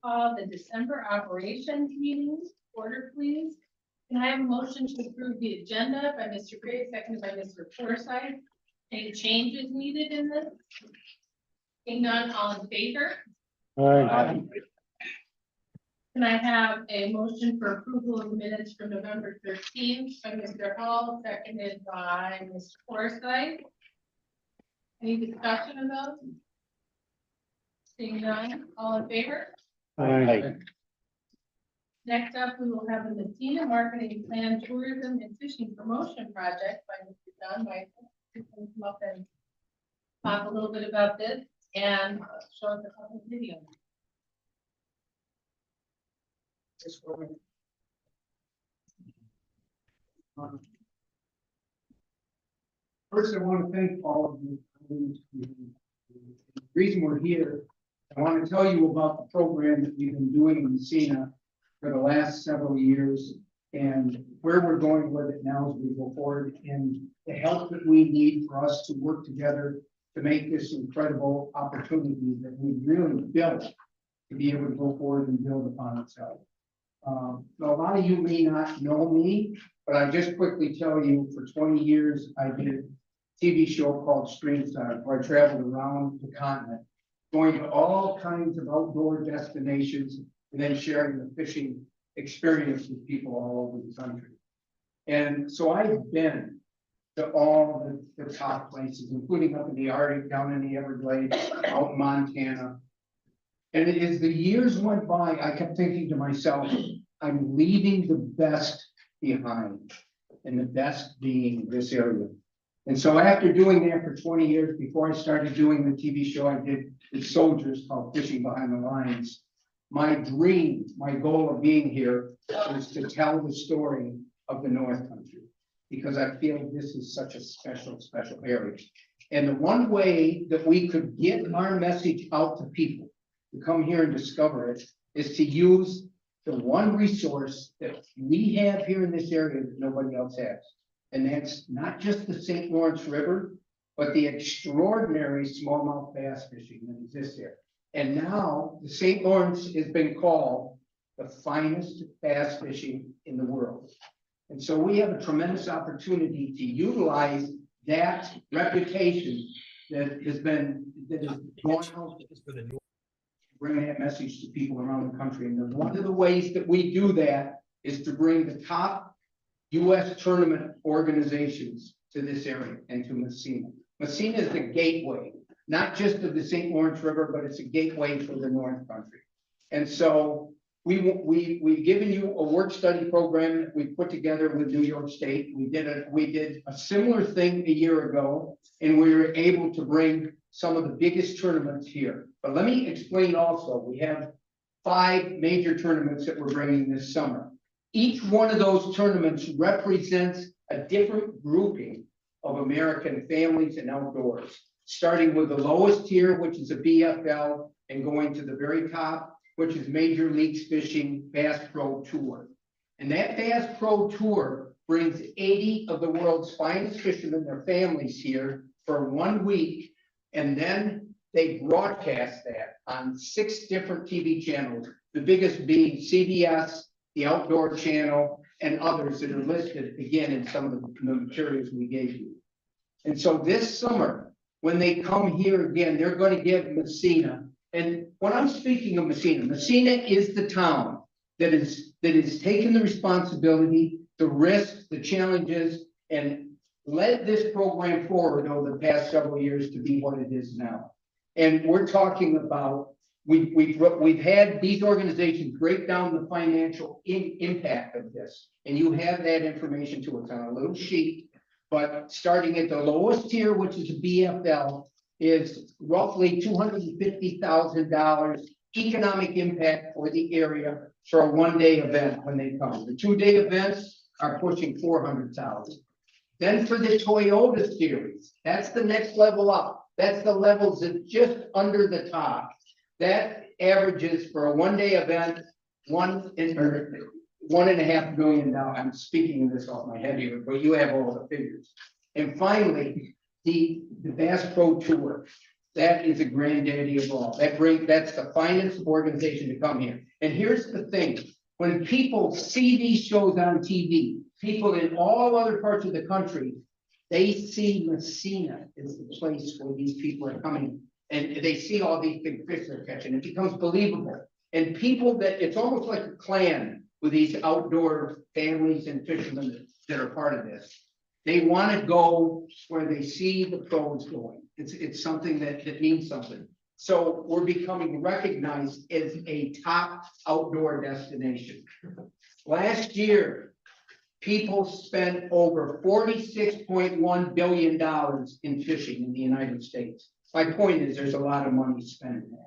Call the December operations meeting order, please. Can I have a motion to approve the agenda by Mr. Gray, seconded by Mr. Forsythe? Any changes needed in this? Seeing none, all in favor? Aye. Can I have a motion for approval of the minutes for November 13th by Mr. Hall, seconded by Mr. Forsythe? Any discussion of those? Seeing none, all in favor? Aye. Next up, we will have the Messina Marketing Plan Tourism and Fishing Promotion Project by Mr. John Michael. Who can come up and talk a little bit about this and show us a couple of videos. First, I want to thank all of you. The reason we're here, I want to tell you about the program that we've been doing in Messina for the last several years and where we're going with it now as we go forward and the help that we need for us to work together to make this incredible opportunity that we really built to be able to go forward and build upon itself. A lot of you may not know me, but I just quickly tell you for 20 years, I did a TV show called Streamside, where I traveled around the continent, going to all kinds of outdoor destinations and then sharing the fishing experience with people all over the country. And so I've been to all the top places, including up in the Arctic, down in the Everglades, out in Montana. And as the years went by, I kept thinking to myself, I'm leaving the best behind, and the best being this area. And so after doing that for 20 years, before I started doing the TV show I did with soldiers called Fishing Behind the Lines, my dream, my goal of being here is to tell the story of the North Country, because I feel this is such a special, special area. And the one way that we could get our message out to people to come here and discover it is to use the one resource that we have here in this area that nobody else has. And that's not just the St. Lawrence River, but the extraordinary smallmouth bass fishing that exists here. And now the St. Lawrence has been called the finest bass fishing in the world. And so we have a tremendous opportunity to utilize that reputation that is going out, bring that message to people around the country. And one of the ways that we do that is to bring the top U.S. tournament organizations to this area and to Messina. Messina is the gateway, not just of the St. Lawrence River, but it's a gateway for the North Country. And so we've given you a work study program that we put together with New York State. We did a similar thing a year ago, and we were able to bring some of the biggest tournaments here. But let me explain also, we have 5 major tournaments that we're bringing this summer. Each one of those tournaments represents a different grouping of American families and outdoors, starting with the lowest tier, which is a BFL, and going to the very top, which is Major Leagues Fishing Bass Pro Tour. And that Bass Pro Tour brings 80 of the world's finest fishermen and their families here for 1 week, and then they broadcast that on 6 different TV channels, the biggest being CBS, the Outdoor Channel, and others that are listed again in some of the materials we gave you. And so this summer, when they come here again, they're going to give Messina. And when I'm speaking of Messina, Messina is the town that is taking the responsibility, the risks, the challenges, and led this program forward over the past several years to be what it is now. And we're talking about, we've had these organizations break down the financial impact of this. And you have that information to us on a little sheet. But starting at the lowest tier, which is a BFL, is roughly $250,000 economic impact for the area for a 1-day event when they come. The 2-day events are pushing $400,000. Then for the Toyota series, that's the next level up. That's the levels that just under the top. That averages for a 1-day event, $1.5 billion. I'm speaking of this off my head here, but you have all the figures. And finally, the Bass Pro Tour. That is a granddaddy of all. That's the finest organization to come here. And here's the thing, when people see these shows on TV, people in all other parts of the country, they see Messina as the place where these people are coming. And they see all these big fish they're catching. It becomes believable. And people it's almost like a clan with these outdoor families and fishermen that are part of this. They want to go where they see the pros going. It's something that means something. So we're becoming recognized as a top outdoor destination. Last year, people spent over $46.1 billion in fishing in the United States. My point is there's a lot of money spent there.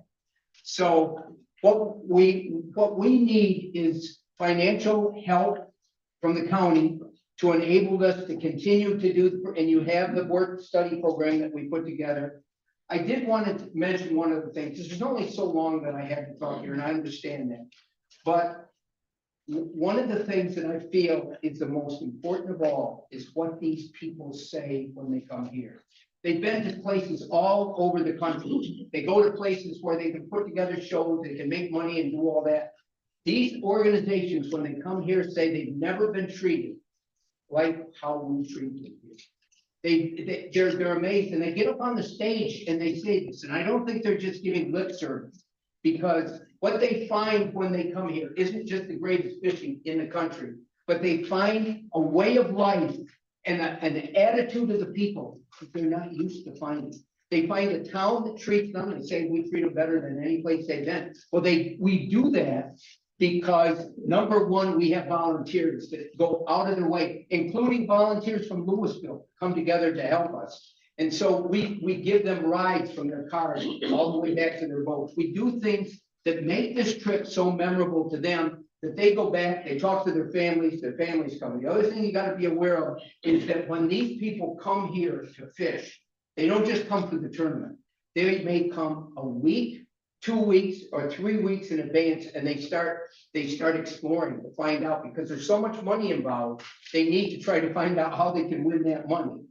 So what we need is financial help from the county to enable us to continue to do, and you have the work study program that we put together. I did want to mention one of the things, because there's only so long that I had to talk here, and I understand that. But one of the things that I feel is the most important of all is what these people say when they come here. They've been to places all over the country. They go to places where they can put together shows, they can make money and do all that. These organizations, when they come here, say they've never been treated like how we treat them here. They're amazed, and they get up on the stage and they say this, and I don't think they're just giving lip service, because what they find when they come here isn't just the greatest fishing in the country, but they find a way of life and an attitude of the people that they're not used to finding. They find a town that treats them and say we treat them better than any place they've been. Well, we do that because number one, we have volunteers that go out of their way, including volunteers from Louisville, come together to help us. And so we give them rides from their cars all the way back to their boats. We do things that make this trip so memorable to them that they go back, they talk to their families come. The other thing you got to be aware of is that when these people come here to fish, they don't just come for the tournament. They may come a week, 2 weeks, or 3 weeks in advance, and they start exploring to find out, because there's so much money involved, they need to try to find out how they can win that money.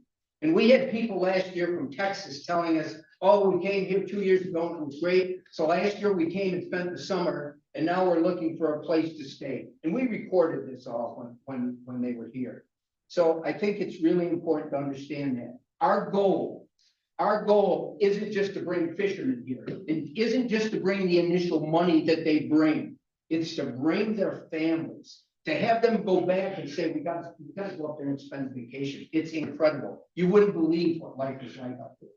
And we had people last year from Texas telling us, oh, we came here 2 years ago and it was great. So last year we came and spent the summer, and now we're looking for a place to stay. And we recorded this all when they were here. So I think it's really important to understand that. Our goal isn't just to bring fishermen here. It isn't just to bring the initial money that they bring. It's to bring their families, to have them go back and say, we got to go up there and spend vacation. It's incredible. You wouldn't believe what life is like up there.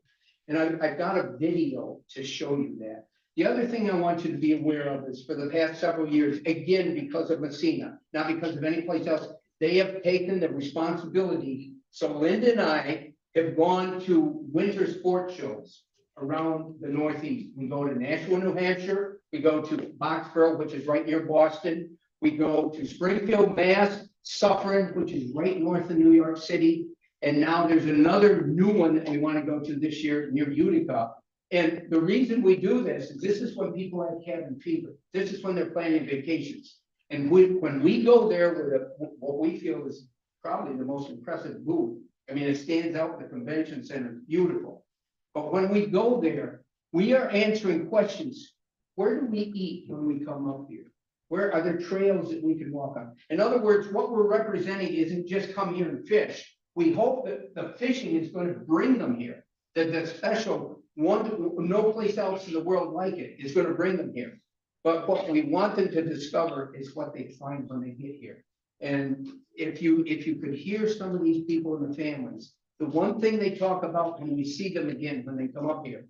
And I've got a video to show you that. The other thing I want you to be aware of is for the past several years, again, because of Messina, not because of any place else, they have taken the responsibility. So Linda and I have gone to winter sports shows around the Northeast. We go to Nashua, New Hampshire. We go to Boxborough, which is right near Boston. We go to Springfield, Mass, Suffern, which is right north of New York City. And now there's another new one that we want to go to this year near Utica. And the reason we do this is when people have cabin fever. This is when they're planning vacations. And when we go there with what we feel is probably the most impressive booth. I mean, it stands out in the convention center, beautiful. But when we go there, we are answering questions. Where do we eat when we come up here? Where are there trails that we can walk on? In other words, what we're representing isn't just come here and fish. We hope that the fishing is going to bring them here. That the special one, no place else in the world like it is going to bring them here. But what we want them to discover is what they find when they get here. And if you could hear some of these people and the families, the one thing they talk about when we see them again, when they come up here,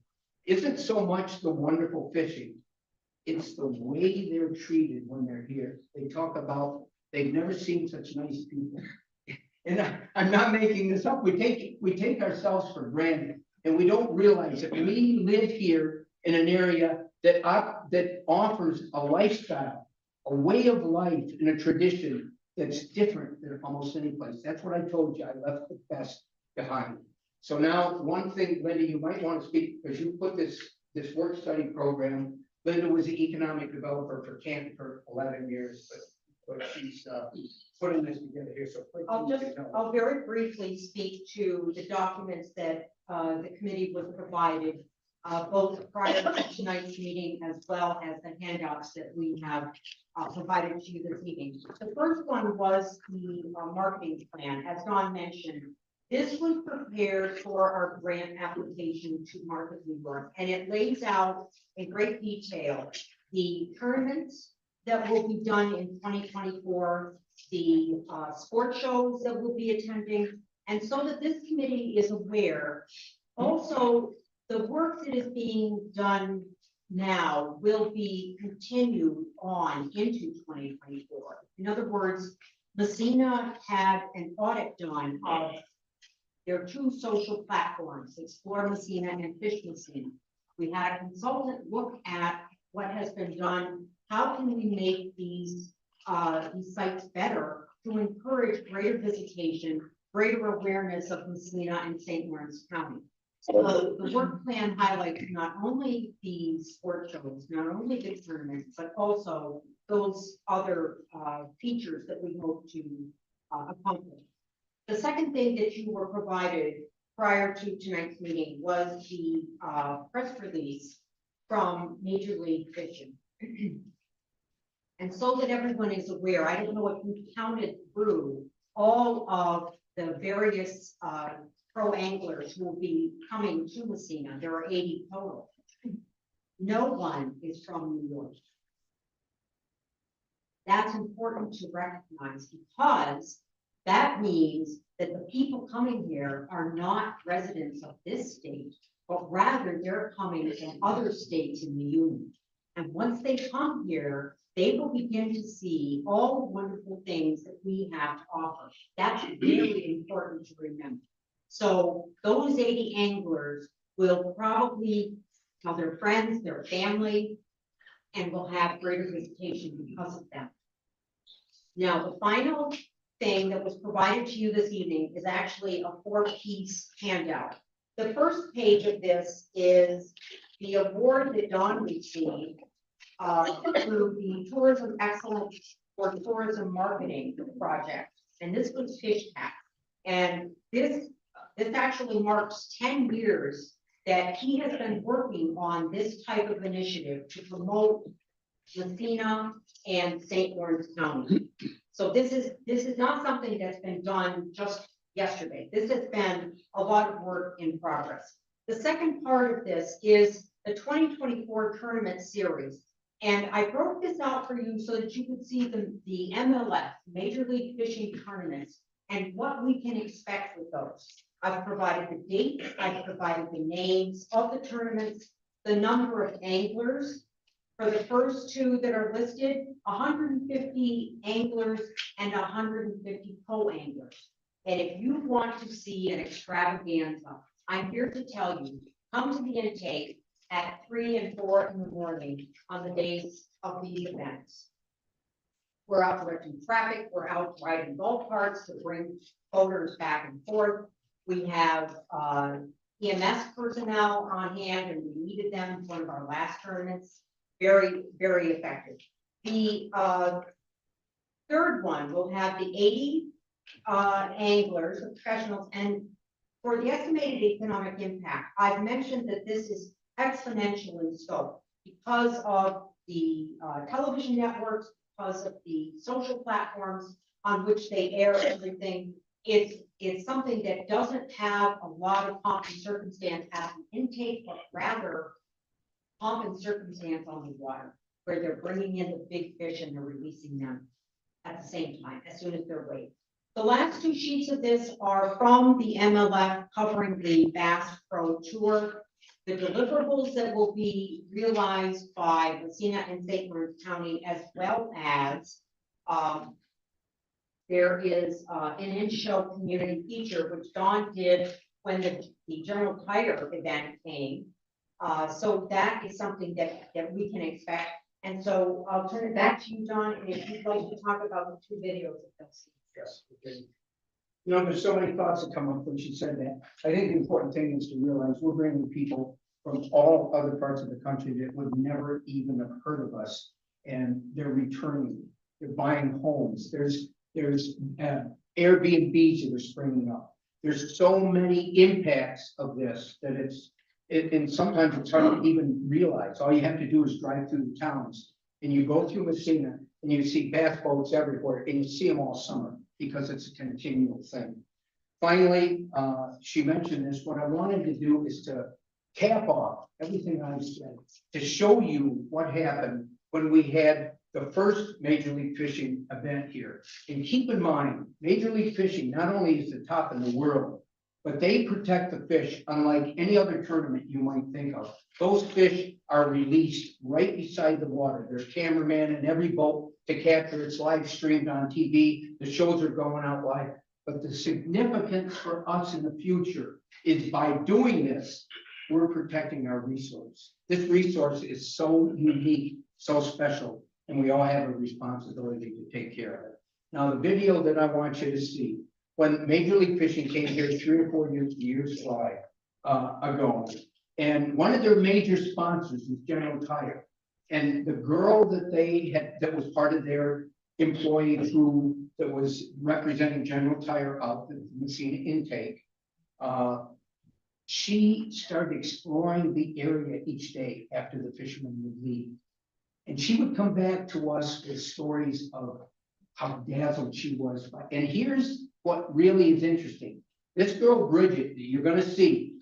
isn't so much the wonderful fishing. It's the way they're treated when they're here. They talk about they've never seen such nice people. And I'm not making this up. We take ourselves for granted, and we don't realize that we live here in an area that offers a lifestyle, a way of life, and a tradition that's different than almost any place. That's what I told you. I left the best behind. So now, one thing, Linda, you might want to speak, because you put this work study program. Linda was the economic developer for Canton for 11 years, but but she's putting this together here, so. quickly, I'll very briefly speak to the documents that the committee was provided, both prior to tonight's meeting as well as the handouts that we have provided to you this evening. The first one was the marketing plan. As Don mentioned, this was prepared for our grant application to Market New York, and it lays out in great detail the tournaments that will be done in 2024, the sport shows that we'll be attending, and so that this committee is aware. Also, the work that is being done now will be continued on into 2024. In other words, Messina had an audit done of their two social platforms, Explore Messina and Fish Messina. We had a consultant look at what has been done. How can we make these sites better to encourage greater visitation, greater awareness of Messina and St. Lawrence County? So the work plan highlights not only the sport shows, not only the tournaments, but also those other features that we hope to accomplish. The second thing that you were provided prior to tonight's meeting was the press release from Major League Fishing. And so that everyone is aware, I don't know if you counted through all of the various pro anglers who will be coming to Messina. There are 80 total. No one is from New York. That's important to recognize, because that means that the people coming here are not residents of this state, but rather they're coming from other states in the union. And once they come here, they will begin to see all the wonderful things that we have to offer. That's really important to remember. So those 80 anglers will probably tell their friends, their family, and will have greater visitation because of them. Now, the final thing that was provided to you this evening is actually a 4-piece handout. The first page of this is the award that Don received through the Tourism Excellence for Tourism Marketing project, and this was FishCat. And this actually marks 10 years that he has been working on this type of initiative to promote Messina and St. Lawrence County. So this is not something that's been done just yesterday. This has been a lot of work in progress. The second part of this is the 2024 tournament series. And I broke this out for you so that you could see the MLF, Major League Fishing tournaments, and what we can expect with those. I've provided the dates, I've provided the names of the tournaments, the number of anglers. For the first two that are listed, 150 anglers and 150 co-anglers. And if you want to see an extravaganza, I'm here to tell you, come to the intake at 3 and 4 in the morning on the days of these events. We're out directing traffic, we're out riding golf carts to bring boaters back and forth. We have EMS personnel on hand, and we needed them in one of our last tournaments. Very, very effective. The third one will have the 80 anglers, the professionals, and for the estimated economic impact, I've mentioned that this is exponential in scope because of the television networks, because of the social platforms on which they air everything. It's something that doesn't have a lot of pomp and circumstance at the intake, but rather pomp and circumstance on the water, where they're bringing in the big fish and they're releasing them at the same time, as soon as they're weighed. The last two sheets of this are from the MLF covering the Bass Pro Tour. The deliverables that will be realized by Messina and St. Lawrence County, as well as there is an in-show community feature, which Don did when the General Tire event came. So that is something that we can expect. And so I'll turn it back to you, Don, and if you'd like to talk about the 2 videos of this. Yes. Okay. You know, there's so many thoughts that come up when she said that. I think the important thing is to realize we're bringing people from all other parts of the country that would never even have heard of us, and they're returning. They're buying homes. There's Airbnbs that are springing up. There's so many impacts of this that and sometimes it's hard to even realize. All you have to do is drive through the towns and you go through Messina and you see bass boats everywhere and you see them all summer because it's a continual thing. Finally, she mentioned this. What I wanted to do is to cap off everything I said to show you what happened when we had the first Major League Fishing event here. And keep in mind, Major League Fishing not only is the top in the world, but they protect the fish unlike any other tournament you might think of. Those fish are released right beside the water. There's cameraman in every boat to capture. It's live streamed on TV. The shows are going out live. But the significance for us in the future is by doing this, we're protecting our resource. This resource is so unique, so special, and we all have a responsibility to take care of it. Now, the video that I want you to see, when Major League Fishing came here 3 or 4 years ago, and one of their major sponsors was General Tire. And the girl that they had, that was part of their employee that was representing General Tire out the Messina intake, she started exploring the area each day after the fishermen would leave. And she would come back to us with stories of how dazzled she was by. And here's what really is interesting. This girl, Bridget, that you're gonna see,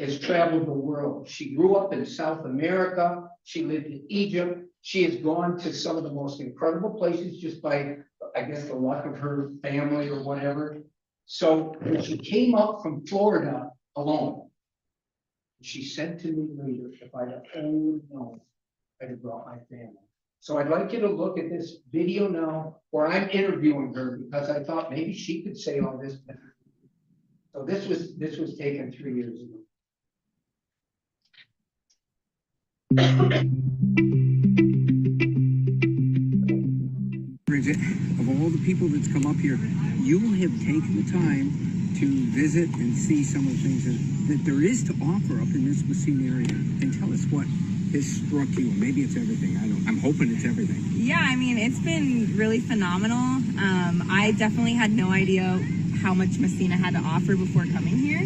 has traveled the world. She grew up in South America. She lived in Egypt. She has gone to some of the most incredible places just by, I guess, the luck of her family or whatever. So when she came up from Florida alone, she said to me later, if I'd have only known, I'd have brought my family. So I'd like you to look at this video now where I'm interviewing her because I thought maybe she could say all this. So this was taken 3 years ago. Bridget, of all the people that's come up here, you have taken the time to visit and see some of the things that there is to offer up in this Messina area. And tell us what has struck you. Maybe it's everything. I'm hoping it's everything. Yeah, I mean, it's been really phenomenal. I definitely had no idea how much Messina had to offer before coming here.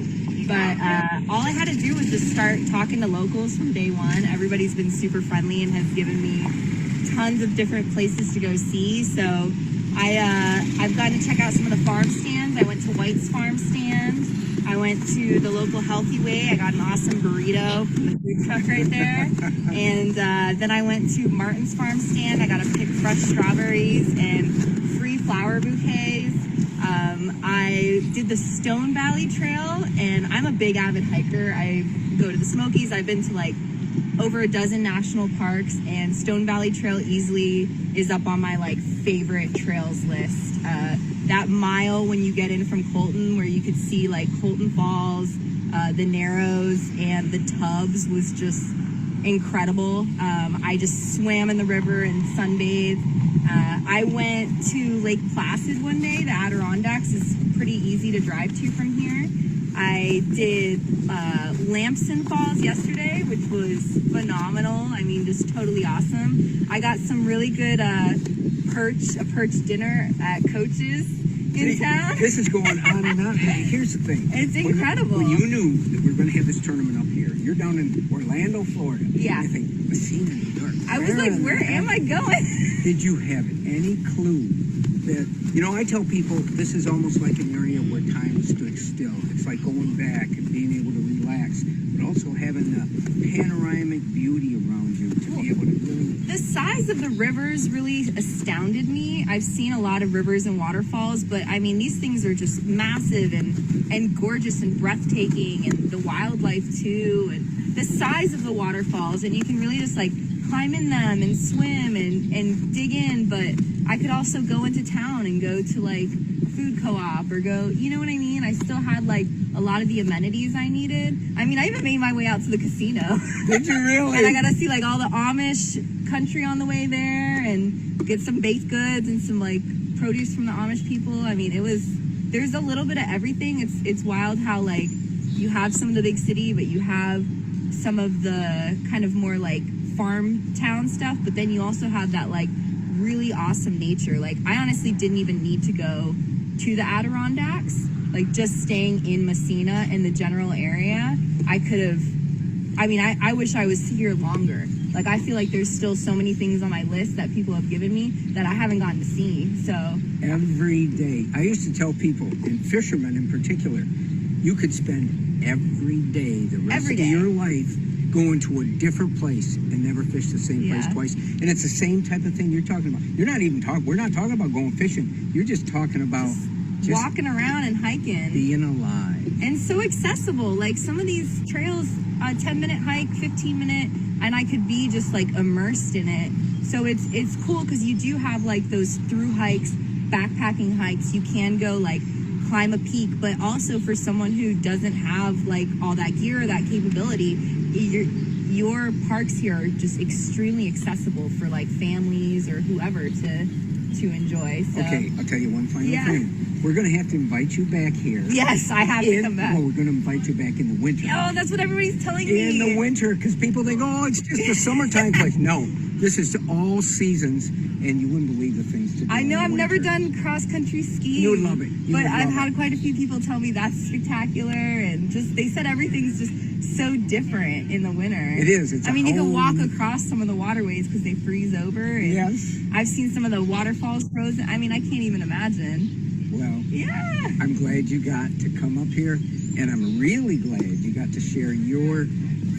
But all I had to do was just start talking to locals from day one. Everybody's been super friendly and has given me tons of different places to go see. So I've gotten to check out some of the farm stands. I went to White's farm stand. I went to the local Healthy Way. I got an awesome burrito from the food truck right there. And then I went to Martin's farm stand. I got to pick fresh strawberries and free flower bouquets. I did the Stone Valley Trail, and I'm a big avid hiker. I go to the Smokies. I've been to like over a dozen national parks, and Stone Valley Trail easily is up on my like favorite trails list. That mile when you get in from Colton, where you could see like Colton Falls, the Narrows, and the Tubbs was just incredible. I just swam in the river and sunbathed. I went to Lake Placid one day. The Adirondacks is pretty easy to drive to from here. I did Lamson Falls yesterday, which was phenomenal. I mean, just totally awesome. I got some really good perch dinner at Coach's in town. This is going on and on. Hey, here's the thing. It's incredible. When you knew that we were going to have this tournament up here, you're down in Orlando, Florida. Yeah. You think, Messina, New York. I was like, where am I going? Did you have any clue that, I tell people this is almost like an area where time stood still. It's like going back and being able to relax, but also having the panoramic beauty around you to be able to really... The size of the rivers really astounded me. I've seen a lot of rivers and waterfalls, but I mean, these things are just massive and gorgeous and breathtaking, and the wildlife too, and the size of the waterfalls, and you can really just like climb in them and swim and dig in. But I could also go into town and go to like food co-op or go, you know what I mean? I still had like a lot of the amenities I needed. I mean, I even made my way out to the casino. Did you really? And I got to see like all the Amish country on the way there and get some baked goods and some like produce from the Amish people. I mean, there's a little bit of everything. It's wild how like you have some of the big city, but you have some of the kind of more like farm town stuff, but then you also have that like really awesome nature. Like, I honestly didn't even need to go to the Adirondacks. Like, just staying in Messina in the general area, I could have, I wish I was here longer. Like, I feel like there's still so many things on my list that people have given me that I haven't gotten to see, so. Every day. I used to tell people, and fishermen in particular, you could spend every day, the rest Every of day. your life, going to a different place and never fish the same place Yeah. twice. And it's the same type of thing you're talking about. We're not talking about going fishing. You're just talking about just Walking around and hiking. being alive. And so accessible. Like, some of these trails, 10-minute hike, 15-minute, and I could be just like immersed in it. So it's cool because you do have like those through hikes, backpacking hikes. You can go like climb a peak, but also for someone who doesn't have like all that gear or that capability, your parks here are just extremely accessible for like families or whoever to enjoy. So Okay, I'll tell you one final thing. We're going to have to invite you back here. yes, I have to come back. Well, we're going to invite you back in the winter. Oh, that's what everybody's telling me. In the winter, because people think, oh, it's just a summertime place. No, this is all seasons, and you wouldn't believe the things to do. I know, in I've the never winter. done cross-country skiing. You would love it. You But would I've love had it. quite a few people tell me that's spectacular, and just they said everything's just so different in the winter. It is. It's I mean, you can walk whole- across some of the waterways because they freeze over. And Yes. I've seen some of the waterfalls frozen. I mean, I can't even imagine. Well, Yeah. I'm glad you got to come up here, and I'm really glad you got to share your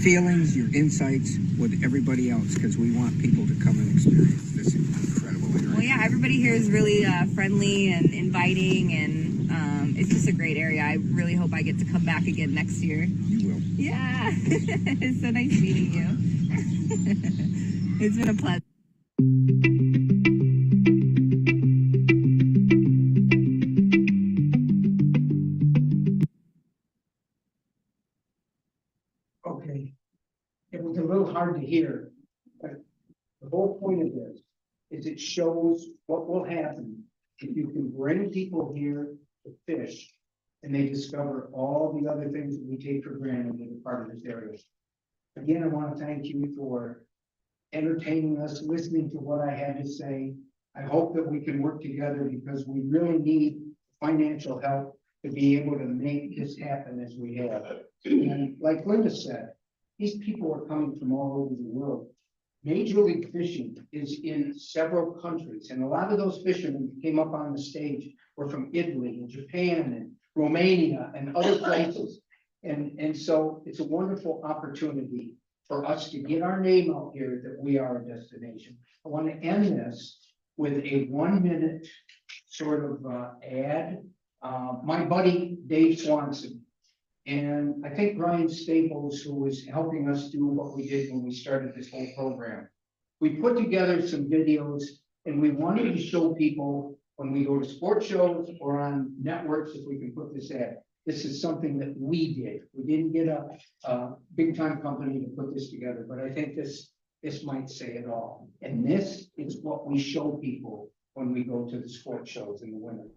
feelings, your insights with everybody else, because we want people to come and experience this incredible area. Well, yeah, everybody here is really friendly and inviting, and it's just a great area. I really hope I get to come back again next year. You will. Yeah. It's so nice meeting you. It's been a pleasure. Okay. It was a little hard to hear, but the whole point of this is it shows what will happen if you can bring people here to fish and they discover all the other things that we take for granted that are part of this area. Again, I want to thank you for entertaining us, listening to what I had to say. I hope that we can work together because we really need financial help to be able to make this happen as we have. And like Linda said, these people are coming from all over the world. Major League Fishing is in several countries, and a lot of those fishermen who came up on the stage were from Italy and Japan and Romania and other places. And so it's a wonderful opportunity for us to get our name out here that we are a destination. I want to end this with a 1-minute sort of ad. My buddy Dave Swanson, and I think Brian Staples, who was helping us do what we did when we started this whole program. We put together some videos, and we wanted to show people when we go to sports shows or on networks, if we can put this ad. This is something that we did. We didn't get a big time company to put this together, but I think this might say it all. And this is what we show people when we go to the sports shows in the winter.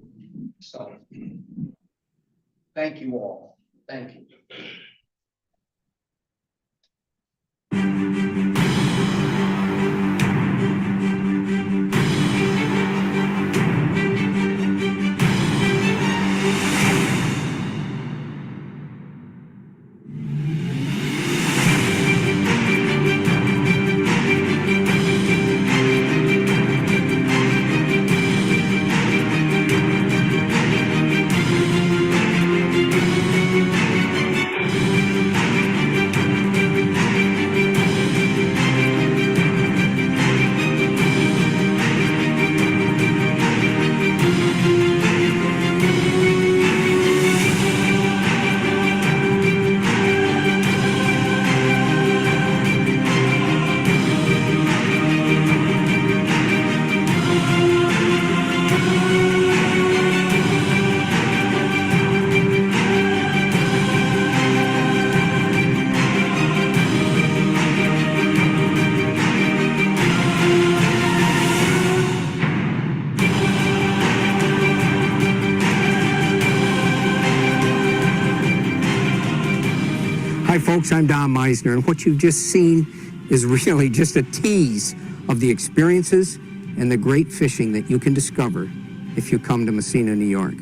So, thank you all. Thank you. Hi, folks, I'm Don Meisner, and what you've just seen is really just a tease of the experiences and the great fishing that you can discover if you come to Messina, New York.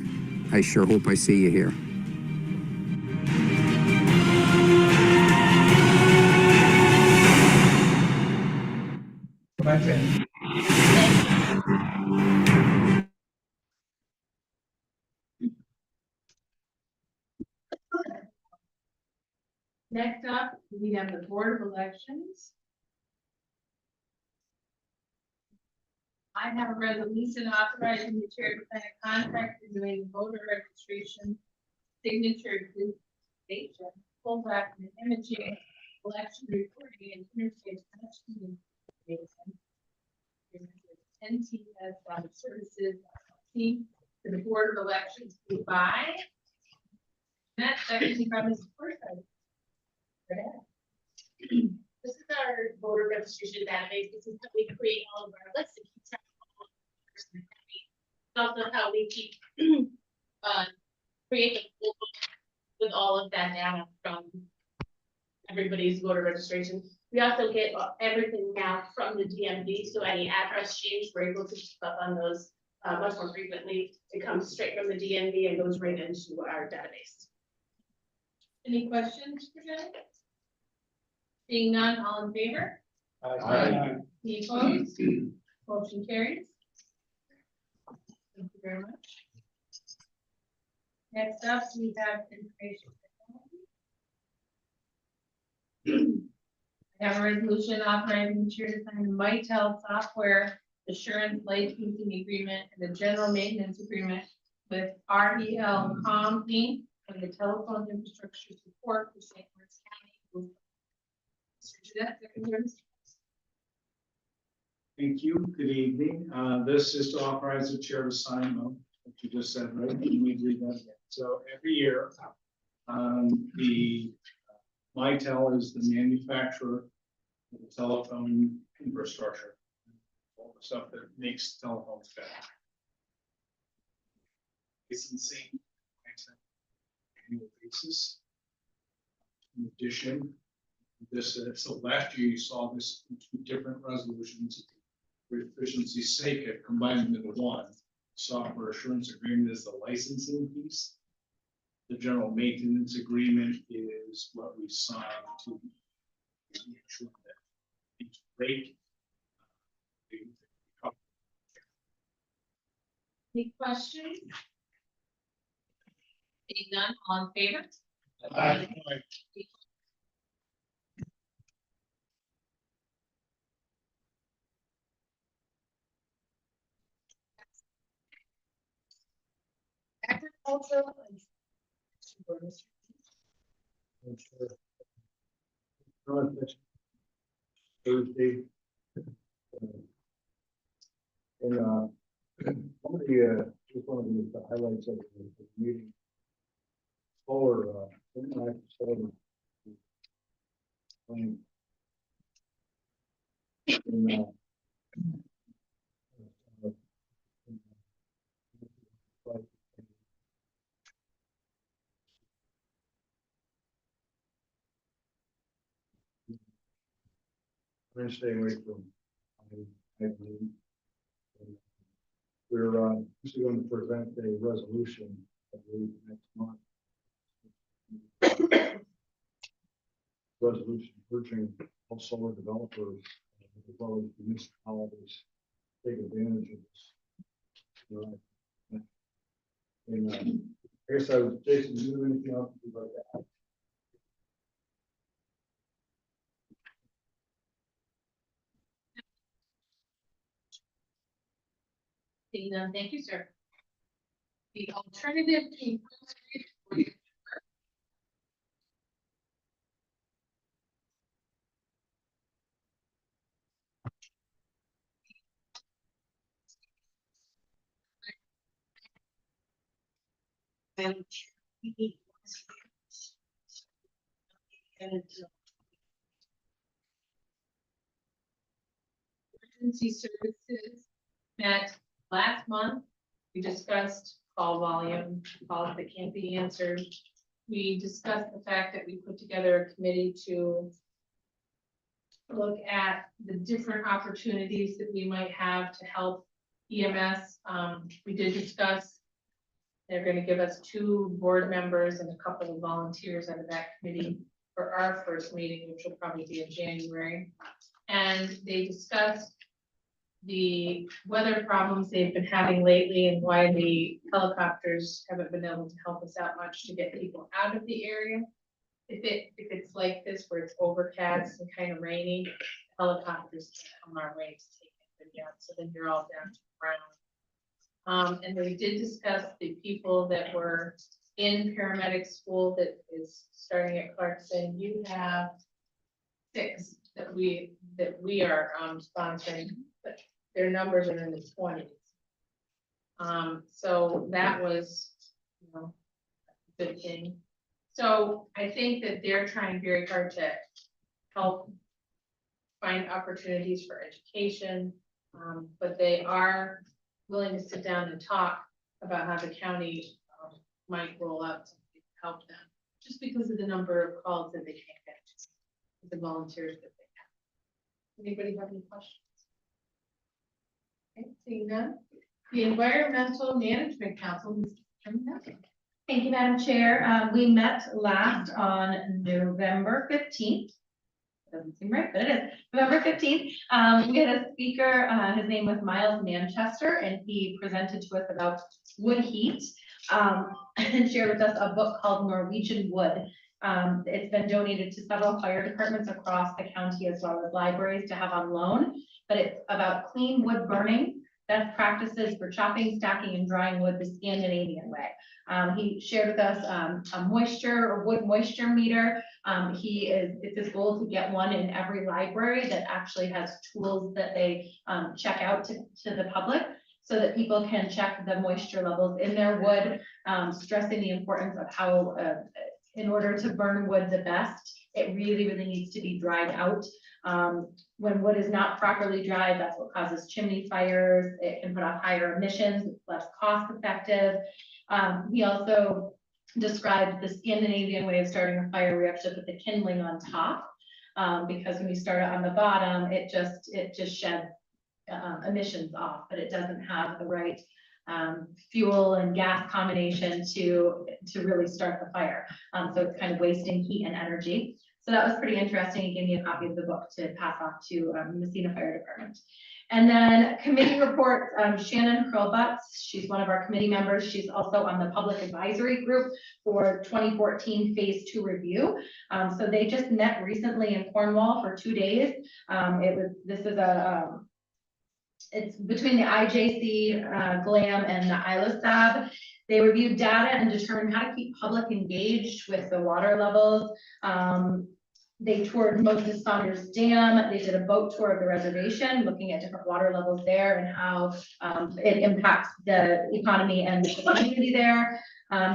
I sure hope I see you here. My friend. Next up, we have the Board of Elections. I have a resolution authorizing the chair to sign a contract for doing voter registration, signature station, full document imaging, election reporting, and interstate connection information. NTS Services team to the Board of Elections by Matt, seconded by Mr. Forsythe. Go ahead. This is our voter registration database. This is how we create all of our lists and keep track of all of the person that we. It's also how we keep create a full book with all of that data from everybody's voter registration. We also get everything now from the DMV, so any address change, we're able to keep up on those much more frequently. It comes straight from the DMV and goes right into our database. Any questions for Jen? Seeing none, all in favor? Aye. Any opposed? Motion carries. Thank you very much. Next up, we have information technology. I have a resolution authorizing the chair to sign the Mitel software assurance licensing agreement and the general maintenance agreement with REL Com Inc. for the telephone infrastructure support for St. Louis County. Mr. Jeanette, Secretary. Thank you. Good evening. This is to authorize the chair to sign what you just said, right? You need to read that again. So every year, the Mitel is the manufacturer of the telephone infrastructure, all the stuff that makes telephones better. Licensing annual basis. In addition, this, so last year you saw this in two different resolutions. For efficiency's sake, I've combined them into one. Software assurance agreement is the licensing piece. The general maintenance agreement is what we sign to make sure that each break. Any questions? Seeing none, all in favor? Aye. Agricultural and Thursday. And one of the just one of the highlights of the meeting. Solar, solar. Plan. And, we're gonna stay away from. We're actually going to present a resolution, I believe, next month. Resolution urging all solar developers as well as municipalities take advantage of this. And I guess Jason, do you have anything else to do about that? Seeing none, thank you, sir. The alternative to emergency services met last month. We discussed call volume, calls that can't be answered. We discussed the fact that we put together a committee to look at the different opportunities that we might have to help EMS. We did discuss, they're gonna give us 2 board members and a couple of volunteers out of that committee for our first meeting, which will probably be in January. And they discussed the weather problems they've been having lately and why the helicopters haven't been able to help us out much to get people out of the area. If it's like this, where it's overcast and kind of rainy, helicopters can't come our way to take it down, so then you're all down to the ground. And we did discuss the people that were in paramedic school that is starting at Clarkson. You have 6 that we are sponsoring, but their numbers are in the 20s. So that was, you know, a good thing. So I think that they're trying very hard to help find opportunities for education, but they are willing to sit down and talk about how the county might roll out something to help them, just because of the number of calls that they can't get, the volunteers that they have. Anybody have any questions? Okay, seeing none. The Environmental Management Council, Ms. Kim. Thank you, Madam Chair. We met last on November 15th. Doesn't seem right, but it is November 15th. We had a speaker, his name was Miles Manchester, and he presented to us about wood heat and shared with us a book called Norwegian Wood. It's been donated to several fire departments across the county as well as libraries to have on loan, but it's about clean wood burning, best practices for chopping, stacking, and drying wood the Scandinavian way. He shared with us a moisture or wood moisture meter. It's his goal to get one in every library that actually has tools that they check out to the public, so that people can check the moisture levels in their wood, stressing the importance of how, in order to burn wood the best, it really, really needs to be dried out. When wood is not properly dried, that's what causes chimney fires. It can put out higher emissions, it's less cost effective. He also described the Scandinavian way of starting a fire. We actually put the kindling on top, because when you start it on the bottom, it just sheds emissions off, but it doesn't have the right fuel and gas combination to really start the fire. So it's kind of wasting heat and energy. So that was pretty interesting. He gave me a copy of the book to pass off to Messina Fire Department. And then committee reports, Shannon Hurlbutz, she's one of our committee members. She's also on the public advisory group for 2014 phase 2 review. So they just met recently in Cornwall for 2 days. It's between the IJC, GLAM, and the ILOSAB. They reviewed data and determined how to keep public engaged with the water levels. They toured Moses Saunders Dam. They did a boat tour of the reservation, looking at different water levels there and how it impacts the economy and the community there.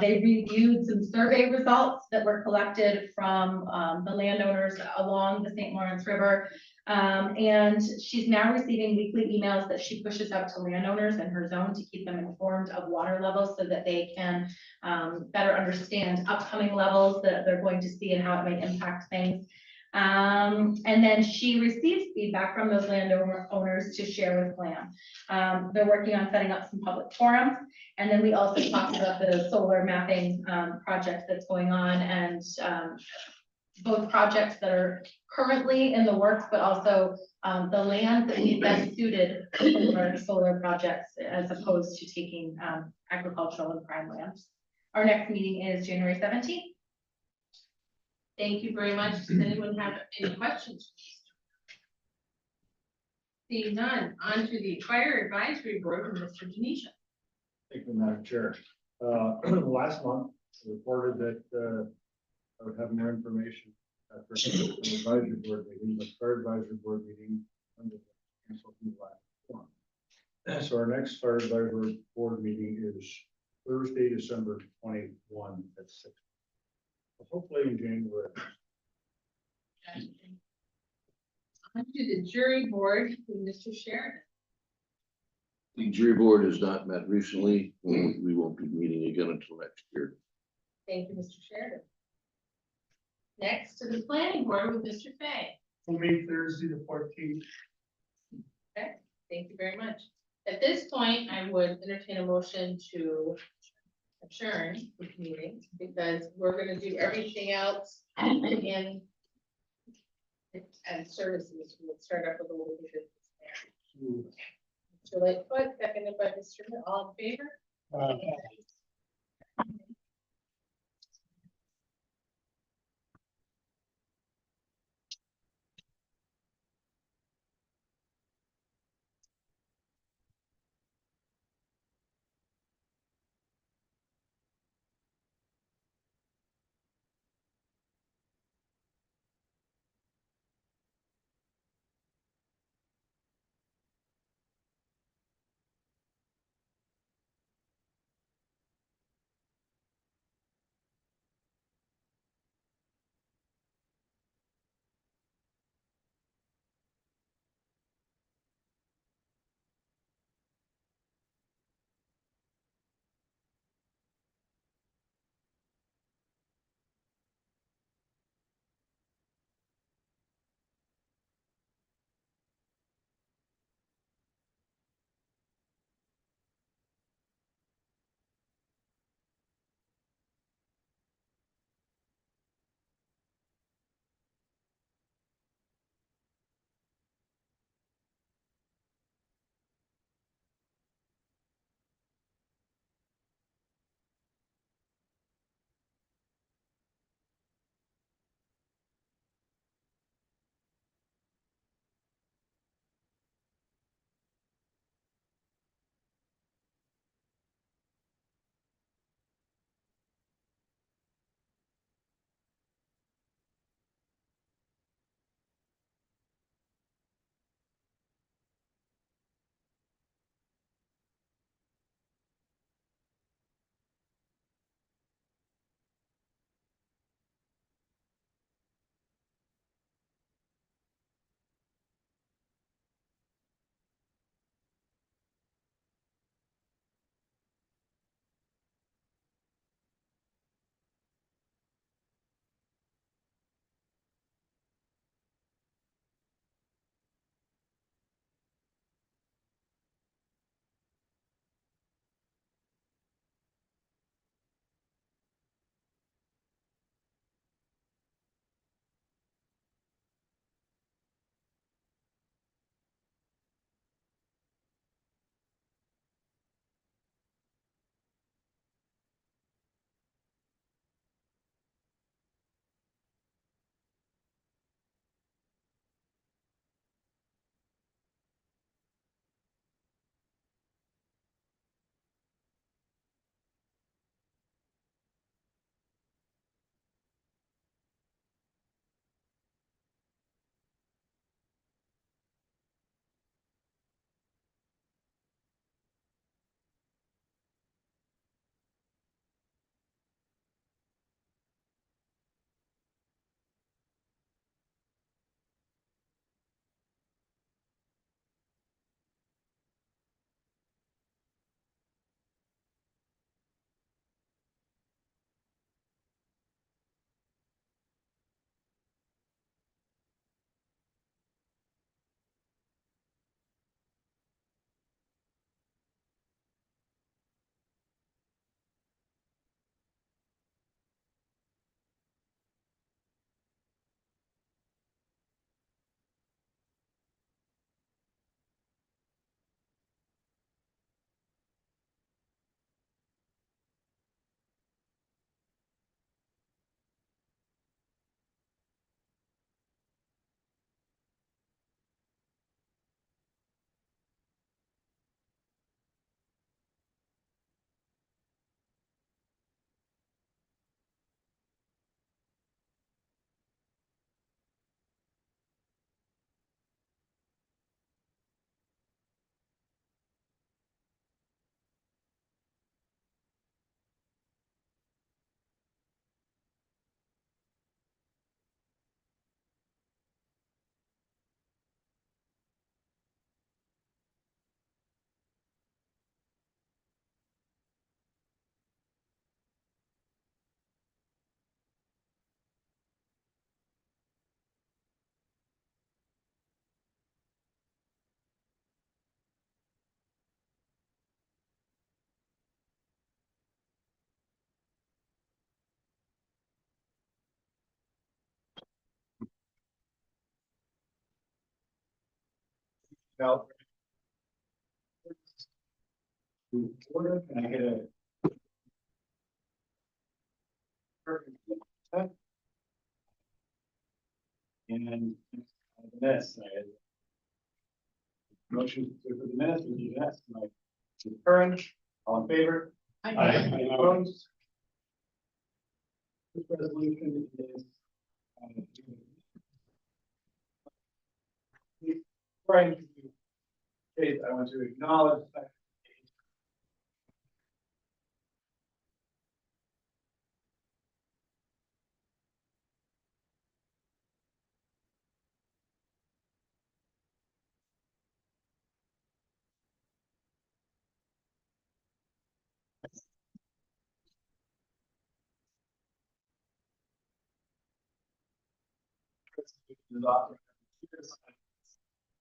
They reviewed some survey results that were collected from the landowners along the St. Lawrence River. And she's now receiving weekly emails that she pushes out to landowners in her zone to keep them informed of water levels, so that they can better understand upcoming levels that they're going to see and how it might impact things. And then she receives feedback from those landowners to share with GLAM. They're working on setting up some public forums. And then we also talked about the solar mapping project that's going on, and both projects that are currently in the works, but also the land that we've been suited for solar projects, as opposed to taking agricultural and prime lands. Our next meeting is January 17th. Thank you very much. Does anyone have any questions? Seeing none, on to the Fire Advisory Board from Mr. Denisha. Thank you, Madam Chair. Last month, I reported that I would have more information after an advisory board meeting, the fire advisory board meeting under the council from the last one. So our next fire advisory board meeting is Thursday, December 21 at 6. Hopefully in January. On to the Jury Board with Mr. Sheridan. The jury board has not met recently. We won't be meeting again until next year. Thank you, Mr. Sheridan. Next to the Planning Board with Mr. Fay. We'll meet Thursday the 14th. Thank you very much. At this point, I would entertain a motion to adjourn the meeting because we're gonna do everything else in and services. We'll start up with a little bit there. Mr. Lightfoot, seconded by Mr. Hill. All in favor? Cal. Order, can I get a? Perfect. And the minutes, motion to approve the minutes, with the minutes, current, all in favor? Any opposed? This resolution is. Trying to, I want to acknowledge that.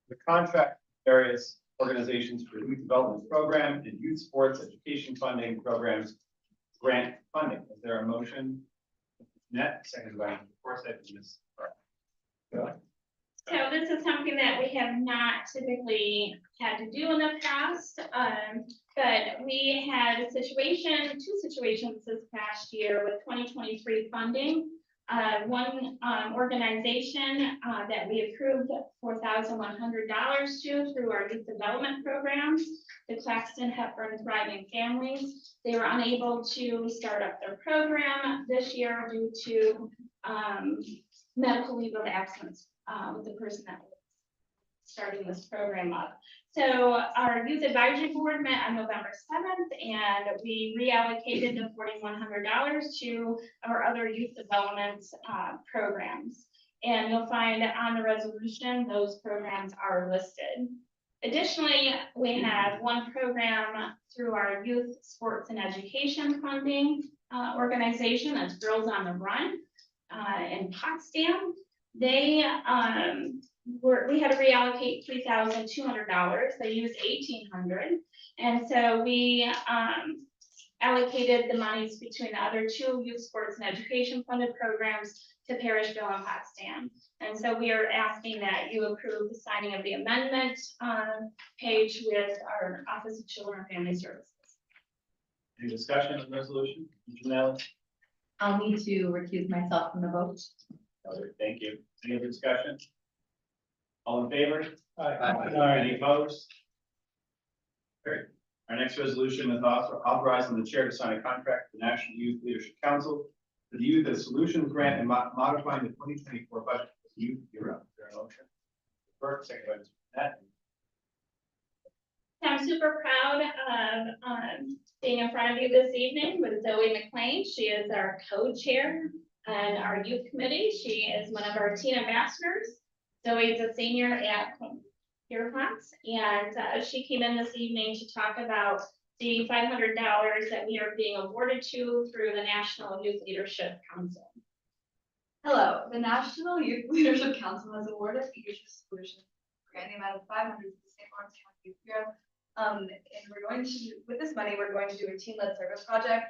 The contract with various organizations for youth development program and youth sports education funding programs, grant funding. Is there a motion? Net, second by Forsythe, Ms. Go. So this is something that we have not typically had to do in the past, but we had a situation, two situations this past year with 2023 funding. One organization that we approved $4,100 to through our youth development programs, the Claxton Hepburn Thriving Families. They were unable to start up their program this year due to medical leave of absence with the person that was starting this program up. So our youth advisory board met on November 7th, and we reallocated the $4,100 to our other youth development programs. And you'll find on the resolution, those programs are listed. Additionally, we have one program through our youth sports and education funding organization, that's Girls on the Run in Potsdam. They we had to reallocate $3,200. They used $1,800, and so we allocated the monies between the other two youth sports and education funded programs to Parishville and Potsdam. And so we are asking that you approve the signing of the amendment page with our Office of Children and Family Services. Any discussion on the resolution? Janelle? I'll need to recuse myself from the vote. Thank you. Any other discussion? All in favor? Aye. Any opposed? Great. Our next resolution is authorizing the chair to sign a contract with the National Youth Leadership Council for the Youth and Solutions Grant and modifying the 2024 budget for youth year-round. Is there a motion? First, second by Mr. Net. I'm super proud of being in front of you this evening with Zoe McLean. She is our co-chair and our youth committee. She is one of our teen ambassadors. Zoe's a senior at Pierpont, and she came in this evening to talk about the $500 that we are being awarded to through the National Youth Leadership Council. Hello, the National Youth Leadership Council has awarded the Youth Solutions grant the amount of $500 to the St. Lawrence County Youth Bureau. And we're going to, with this money, we're going to do a teen-led service project.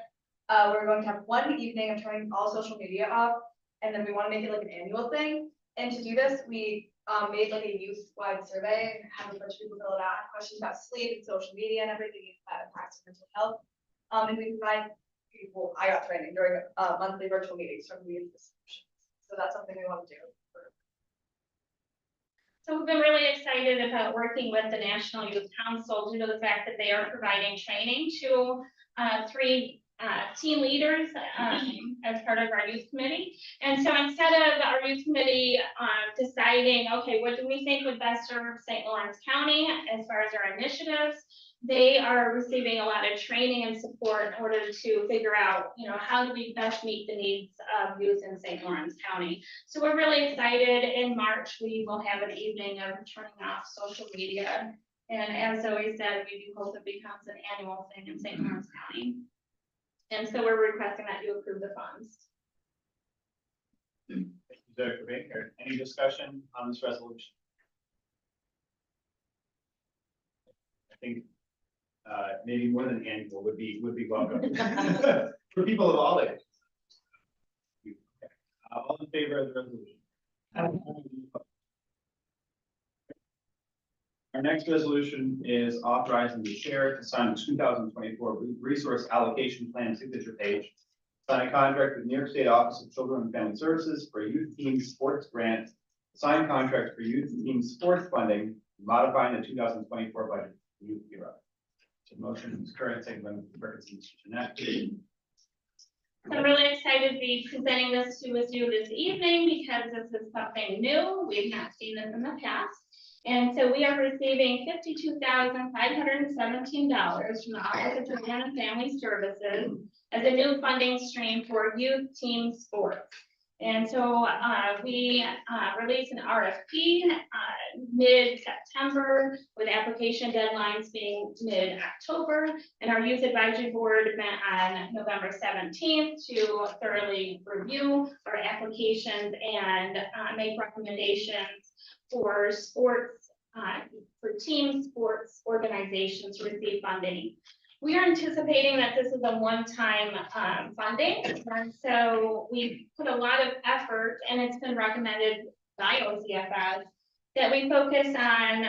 We're going to have one evening of turning all social media off, and then we want to make it like an annual thing. And to do this, we made like a youth-wide survey, had a bunch of people fill it out, questions about sleep and social media and everything that impacts mental health. And we provide people, I got training during monthly virtual meetings from the youth solutions. So that's something we want to do. So we've been really excited about working with the National Youth Council due to the fact that they are providing training to three team leaders as part of our youth committee. And so instead of our youth committee deciding, okay, what do we think would best serve St. Lawrence County as far as our initiatives, they are receiving a lot of training and support in order to figure out, you know, how do we best meet the needs of youth in St. Lawrence County. So we're really excited. In March, we will have an evening of turning off social media. And as Zoe said, we do hope it becomes an annual thing in St. Lawrence County. And so we're requesting that you approve the funds. Thank you, Zoe, for being here. Any discussion on this resolution? I think maybe more than annual would be welcome for people of all ages. All in favor of the resolution? Our Our next resolution is authorizing the chair to sign the 2024 resource allocation plan signature page. Sign a contract with New York State Office of Children and Family Services for youth team sports grant. Sign contract for youth team sports funding, modifying the 2024 budget. Youth Bureau. So motion is current, second by Mr. Ferguson, Mr. Jeanette. I'm really excited to be presenting this to you this evening because this is something new. We've not seen this in the past. And so we are receiving $52,517 from the Office of Children and Family Services as a new funding stream for youth team sports. And so we released an RFP mid-September with application deadlines being mid-October. And our youth advisory board met on November 17th to thoroughly review our applications and make recommendations for sports, for team sports organizations to receive funding. We are anticipating that this is a one-time funding, and so we put a lot of effort, and it's been recommended by OCFS that we focus on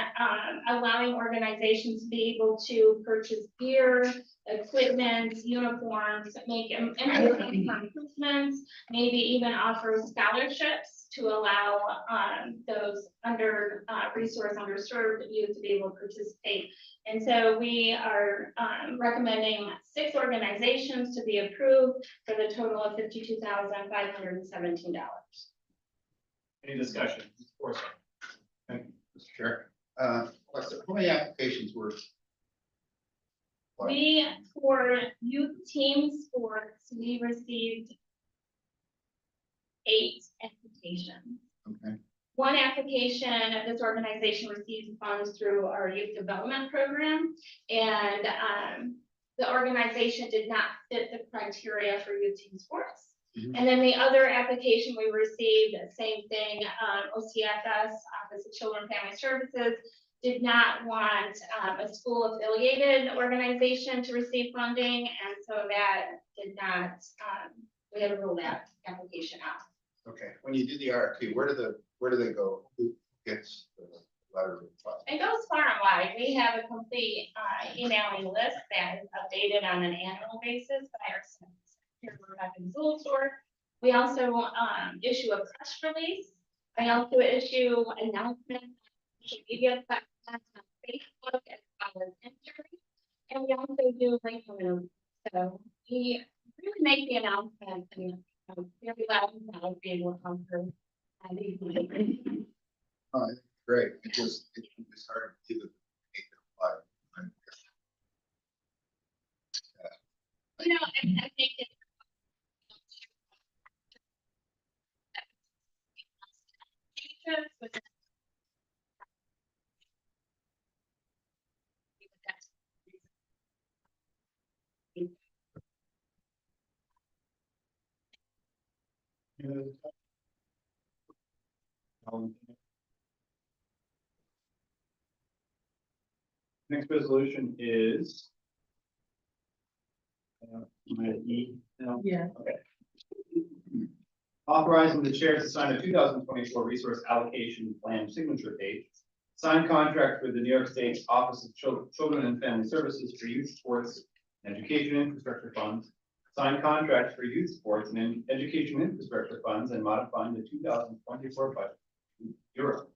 allowing organizations to be able to purchase gear, equipment, uniforms, make improvements, maybe even offer scholarships to allow those underserved youth to be able to participate. And so we are recommending 6 organizations to be approved for the total of $52,517. Any discussion? Mr. Forsythe. Thank you, Mr. Chair. How many applications were? We, for youth team sports, we received 8 applications. Okay. One application, this organization receives funds through our youth development program, and the organization did not fit the criteria for youth team sports. And then the other application we received, same thing, OCFS, Office of Children and Family Services, did not want a school affiliated organization to receive funding, and so that did not, we had to rule that application out. Okay, when you do the RFP, where do they go? Who gets the letter of request? It goes far and wide. We have a complete emailing list that is updated on an annual basis by our store. We also issue a press release. I also issue announcements on social media platforms on Facebook as well as Instagram. And we also do link rooms. So we really make the announcement and very loud and loud being able to come through. Great. It's hard to do the you know, I think it's Next resolution is E. No? Yeah. Okay. Authorizing the chair to sign a 2024 resource allocation plan signature page. Sign contract with the New York State Office of Children and Family Services for youth sports and education infrastructure funds. Sign contracts for youth sports and education infrastructure funds and modifying the 2024 budget. Euro. Is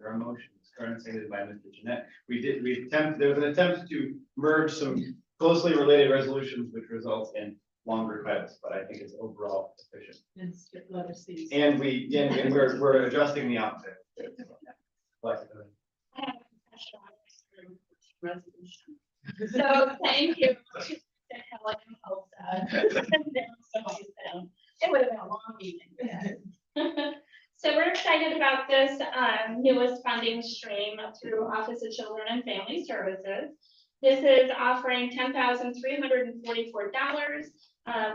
there a motion? It's currently stated by Mr. Jeanette. There was an attempt to merge some closely related resolutions, which results in longer titles, but I think it's overall efficient. And skip letter C. And we're adjusting the outfit. So thank you. It would have been a long evening. So we're excited about this newest funding stream through Office of Children and Family Services. This is offering $10,344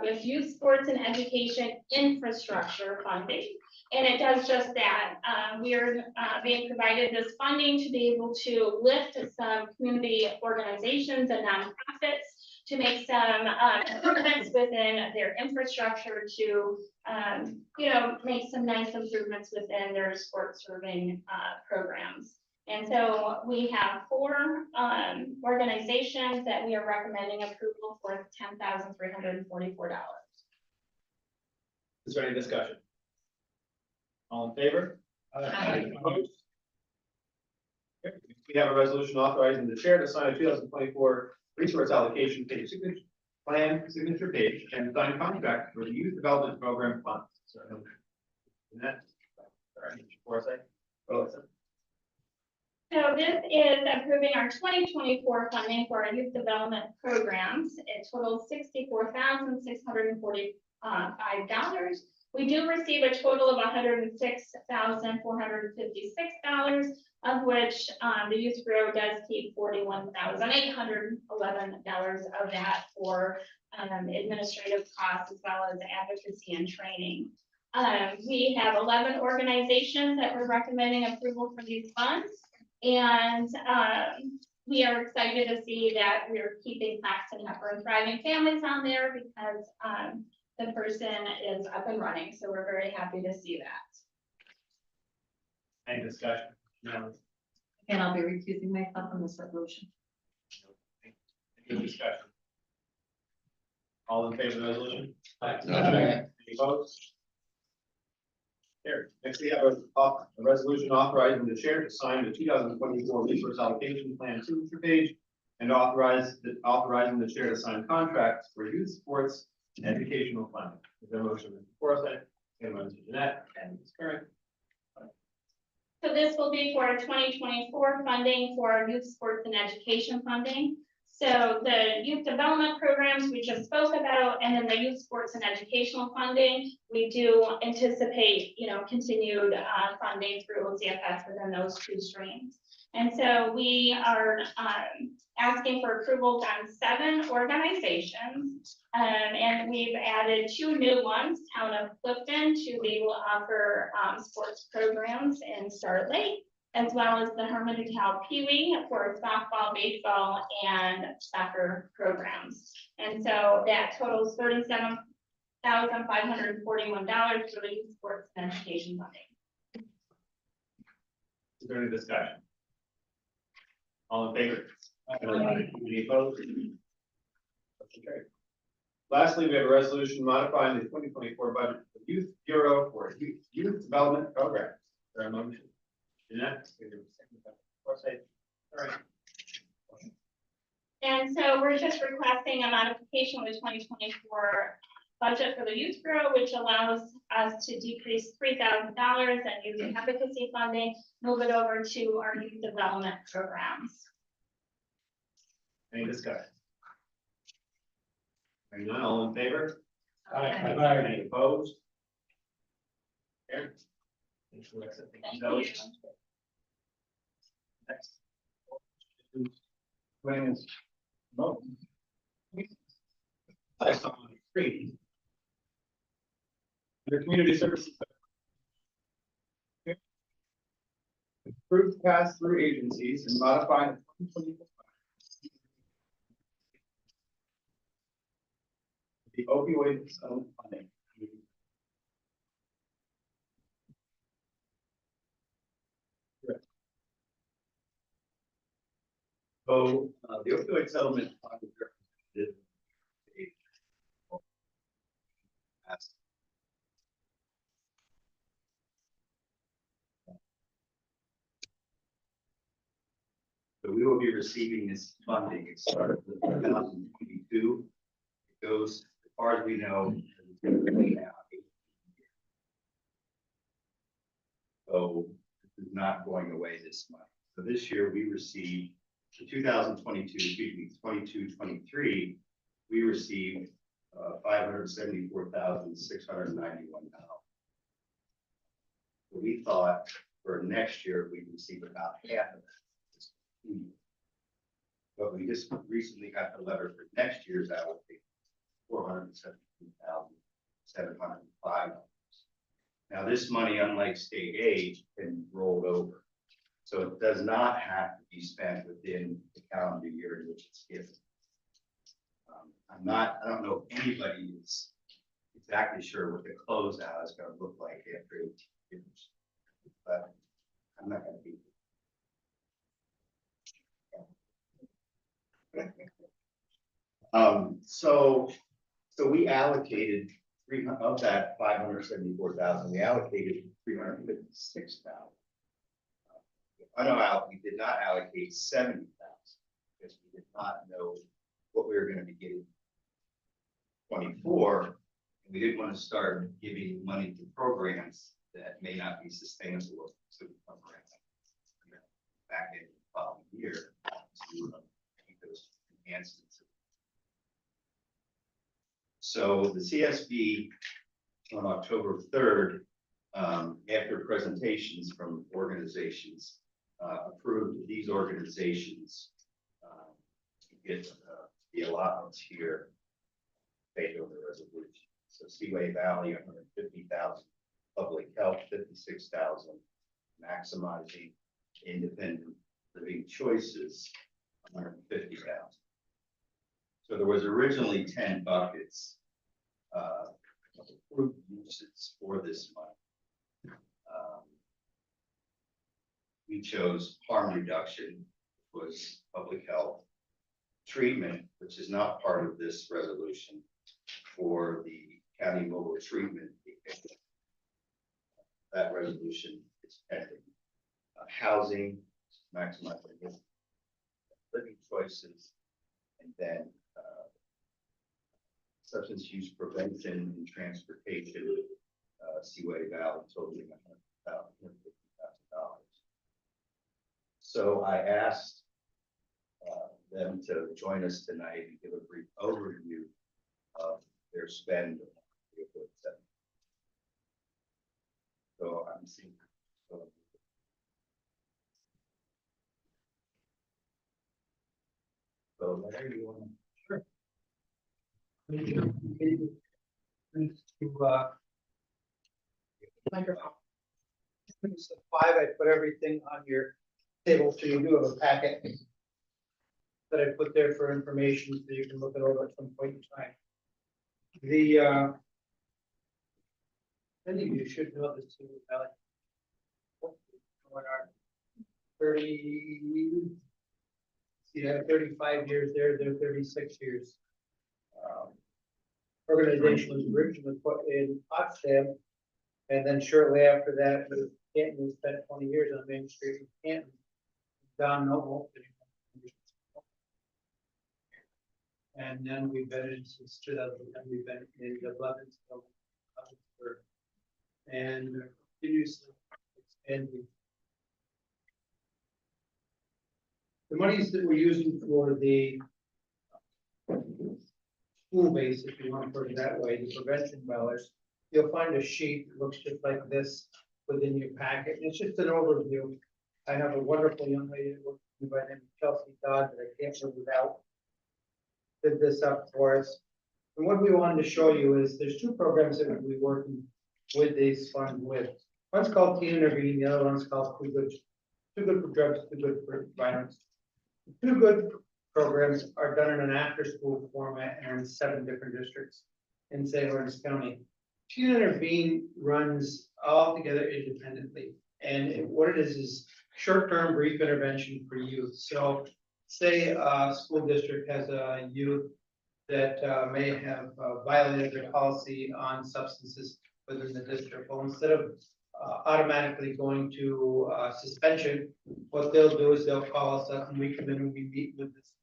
with youth sports and education infrastructure funding. And it does just that. We are being provided this funding to be able to lift some community organizations and nonprofits to make some improvements within their infrastructure to, make some nice improvements within their sports serving programs. And so we have four organizations that we are recommending approval for $10,344. Is there any discussion? All in favor? Aye. Opposed? Okay, we have a resolution authorizing the chair to sign a 2024 resource allocation page signature page and sign contract for the youth development program funds. So, Jeanette, sorry, Forsythe. Melissa. So this is approving our 2024 funding for our youth development programs. It totals $64,645. We do receive a total of $106,456, of which the youth bureau does keep $41,811 of that for administrative costs as well as advocacy and training. We have 11 organizations that we're recommending approval for these funds. And we are excited to see that we're keeping Claxton Heifer and Thriving Families on there because the person is up and running. So we're very happy to see that. Any discussion? No. And I'll be recusing myself from this resolution. Any discussion? All in favor of the resolution? Aye. Any opposed? Carried. Next, we have a resolution authorizing the chair to sign the 2024 resource allocation plan signature page and authorizing the chair to sign contracts for youth sports and educational funding. Is there a motion, Mr. Forsythe? And Mr. Jeanette and Ms. Curran. So this will be for 2024 funding for our youth sports and education funding. So the youth development programs we just spoke about, and then the youth sports and educational funding, we do anticipate, continued funding through OCFS within those two streams. And so we are asking for approvals on 7 organizations, and we've added 2 new ones, Town of Clifton, to be able to offer sports programs in Start Lake, as well as the Herman DeKalb Pee Wee for softball, baseball, and soccer programs. And so that totals $37,541 for the youth sports and education funding. Is there any discussion? All in favor? Aye. Any opposed? Motion carried. Lastly, we have a resolution modifying the 2024 budget of the Youth Bureau for Youth Development Program. Is there a motion? Jeanette? Forsythe. All right. And so we're just requesting a modification of the 2024 budget for the Youth Bureau, which allows us to decrease $3,000 and youth advocacy funding, move it over to our youth development programs. Any discussion? Hearing none, all in favor? Aye. Any opposed? Carried. Thanks for accepting those. Next. When is? No. I saw on the screen. Your community services. Approved pass-through agencies and modify the 2024. The opioid settlement funding. So the opioid settlement fund is so we will be receiving this funding. It started in 2022. It goes, as far as we know, so this is not going away this month. So this year we received the 22-23, we received $574,691. So we thought for next year we'd receive about half of that. But we just recently got the letter for next year's allocation, $417,705. Now this money, unlike state aid, can roll over. So it does not have to be spent within the calendar year in which it's given. I don't know if anybody is exactly sure what the closeout is going to look like after 18 years, but I'm not going to be. So we allocated of that 574,000, we allocated 356,000. We did not allocate 70,000 because we did not know what we were going to be getting 24. And we didn't want to start giving money to programs that may not be sustainable to the program back in the following year to make those enhancements. So the CSB on October 3rd, after presentations from organizations, approved these organizations to get the allotments here based on the resolution. So Seaway Valley, 150,000, public health, 56,000, maximizing independent living choices, 150,000. So there was originally 10 buckets of approved uses for this money. We chose harm reduction, which was public health, treatment, which is not part of this resolution, for the county mobile treatment. That resolution is pending. Housing, maximizing living choices, and then substance use prevention and transportation, Seaway Valley totaling $150,000. So I asked them to join us tonight and give a brief overview of their spend. So I'm seeing. So Larry, you want to? Sure. Microphone. It's the 5, I put everything on your table, so you do have a packet that I put there for information, so you can look it over at some point in time. Many of you should know this too, Alex. What are 30, yeah, 35 years there, they're 36 years. Organization was originally put in Potsdam, and then shortly after that, Canton, we spent 20 years on Main Street in Canton. Don Noble. And then we've been in since 2010, we've been in the Lebanon, and continuously expanding. The monies that we're using for the school base, if you want to put it that way, the prevention dollars, you'll find a sheet that looks just like this within your packet. And it's just an overview. I have a wonderful young lady that works with me by the name of Chelsea Dodd that I can't live without. Did this up for us. And what we wanted to show you is there's 2 programs that we'll be working with these funds with. One's called Teen Intervene, the other one's called Too Good for Drugs, Too Good for Violence. The 2 good programs are done in an after-school format and in 7 different districts in St. Lawrence County. Teen Intervene runs all together independently, and what it is short-term brief intervention for youth. So say a school district has a youth that may have violated their policy on substances within the district. Well, instead of automatically going to suspension, what they'll do is they'll call us up and we come in and we meet with this.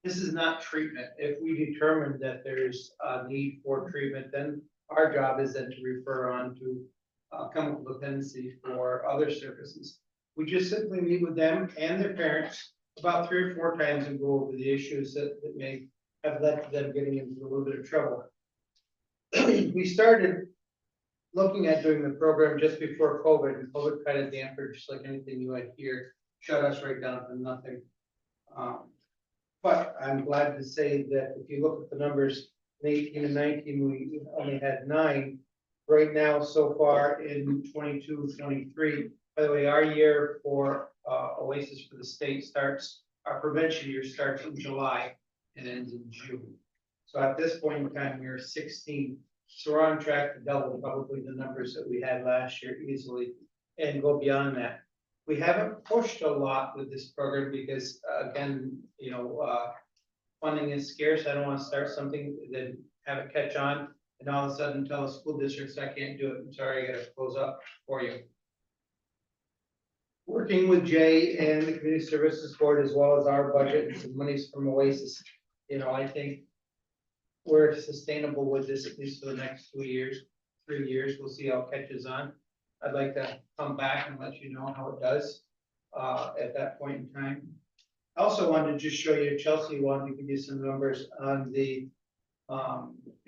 This is not treatment. If we determine that there's a need for treatment, then our job is then to refer on to chemical dependency for other services. We just simply meet with them and their parents about 3 or 4 times and go over the issues that may have led to them getting into a little bit of trouble. We started looking at doing the program just before COVID, and COVID kind of dampened, just like anything you had here, shut us right down to nothing. But I'm glad to say that if you look at the numbers, in 18 and 19, we only had 9. Right now, so far in 22, 23, by the way, our year for Oasis for the state starts, our prevention year starts in July and ends in June. So at this point in time, we're 16. So we're on track to double probably the numbers that we had last year easily and go beyond that. We haven't pushed a lot with this program because again, funding is scarce. I don't want to start something, then have it catch on, and all of a sudden tell the school districts I can't do it. I'm sorry, I gotta close up for you. Working with Jay and the Community Services Board, as well as our budget and some monies from Oasis, I think we're sustainable with this at least for the next 2 years, 3 years. We'll see how it catches on. I'd like to come back and let you know how it does at that point in time. I also wanted to just show you, Chelsea wanted to give you some numbers on the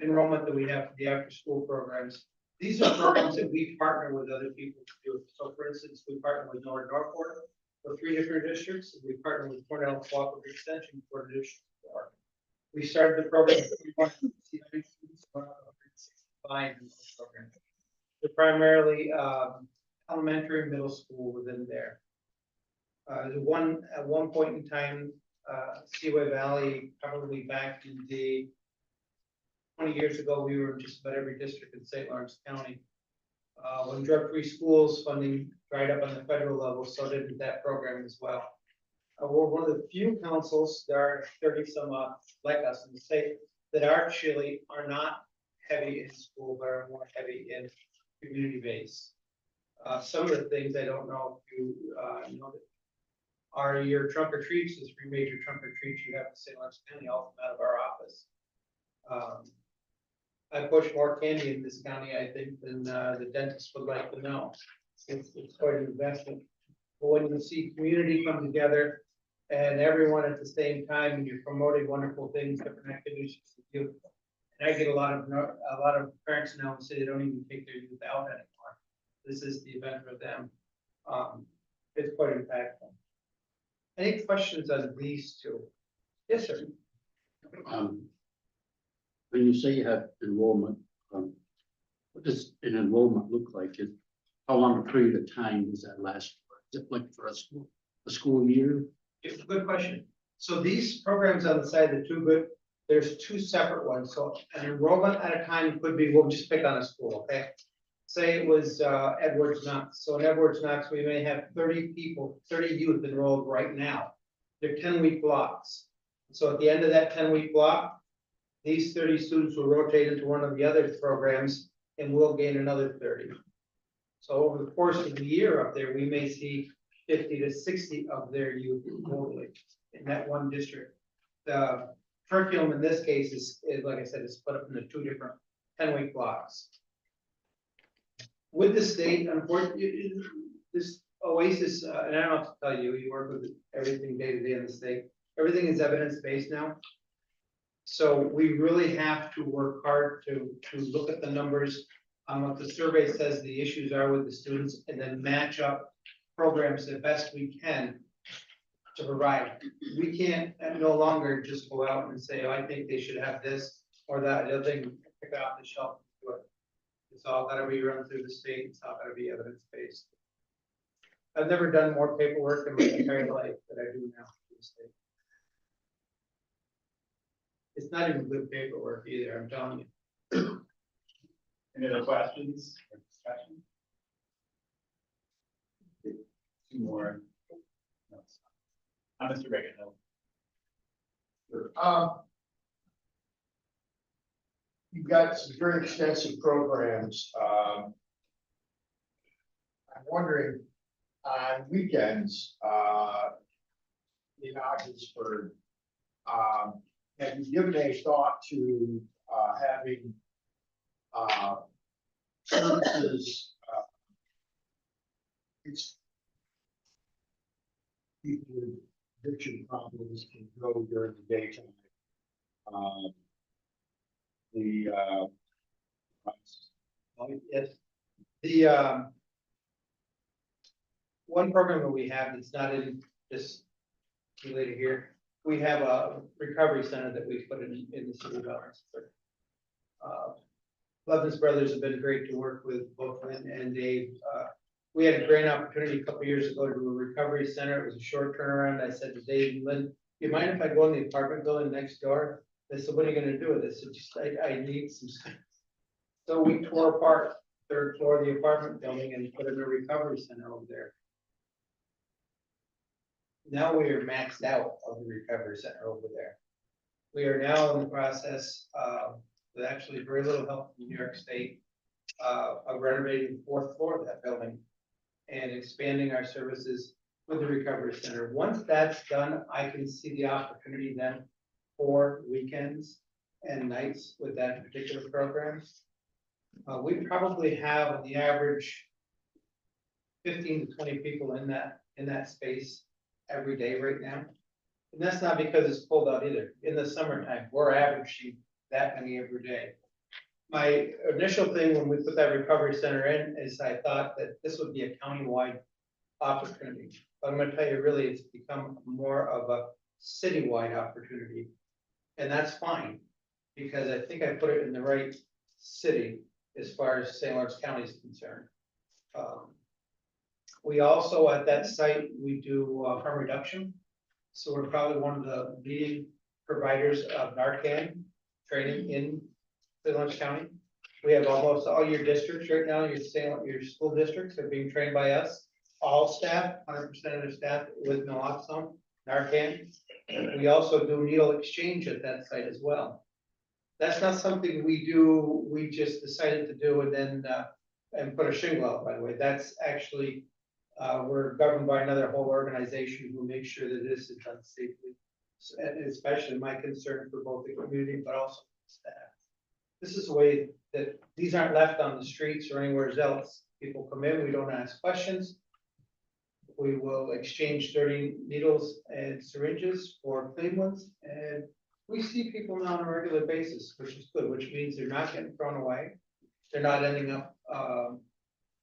enrollment that we have for the after-school programs. These are programs that we partner with other people to do. So for instance, we partner with Northport for 3 different districts. We partner with Cornell Cooperative Extension for District 4. We started the program. They're primarily elementary and middle school within there. At one point in time, Seaway Valley, probably back in the 20 years ago, we were in just about every district in St. Lawrence County. When drug-free schools funding dried up on the federal level, so did that program as well. We're one of the few councils, there are 30 some like us in the state, that actually are not heavy in school, but are more heavy in community base. Some of the things I don't know if you know that are your trunk or treats, the 3 major trunk or treats you have in St. Lawrence County, all come out of our office. I push more candy in this county, I think, than the dentist would like to know. It's quite an investment. But when you see community come together and everyone at the same time, and you're promoting wonderful things, different activities you do. And I get a lot of parents now who say they don't even take their youth out anymore. This is the event for them. It's quite impactful. Any questions on these two? Yes, sir. When you say you have enrollment, what does an enrollment look like? How long a period of time does that last for? Is it like for a school year? It's a good question. So these programs on the side, the 2 good, there's 2 separate ones. So an enrollment at a time could be, we'll just pick on a school, okay? Say it was Edwards Knox. So in Edwards Knox, we may have 30 people, 30 youth enrolled right now. They're 10-week blocks. So at the end of that 10-week block, these 30 students will rotate into one of the other programs and we'll gain another 30. So over the course of the year up there, we may see 50 to 60 of their youth totally in that one district. The curriculum in this case is like I said, is split up into 2 different 10-week blocks. With the state, unfortunately, this Oasis, and I don't have to tell you, you work with everything day to day in the state. Everything is evidence-based now. So we really have to work hard to look at the numbers on what the survey says the issues are with the students, and then match up programs the best we can to provide. We can't no longer just go out and say, oh, I think they should have this or that, the other thing, pick it off the shelf. It's all gotta be run through the state, it's all gotta be evidence-based. I've never done more paperwork in my entire life than I do now for the state. It's not even good paperwork either, I'm telling you. Any other questions or discussion? 2 more. Mr. Reagan. You've got some very extensive programs. I'm wondering, on weekends, in Ogdensburg, have you given a thought to having services? It's people with addiction problems can go during the daytime. Yes, the one program that we have that's not in this related here, we have a recovery center that we put in the city of Lawrenceburg. Levins Brothers have been great to work with, both Lynn and Dave. We had a great opportunity a couple of years ago to do a recovery center. It was a short turnaround. I said to Dave and Lynn, do you mind if I go in the apartment building next door? They said, what are you gonna do with this? I said, I need some. So we tore apart the 3rd floor of the apartment building and put in a recovery center over there. Now we are maxed out of the recovery center over there. We are now in the process, with actually very little help from New York State, of renovating the fourth floor of that building and expanding our services with the recovery center. Once that's done, I can see the opportunity then for weekends and nights with that particular program. We probably have on the average 15 to 20 people in that space every day right now. And that's not because it's cold out either. In the summertime, we're averaging that many every day. My initial thing when we put that recovery center in is I thought that this would be a countywide opportunity. But I'm gonna tell you, really, it's become more of a citywide opportunity. And that's fine, because I think I put it in the right city as far as St. Lawrence County is concerned. We also, at that site, we do harm reduction. So we're probably one of the leading providers of Narcan training in St. Lawrence County. We have almost all your districts right now, your school districts are being trained by us. All staff, 100% of the staff with naloxone, Narcan. We also do needle exchange at that site as well. That's not something we do, we just decided to do and then, and put a shingle out, by the way. That's actually, we're governed by another whole organization who makes sure that this is done safely. And especially my concern for both the community, but also the staff. This is a way that these aren't left on the streets or anywhere else. People come in, we don't ask questions. We will exchange dirty needles and syringes for clean ones. And we see people now on a regular basis, which is good, which means they're not getting thrown away. They're not ending up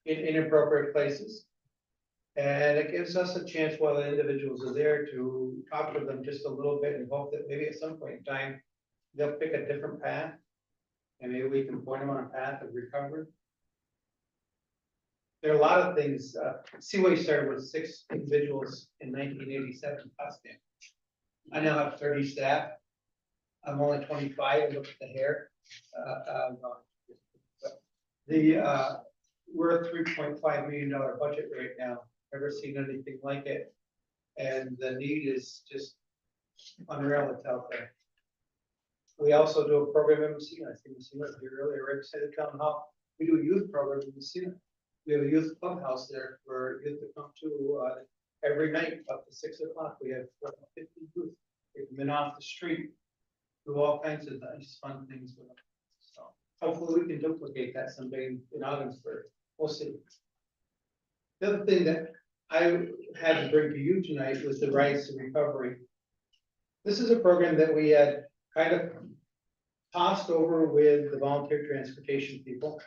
in inappropriate places. And it gives us a chance while the individuals are there to talk with them just a little bit and hope that maybe at some point in time, they'll pick a different path. And maybe we can point them on a path of recovery. There are a lot of things, Seaway started with 6 individuals in 1987 in Potsdam. I now have 30 staff. I'm only 25, look at the hair. We're a $3.5 million budget right now. Never seen anything like it. And the need is just unreal that's out there. We also do a program in Messina. I think Messina was here earlier, Rick said at Town Hall. We do a youth program in Messina. We have a youth clubhouse there for youth to come to every night up to 6 o'clock. We have 50 youth. They come in off the street, do all kinds of nice, fun things with them. So hopefully we can duplicate that someday in Augsburg. We'll see. The other thing that I had to bring to you tonight was the Rights to Recovery. This is a program that we had kind of tossed over with the volunteer transportation people.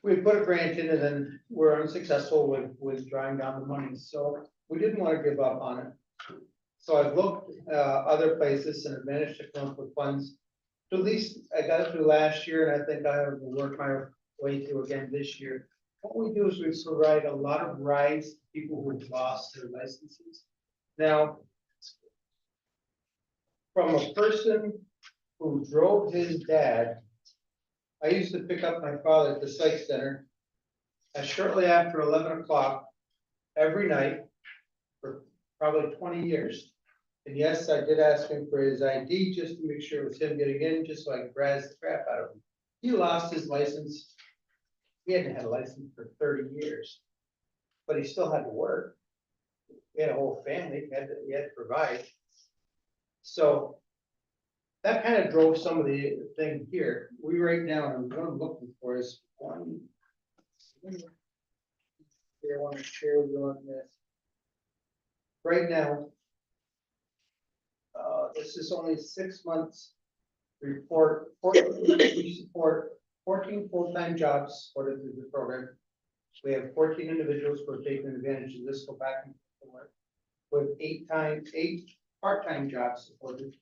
We put a grant in and then we're unsuccessful with drawing down the money. So we didn't want to give up on it. So I've looked other places and have managed to come up with funds. At least I got it through last year and I think I will work my way through again this year. What we do is we provide a lot of rides to people who've lost their licenses. Now, from a person who drove his dad, I used to pick up my father at the psych center shortly after 11 o'clock every night for probably 20 years. And yes, I did ask him for his ID just to make sure it was him getting in, just so I could razz the crap out of him. He lost his license. He hadn't had a license for 30 years, but he still had to work. He had a whole family, he had to provide. So that kind of drove some of the thing here. We right now, and what I'm looking for is one. I want to share with you on this. Right now, this is only 6 months report. We support 14 full-time jobs supported through the program. We have 14 individuals who are taking advantage of this, go back and work. With 8 part-time jobs supported.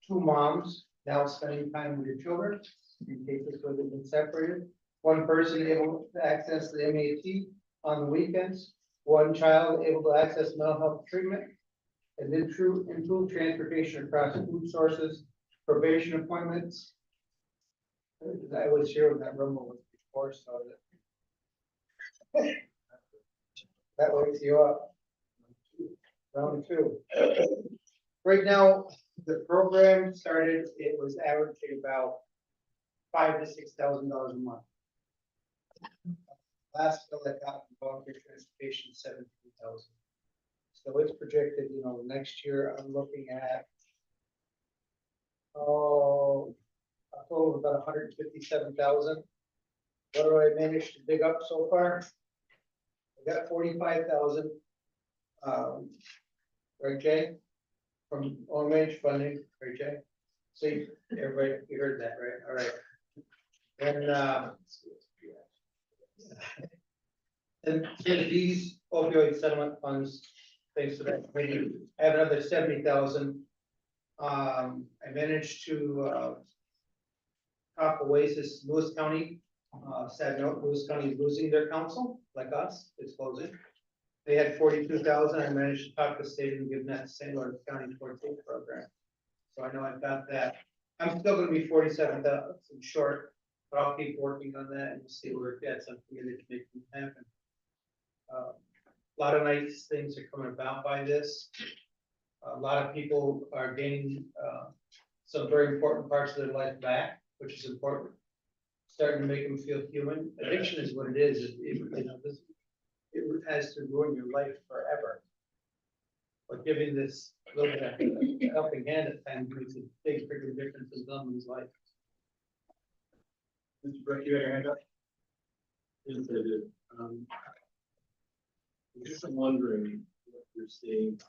2 moms now spending time with their children in cases where they've been separated. 1 person able to access the MAT on the weekends. 1 child able to access mental health treatment. And then improve transportation across food sources, probation appointments. I was here when that rumble was before, so that wakes you up. Round 2. Right now, the program started, it was averaging about $5,000 to $6,000 a month. Last bill I got from volunteer transportation, 17,000. So it's projected, you know, next year I'm looking at, a total of about 157,000. What do I manage to dig up so far? I got 45,000. Right, Jay? From on range funding, right, Jay? See, everybody, you heard that, right? All right. And these opioid settlement funds, thanks to that committee, I have another 70,000. I managed to talk Oasis, Lewis County. Sad note, Lewis County is losing their council, like us, it's closing. They had 42,000. I managed to talk to the state and give that to St. Lawrence County towards the program. So I know I've got that. I'm still gonna be 47,000 short, but I'll keep working on that and we'll see where it gets. I'm committed to make it happen. A lot of nice things are coming about by this. A lot of people are gaining some very important parts of their life back, which is important. Starting to make them feel human. Addiction is what it is. It has to ruin your life forever. But giving this little bit of helping hand at times makes a big freaking difference in someone's life. Mr. Brett, you had your hand up? Yes, I did. I'm just wondering what you're seeing.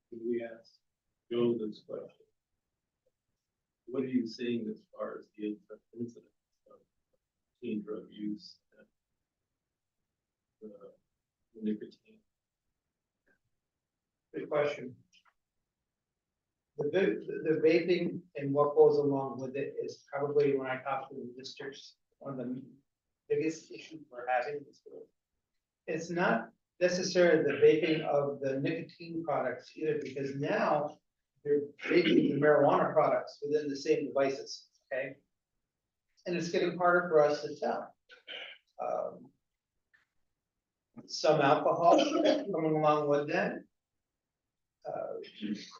Could we ask Joe this question? What are you seeing as far as the incidence of teen drug use and nicotine? Good question. The vaping and what goes along with it is probably, when I talk to the districts, one of the biggest issues we're having. It's not necessarily the vaping of the nicotine products either, because now they're vaping the marijuana products within the same devices, okay? And it's getting harder for us to tell. Some alcohol coming along with that.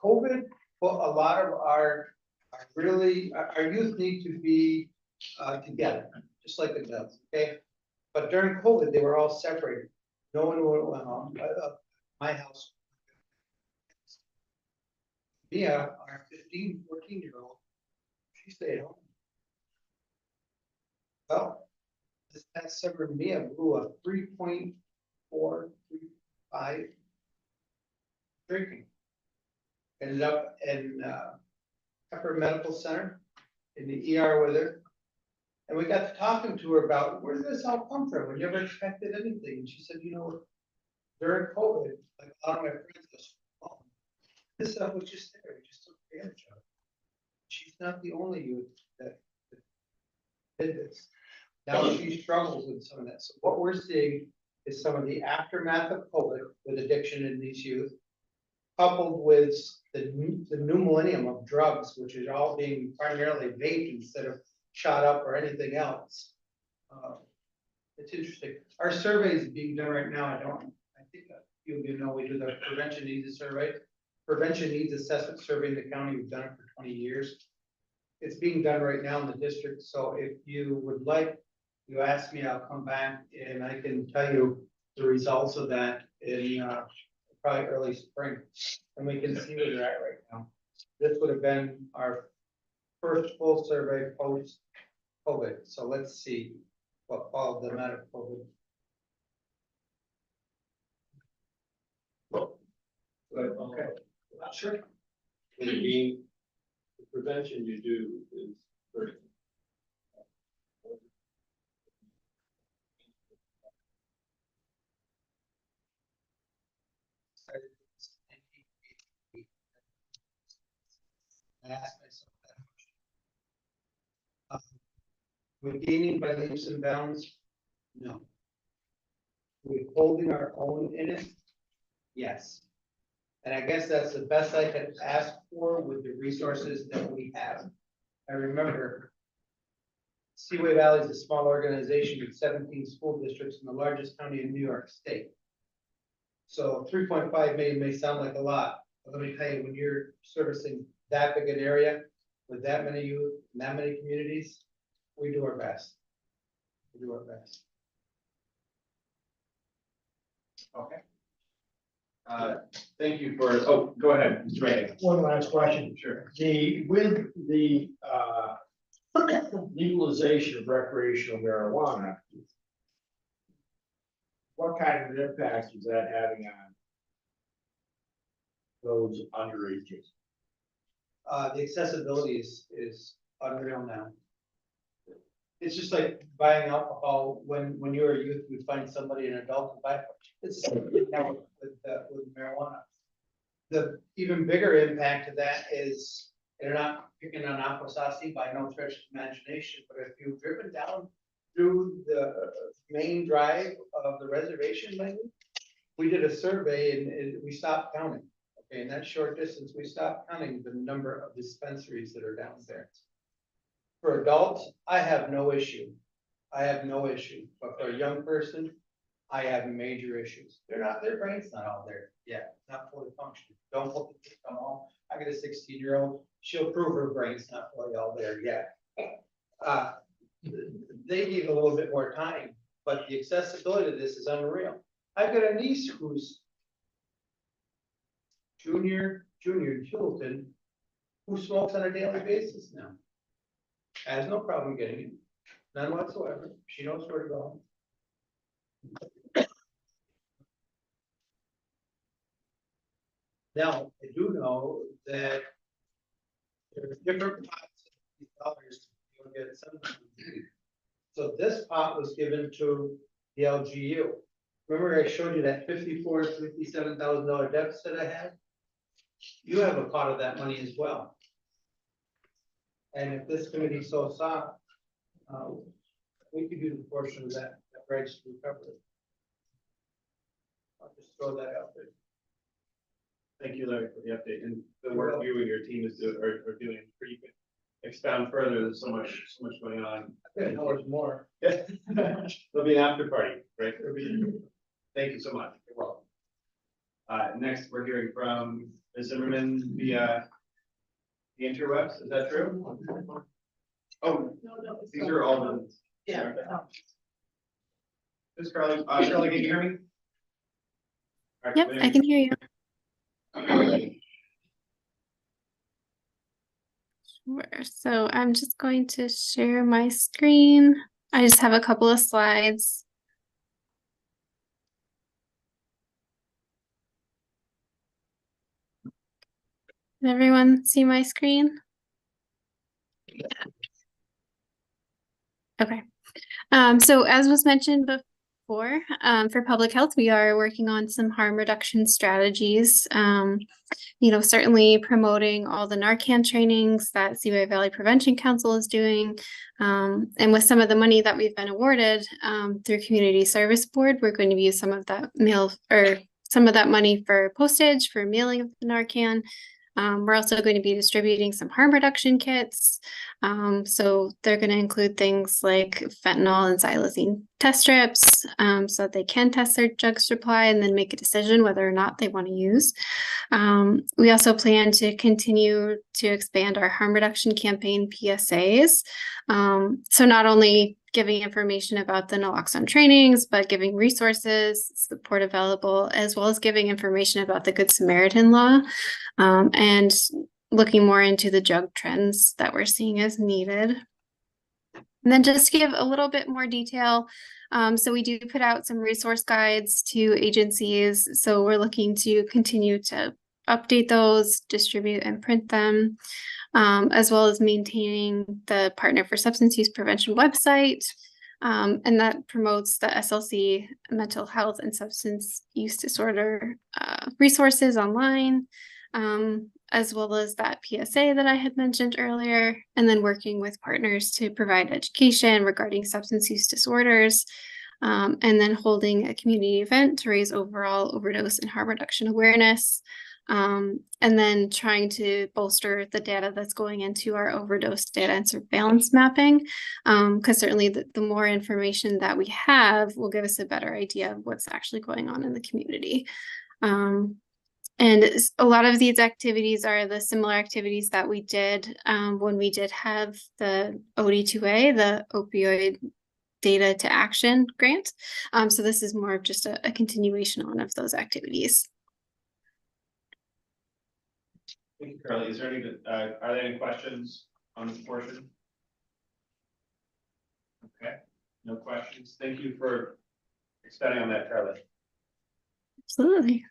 COVID, well, a lot of our youth need to be together, just like adults, okay? But during COVID, they were all separated. No one went home. My house. Mia, our 15, 14-year-old, she stayed home. Well, this past summer, Mia blew a 3.435 drinking. Ended up in Pepper Medical Center in the ER with her. And we got to talking to her about, where did this all come from? We never expected anything. And she said, you know, during COVID, like a lot of my friends just, oh, this stuff was just there. We just took advantage of it. She's not the only youth that did this. Now she struggles with some of that. So what we're seeing is some of the aftermath of COVID with addiction in these youth, coupled with the new millennium of drugs, which is all being primarily vaped instead of shot up or anything else. It's interesting. Our survey is being done right now. I think you know, we do the prevention needs survey. Prevention needs assessment survey in the county. We've done it for 20 years. It's being done right now in the district. So if you would like, you ask me, I'll come back and I can tell you the results of that in probably early spring. And we can see where they're at right now. This would have been our first full survey post COVID. So let's see what followed them out of COVID. Okay. Sure. The prevention you do is very. I asked myself that question. We're gaining by leaps and bounds? No. We're holding our own in it? Yes. And I guess that's the best I could ask for with the resources that we have. I remember Seaway Valley is a small organization with 17 school districts in the largest county in New York State. So 3.5 million may sound like a lot, Let me tell you, when you're servicing that big an area with that many youth, and that many communities, we do our best. We do our best. Okay. Thank you for, oh, go ahead, Mr. Ray. One last question. Sure. With the legalization of recreational marijuana, what kind of an impact is that having on those underages? The accessibility is unreal now. It's just like buying alcohol. When you were a youth, you'd find somebody, an adult, to buy. It's the same thing now with marijuana. The even bigger impact of that is, they're not picking on Akwesasne by no stretch of imagination, but if you've driven down through the main drive of the reservation lane, we did a survey and we stopped counting. Okay, in that short distance, we stopped counting the number of dispensaries that are down there. For adults, I have no issue. I have no issue, but for a young person, I have major issues. Their brain's not all there yet, not fully functioning. Don't look at this, come on. I got a 16-year-old, she'll prove her brain's not fully all there yet. They need a little bit more time, but the accessibility to this is unreal. I've got a niece who's junior in Chilton, who smokes on a daily basis now. Has no problem getting it, none whatsoever. She knows where to go. Now, I do know that there are different pots of dollars you'll get sometimes. So this pot was given to the LGU. Remember I showed you that $57,000 deficit I had? You have a pot of that money as well. And if this committee so saw, we could use a portion of that bridge to recover it. I'll just throw that out there. Thank you, Larry, for the update and the work you and your team are doing. Pretty good. Expound further. There's so much going on. Okay, there's more. There'll be an after party, right? Thank you so much. You're welcome. Next, we're hearing from Ms. Zimmerman via the interwebs. Is that true? Oh, these are all the. Yeah. Ms. Carly, Shirley, can you hear me? Yep, I can hear you. Sure. So I'm just going to share my screen. I just have a couple of slides. Can everyone see my screen? Okay. So as was mentioned before, for public health, we are working on some harm reduction strategies. Certainly promoting all the Narcan trainings that Seaway Valley Prevention Council is doing. And with some of the money that we've been awarded through Community Service Board, we're going to use some of that money for postage, for mailing of the Narcan. We're also going to be distributing some harm reduction kits. So they're going to include things like fentanyl and xylazine test strips, so that they can test their drug supply and then make a decision whether or not they want to use. We also plan to continue to expand our harm reduction campaign PSAs. So not only giving information about the naloxone trainings, but giving resources, support available, as well as giving information about the Good Samaritan law, and looking more into the drug trends that we're seeing as needed. And then just to give a little bit more detail, so we do put out some resource guides to agencies. So we're looking to continue to update those, distribute and print them, as well as maintaining the Partner for Substance Use Prevention website. And that promotes the SLC mental health and substance use disorder resources online, as well as that PSA that I had mentioned earlier, and then working with partners to provide education regarding substance use disorders, and then holding a community event to raise overall overdose and harm reduction awareness, and then trying to bolster the data that's going into our overdose data and surveillance mapping, because certainly the more information that we have will give us a better idea of what's actually going on in the community. And a lot of these activities are the similar activities that we did when we did have the OD2A, the opioid data to action grant. So this is more of just a continuation on of those activities. Thank you, Carly. Is there any, are there any questions on this portion? Okay, no questions. Thank you for expanding on that, Carly. Absolutely.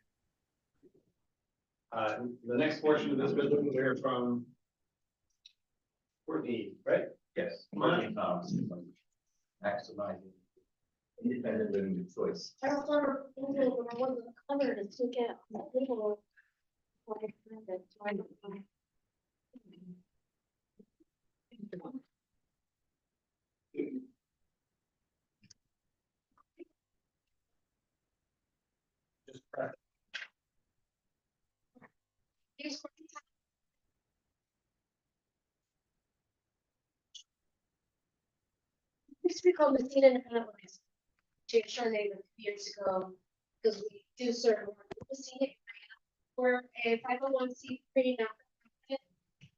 The next portion of this, we're looking to hear from Courtney, right? Yes. Courtney. Maximizing independent living choice. I don't remember, I wasn't covered to get little. Used to be called Messina Independent Living. Changed our name a few years ago because we do serve Messina. We're a 501c3 nonprofit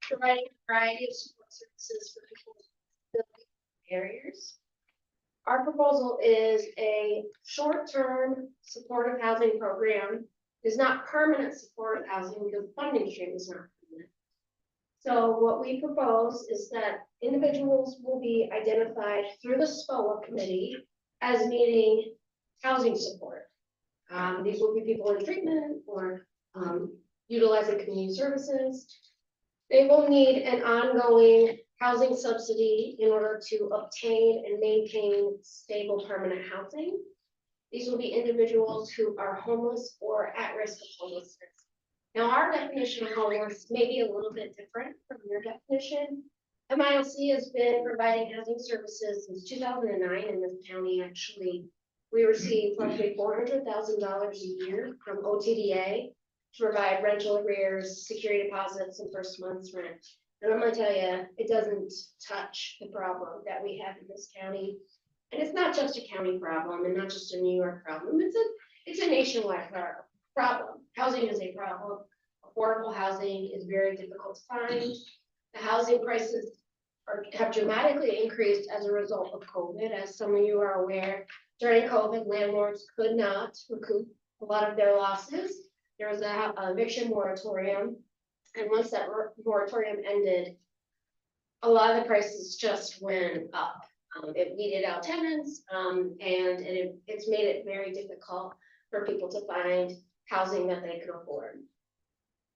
providing a variety of support services for people with disability barriers. Our proposal is a short-term supportive housing program. It's not permanent supportive housing because the funding stream is not permanent. So what we propose is that individuals will be identified through the SPOA committee as needing housing support. These will be people in treatment or utilizing community services. They will need an ongoing housing subsidy in order to obtain and maintain stable permanent housing. These will be individuals who are homeless or at risk of homelessness. Now, our definition of homeless may be a little bit different from your definition. MILC has been providing housing services since 2009 in this county. Actually, we receive roughly $400,000 a year from OTDA to provide rental arrears, security deposits, and first month's rent. And I'm gonna tell you, it doesn't touch the problem that we have in this county. And it's not just a county problem and not just a New York problem. It's a nationwide problem. Housing is a problem. Affordable housing is very difficult to find. The housing prices have dramatically increased as a result of COVID. As some of you are aware, during COVID, landlords could not recoup a lot of their losses. There was a eviction moratorium. And once that moratorium ended, a lot of the prices just went up. It weeded out tenants, and it's made it very difficult for people to find housing that they could afford.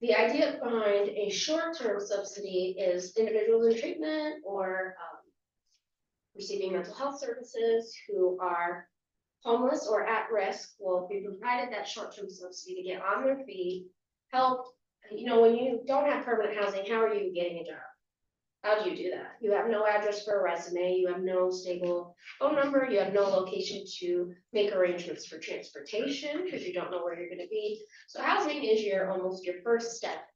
The idea behind a short-term subsidy is individuals in treatment or receiving mental health services who are homeless or at risk will be provided that short-term subsidy to get on their feet, help. You know, when you don't have permanent housing, how are you getting a job? How do you do that? You have no address for a resume, you have no stable phone number, you have no location to make arrangements for transportation because you don't know where you're gonna be. So housing is almost your first step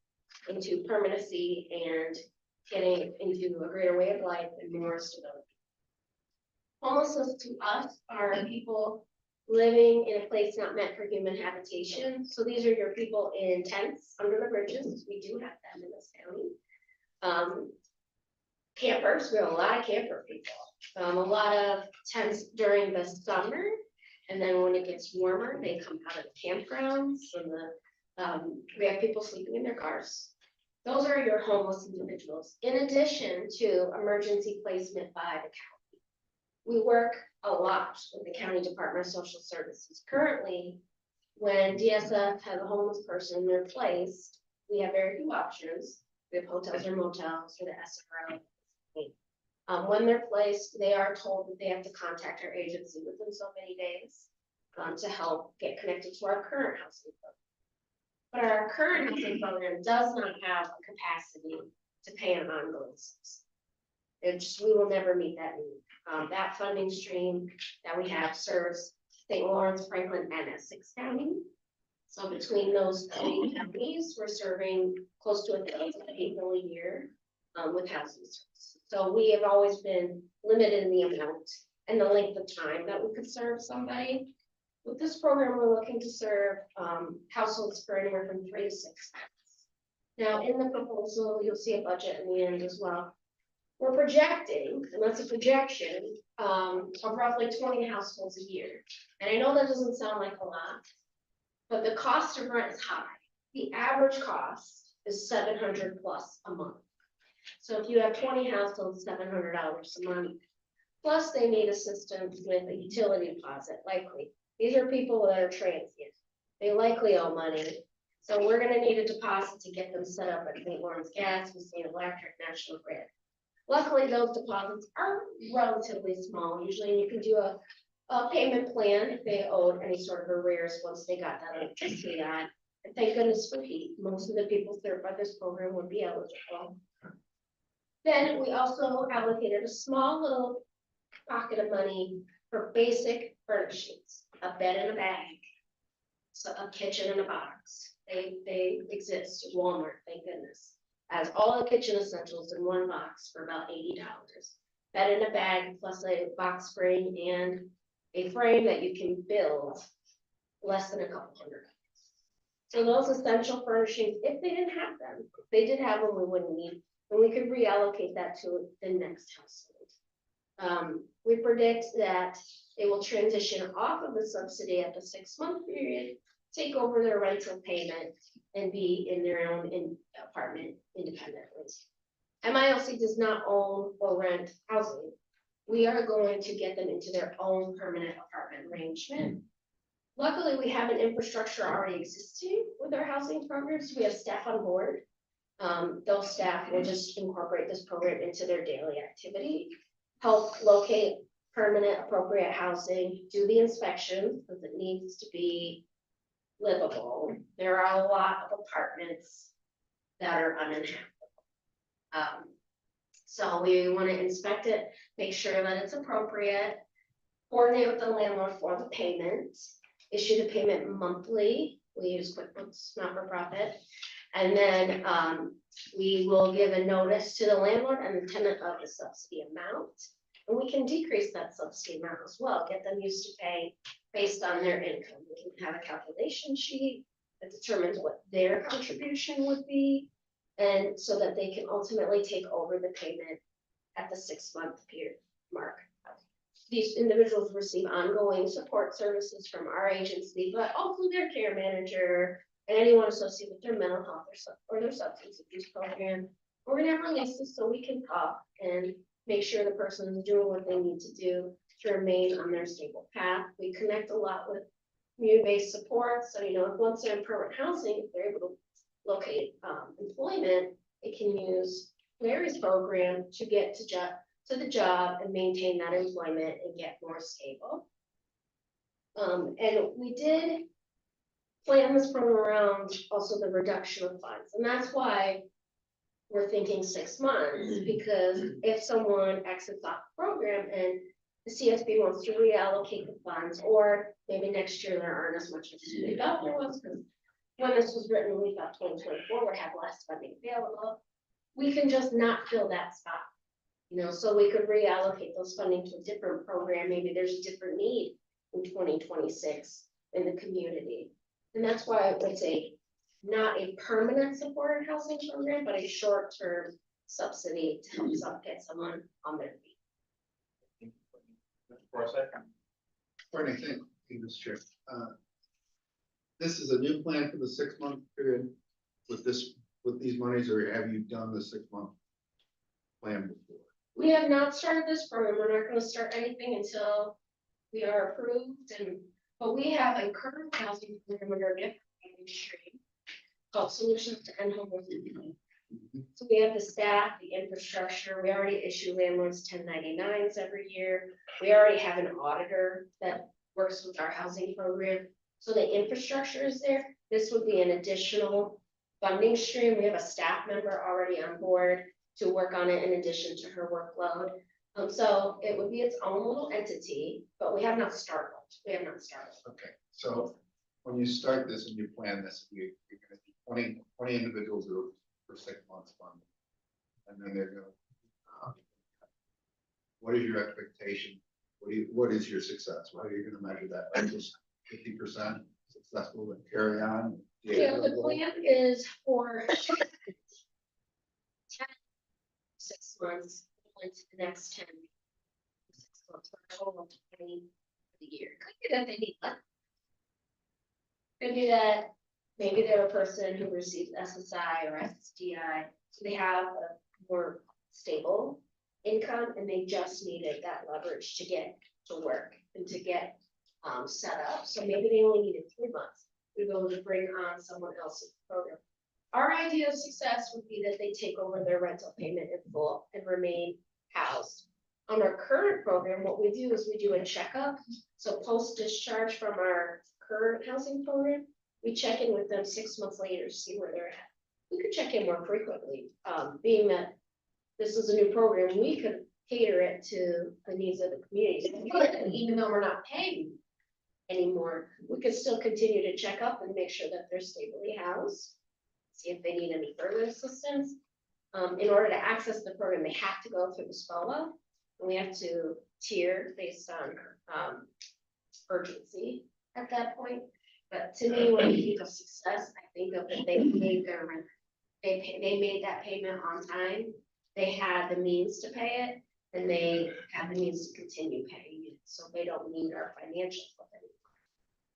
into permanency and getting into a greater way of life and more stability. Homelessness to us are people living in a place not meant for human habitation. So these are your people in tents under the bridges. We do have them in this county. Campers, we have a lot of camper people. A lot of tents during the summer. And then when it gets warmer, they come out of the campgrounds and we have people sleeping in their cars. Those are your homeless individuals, in addition to emergency placement by the county. We work a lot with the County Department of Social Services. Currently, when DSF has a homeless person, they're placed, we have very few options. We have hotels or motels for the SRO. When they're placed, they are told that they have to contact our agency within so many days to help get connected to our current housing program. But our current housing program does not have a capacity to pay an ongoing subsidy. We will never meet that need. That funding stream that we have serves St. Lawrence, Franklin, and Essex County. So between those three counties, we're serving close to 1,000 people a year with housing services. So we have always been limited in the amount and the length of time that we could serve somebody. With this program, we're looking to serve households for anywhere from 3 to 6 months. Now, in the proposal, you'll see a budget in the end as well. We're projecting, and that's a projection, of roughly 20 households a year. And I know that doesn't sound like a lot, but the cost of rent is high. The average cost is $700 plus a month. So if you have 20 households, $700 a month, plus they need assistance with a utility deposit, likely. These are people that are transient. They likely owe money. So we're gonna need a deposit to get them set up at St. Lawrence Gas, St. Electric, National Grid. Luckily, those deposits are relatively small. Usually you can do a payment plan if they owed any sort of arrears once they got that electricity on. And thank goodness for heat. Most of the people served by this program would be eligible. Then we also allocated a small little pocket of money for basic furnishings, a bed in a bag, so a kitchen in a box. They exist at Walmart, thank goodness. As all the kitchen essentials in one box for about $80. Bed in a bag plus a box frame and a frame that you can build less than a couple $100. So those essential furnishings, if they didn't have them, if they did have them, we wouldn't need, and we could reallocate that to the next household. We predict that they will transition off of the subsidy at the 6-month period, take over their rental payment, and be in their own apartment independently. MILC does not own or rent housing. We are going to get them into their own permanent apartment arrangement. Luckily, we have an infrastructure already existing with our housing programs. We have staff on board. Those staff will just incorporate this program into their daily activity, help locate permanent appropriate housing, do the inspections because it needs to be livable. There are a lot of apartments that are uninhabitable. So we want to inspect it, make sure that it's appropriate, coordinate with the landlord for the payment, issue the payment monthly. We use QuickBooks, not for profit. And then we will give a notice to the landlord and the tenant of the subsidy amount. And we can decrease that subsidy amount as well, get them used to paying based on their income. We can have a calculation sheet that determines what their contribution would be. And so that they can ultimately take over the payment at the 6-month period mark. These individuals receive ongoing support services from our agency, but also their care manager and anyone associated with their mental health or their substance abuse program. We're gonna have releases so we can talk and make sure the person is doing what they need to do to remain on their stable path. We connect a lot with community-based support. So, you know, if once they're in permanent housing, if they're able to locate employment, it can use Larry's program to get to the job and maintain that employment and get more stable. And we did plan this program around also the reduction of funds, and that's why we're thinking 6 months, because if someone exits off the program and the CSB wants to reallocate the funds, or maybe next year there aren't as much as we thought there was, because when this was written, we thought 2024 would have less funding available. We can just not fill that spot, you know, so we could reallocate those funding to a different program. Maybe there's a different need in 2026 in the community. And that's why it's not a permanent supported housing program, but a short-term subsidy to help get someone on their feet. Courtney, thank you, Mr. Chair. This is a new plan for the 6-month period with these monies, or have you done the 6-month plan before? We have not started this program. We're not going to start anything until we are approved, but we have a current housing program under a different stream called Solutions to End Homelessness. So we have the staff, the infrastructure. We already issue landlords 1099s every year. We already have an auditor that works with our housing program. So the infrastructure is there. This would be an additional funding stream. We have a staff member already on board to work on it in addition to her workload. So it would be its own little entity, but we have not started. Okay, so when you start this and you plan this, you're going to be 20 individuals for 6 months funding. And then they're going to, what is your expectation? What is your success? How are you going to measure that? 50% successful to carry on? Yeah, the plan is for 6 months, into the next 10. 6 months, for a total of 20 for the year. Could be that they need less. Could be that maybe they're a person who receives SSI or SSDI, so they have a more stable income and they just needed that leverage to get to work and to get set up. So maybe they only needed 3 months. We'd be able to bring on someone else's program. Our idea of success would be that they take over their rental payment in full and remain housed. On our current program, what we do is we do a checkup. So post-discharge from our current housing program, we check in with them 6 months later to see where they're at. We could check in more frequently, being that this is a new program, we could cater it to the needs of the community. Even though we're not paying anymore, we could still continue to check up and make sure that they're stably housed. See if they need any further assistance. In order to access the program, they have to go through the SPOA, and we have to tier based on urgency at that point. But to me, when we think of success, I think of that they made their rent. They made that payment on time. They had the means to pay it, and they have the means to continue paying it, so they don't need our financial help anymore.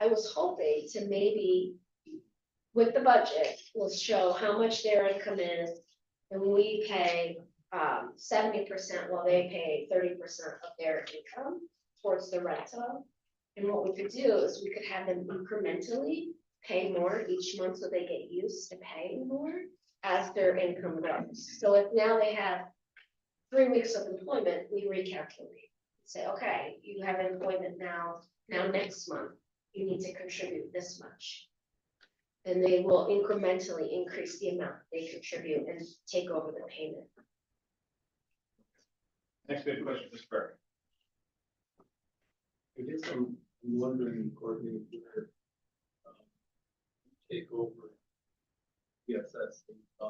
I was hoping to maybe, with the budget, will show how much their income is, and we pay 70% while they pay 30% of their income towards the rental. And what we could do is we could have them incrementally pay more each month so they get used to paying more as their income grows. So if now they have 3 weeks of employment, we recalculate. Say, okay, you have employment now next month, you need to contribute this much. Then they will incrementally increase the amount they contribute and take over the payment. Next big question, Mr. Burke. I guess I'm wondering, Courtney, if you're take over ESS. I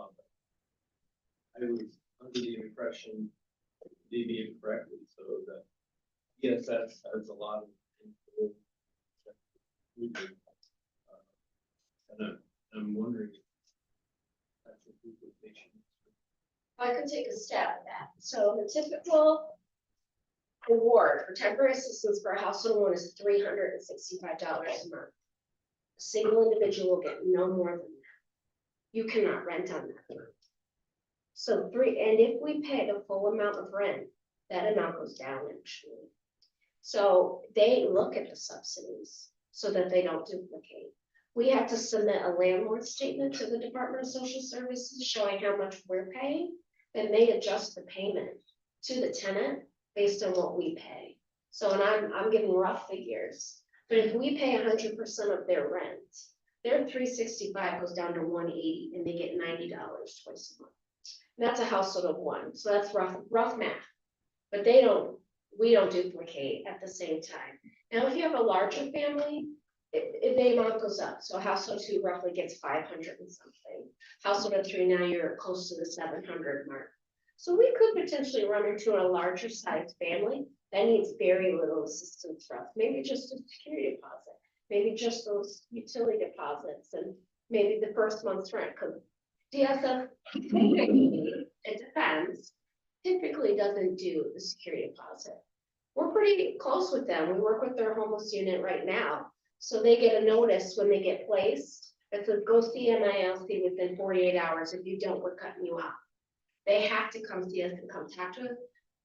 was under the impression, maybe incorrectly, so that ESS has a lot of info that we do. And I'm wondering if that's a duplication. I could take a stab at that. So the typical award for temporary assistance for a household one is $365 a month. A single individual will get no more than that. You cannot rent on that month. So and if we pay the full amount of rent, that amount goes down actually. So they look at the subsidies so that they don't duplicate. We have to submit a landlord statement to the Department of Social Services showing how much we're paying, and they adjust the payment to the tenant based on what we pay. So, and I'm giving rough figures, but if we pay 100% of their rent, their $365 goes down to $180, and they get $90 twice a month. And that's a household of one, so that's rough math. But we don't duplicate at the same time. Now, if you have a larger family, the amount goes up. So household 2 roughly gets 500 and something. Household of 3, now you're close to the 700 mark. So we could potentially run into a larger size family that needs very little assistance from us. Maybe just a security deposit, maybe just those utility deposits, and maybe the first month's rent. Because DSF, it depends, typically doesn't do the security deposit. We're pretty close with them. We work with their homeless unit right now. So they get a notice when they get placed that says, go see MILC within 48 hours. If you don't, we're cutting you off. They have to come see us and come talk to us.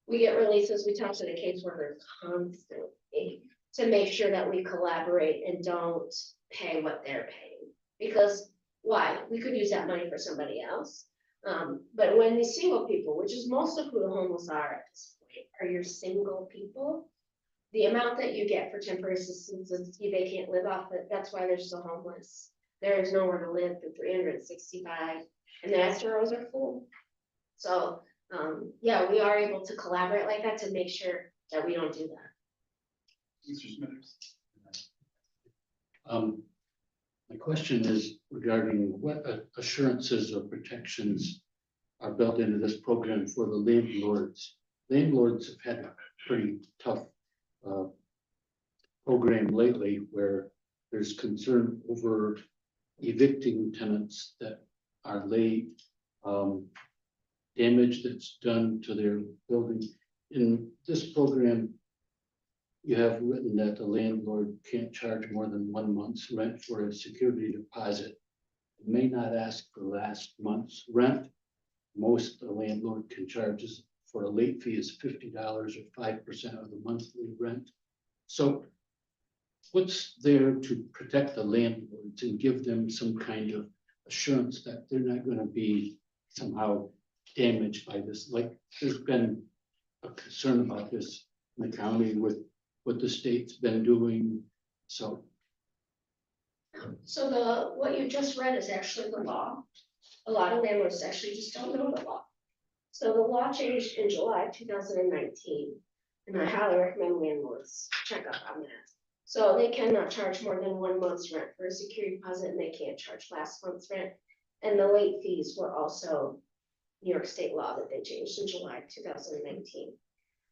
We get releases. We talk to the caseworkers constantly to make sure that we collaborate and don't pay what they're paying. Because why? We could use that money for somebody else. But when these single people, which is most of who the homeless are at this point, are your single people, the amount that you get for temporary assistance is they can't live off it. That's why they're so homeless. There is nowhere to live for 365, and the SROs are full. So, yeah, we are able to collaborate like that to make sure that we don't do that. Mr. Smithers. My question is regarding what assurances or protections are built into this program for the landlords. Landlords have had a pretty tough program lately where there's concern over evicting tenants that are late. Damage that's done to their building. In this program, you have written that the landlord can't charge more than 1 month's rent for a security deposit. It may not ask for last month's rent. Most the landlord can charge is for a late fee is $50 or 5% of the monthly rent. So what's there to protect the landlords and give them some kind of assurance that they're not going to be somehow damaged by this? Like, there's been a concern about this in the county with what the state's been doing, so. So what you just read is actually the law. A lot of landlords actually just don't know the law. So the law changed in July 2019, and I highly recommend landlords check up on that. So they cannot charge more than 1 month's rent for a security deposit, and they can't charge last month's rent. And the late fees were also New York State law that they changed in July 2019.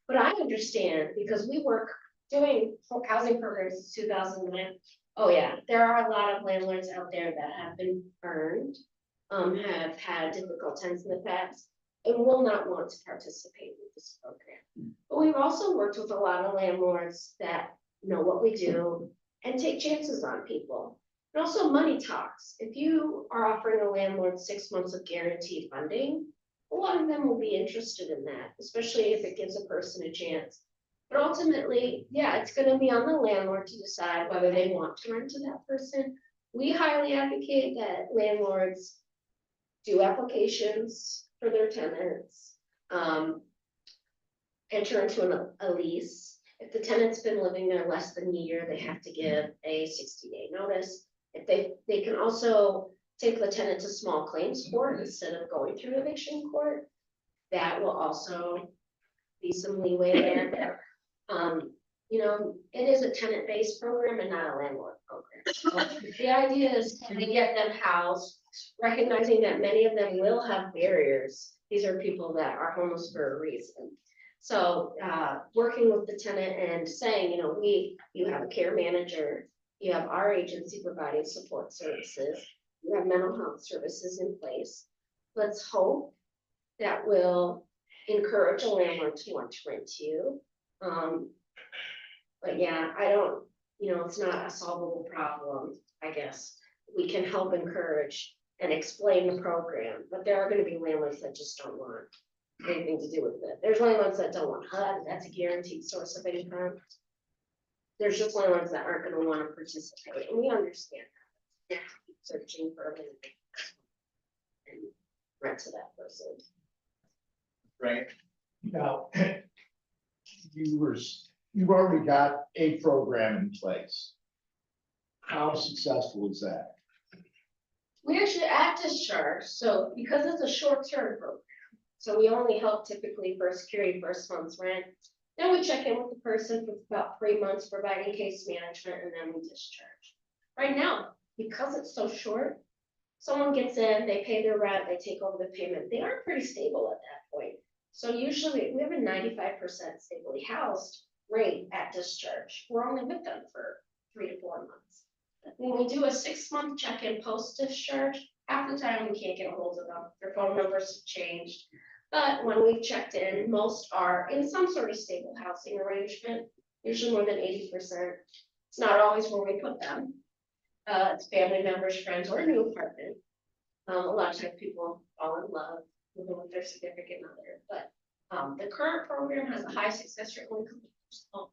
But I understand, because we work doing housing programs since 2009. Oh yeah, there are a lot of landlords out there that have been burned, have had difficult times in the past, and will not want to participate with this program. But we've also worked with a lot of landlords that know what we do and take chances on people. And also money talks. If you are offering a landlord 6 months of guaranteed funding, a lot of them will be interested in that, especially if it gives a person a chance. But ultimately, yeah, it's gonna be on the landlord to decide whether they want to rent to that person. We highly advocate that landlords do applications for their tenants, enter into a lease. If the tenant's been living there less than a year, they have to give a 60-day notice. If they can also take the tenant to small claims court instead of going through eviction court. That will also be some leeway there. You know, it is a tenant-based program and not a landlord program. So the idea is to get them housed, recognizing that many of them will have barriers. These are people that are homeless for a reason. So working with the tenant and saying, you know, you have a care manager, you have our agency providing support services, you have mental health services in place. Let's hope that will encourage a landlord to want to rent to you. But yeah, I don't, you know, it's not a solvable problem, I guess. We can help encourage and explain the program, but there are going to be landlords that just don't want anything to do with it. There's landlords that don't want HUD, that's a guaranteed source of income. There's just landlords that aren't going to want to participate, and we understand that. Searching for and rent to that person. Right. Now, you've already got a program in place. How successful is that? We actually at discharge, so because it's a short-term program, so we only help typically for security 1st month's rent. Then we check in with the person for about 3 months, providing case management, and then we discharge. Right now, because it's so short, someone gets in, they pay their rent, they take over the payment. They are pretty stable at that point. So usually we have a 95% stably housed rate at discharge. We're only with them for 3 to 4 months. When we do a 6-month check-in post-discharge, half the time we can't get a hold of them. Their phone numbers have changed. But when we've checked in, most are in some sort of stable housing arrangement, usually more than 80%. It's not always where we put them. It's family members, friends, or a new apartment. A lot of times people fall in love with their significant other, but the current program has a high success rate when it comes to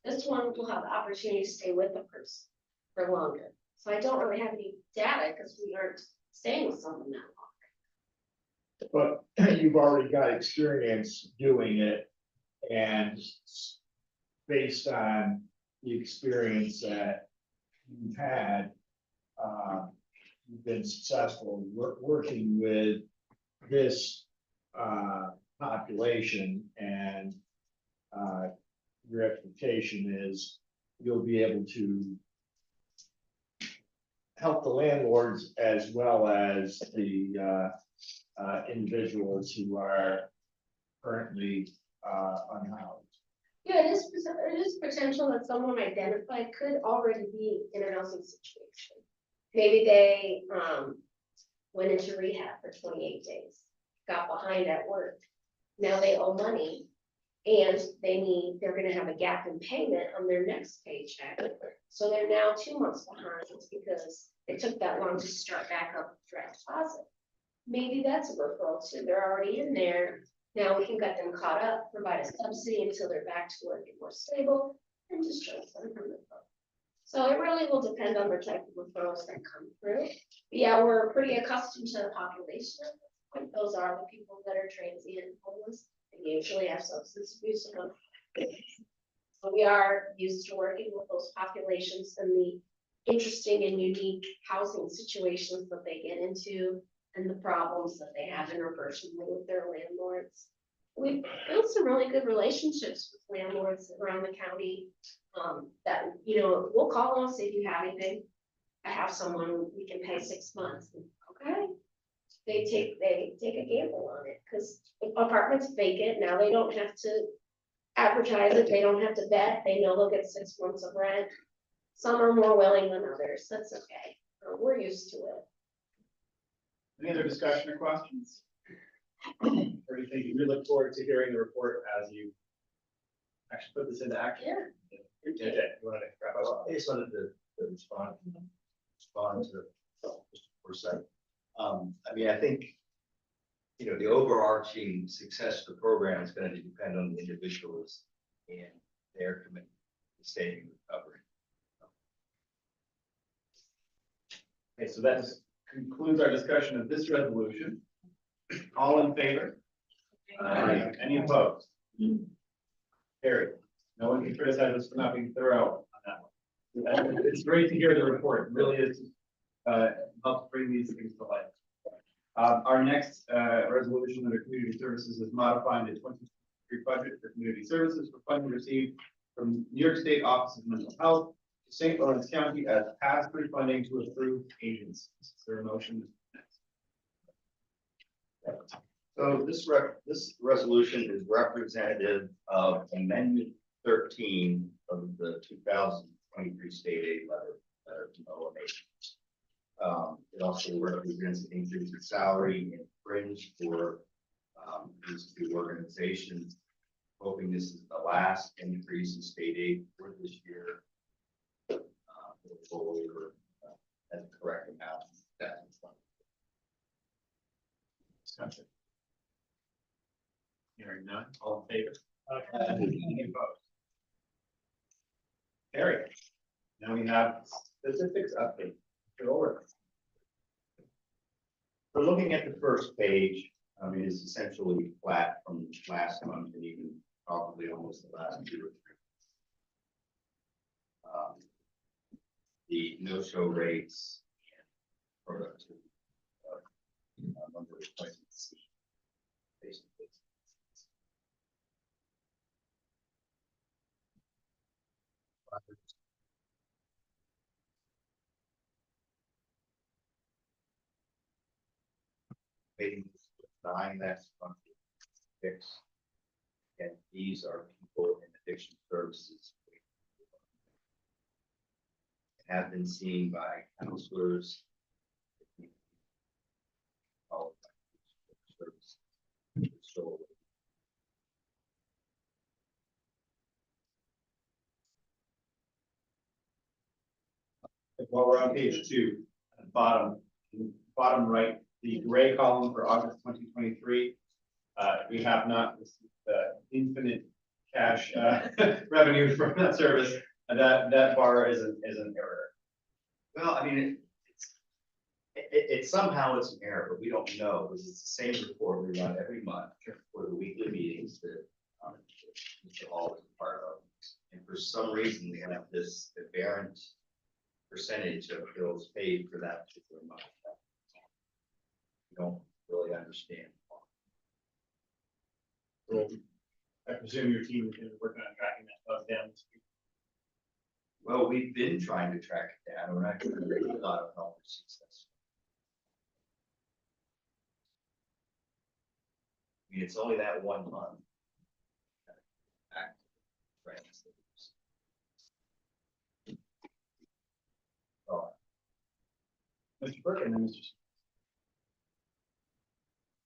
this one will have the opportunity to stay with the person for longer. So I don't really have any data because we aren't staying with someone that long. But you've already got experience doing it, and based on the experience that you've had, you've been successful working with this population, and your expectation is you'll be able to help the landlords as well as the individuals who are currently unhoused. Yeah, it is potential that someone identified could already be in an housing situation. Maybe they, went into rehab for 28 days, got behind at work. Now they owe money and they're gonna have a gap in payment on their next paycheck. So they're now 2 months behind because it took that long to start back up with direct deposit. Maybe that's a referral too. They're already in there. Now we can get them caught up, provide a subsidy until they're back to work and more stable, and discharge them from the program. So it really will depend on the type of referrals that come through. But yeah, we're pretty accustomed to the population. Like those are the people that are transient and homeless and usually have substance abuse. So we are used to working with those populations and the interesting and unique housing situations that they get into and the problems that they have interpersonally with their landlords. We've built some really good relationships with landlords around the county, that, you know, we'll call them, see if you have anything. I have someone, we can pay 6 months. Okay. They take a gamble on it because the apartment's vacant. Now they don't have to advertise it. They don't have to vet. They know they'll get 6 months of rent. Some are more willing than others. That's okay. We're used to it. Any other discussion or questions? Or do you think we look forward to hearing the report as you actually put this into action? Yeah. You wanted to wrap up? I just wanted to respond to Mr. Forsythe. I mean, I think, you know, the overarching success of the program is going to depend on the individuals and their commitment to staying in recovery. Okay, so that just concludes our discussion of this resolution. All in favor? Any opposed? Carried. No one can criticize us for not being thorough on that one. It's great to hear the report. It really is, helps bring these things to life. Our next resolution under community services is modifying the 2023 budget for community services for funding received from New York State Office of Mental Health to St. Lawrence County as pass-through funding to approved agencies. Is there a motion? So this resolution is representative of Amendment 13 of the 2023 state aid letter from OMA. It also represents an increase in salary and fringe for these two organizations. Hoping this is the last increase in state aid for this year. Over at the correct amount. Discussion. Hearing none, all in favor? Any opposed? Carried. Now we have statistics update. Over. So looking at the first page, it is essentially flat from last month and even probably almost the last 2 or 3. The no-show rates and productivity number of appointments face-to-face. Waiting list 9, that's 6. And these are people in addiction services. Have been seen by counselors. So while we're on page 2, at the bottom right, the gray column for August 2023, we have not received infinite cash revenue from that service. That bar is an error. Well, I mean, it somehow it's an error, but we don't know because it's the same report we run every month for the weekly meetings that Mr. Hall is a part of. And for some reason, we have this aberrant percentage of bills paid for that particular month. We don't really understand. So I presume your team is working on tracking that bug down this week. Well, we've been trying to track it down. We're not getting a lot of help or success. I mean, it's only that 1 month. Mr. Burke and then Mr.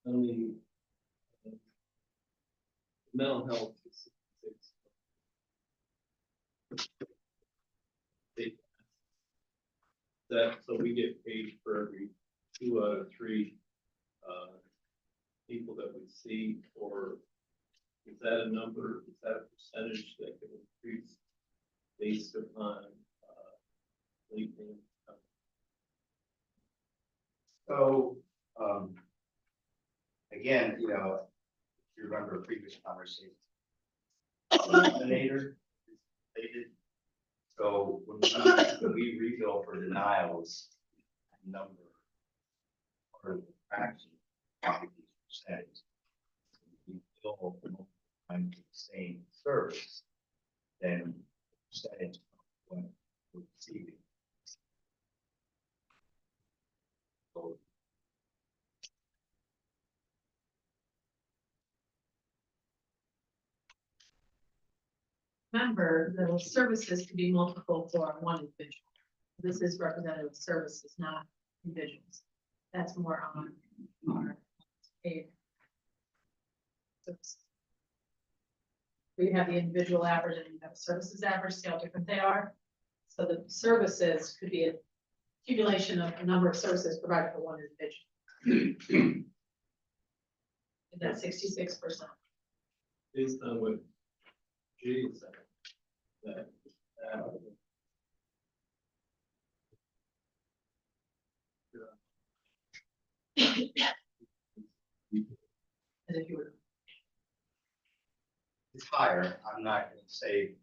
On the mental health. That, so we get paid for every 2 out of 3 people that we see, or is that a number, is that a percentage that can increase based upon sleeping? So, again, you know, if you remember a previous conversation. Denominator is related. So when we rebill for denials, number or fraction, percentage, we bill time to the same service, then percentage of what we're receiving. So Remember, the services could be multiple for one individual. This is representative services, not individuals. That's more on our paid services. We have the individual average and you have services average, see how different they are. So the services could be a accumulation of a number of services provided for one individual. And that's 66%. Based on what Jay said, that, As if you were it's higher. I'm not going to say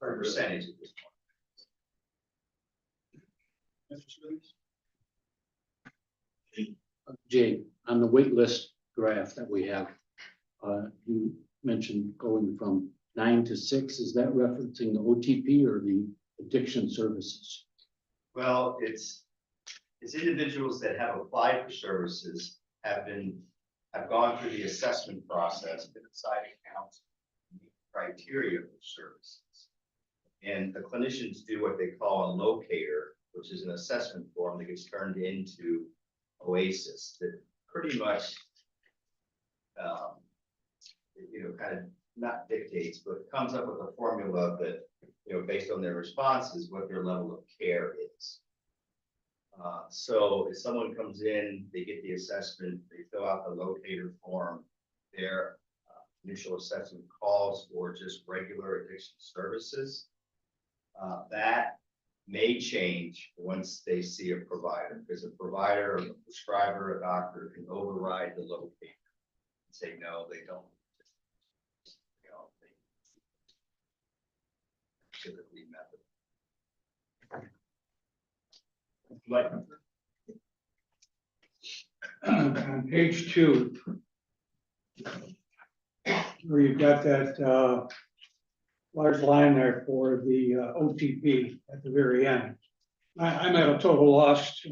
a percentage at this point. Mr. Smithers? Jay, on the wait list graph that we have, you mentioned going from 9 to 6. Is that referencing the OTP or the addiction services? Well, it's individuals that have applied for services, have gone through the assessment process, been assigned accounts, meet criteria for services. And the clinicians do what they call a locator, which is an assessment form that gets turned into OASIS that pretty much, kind of not dictates, but comes up with a formula that, based on their responses, what their level of care is. So if someone comes in, they get the assessment, they fill out the locator form, their initial assessment calls for just regular addiction services. That may change once they see a provider, because a provider, a prescriber, a doctor can override the locator and say, no, they don't. They typically method. On page 2, where you've got that large line there for the OTP at the very end. I'm at a total loss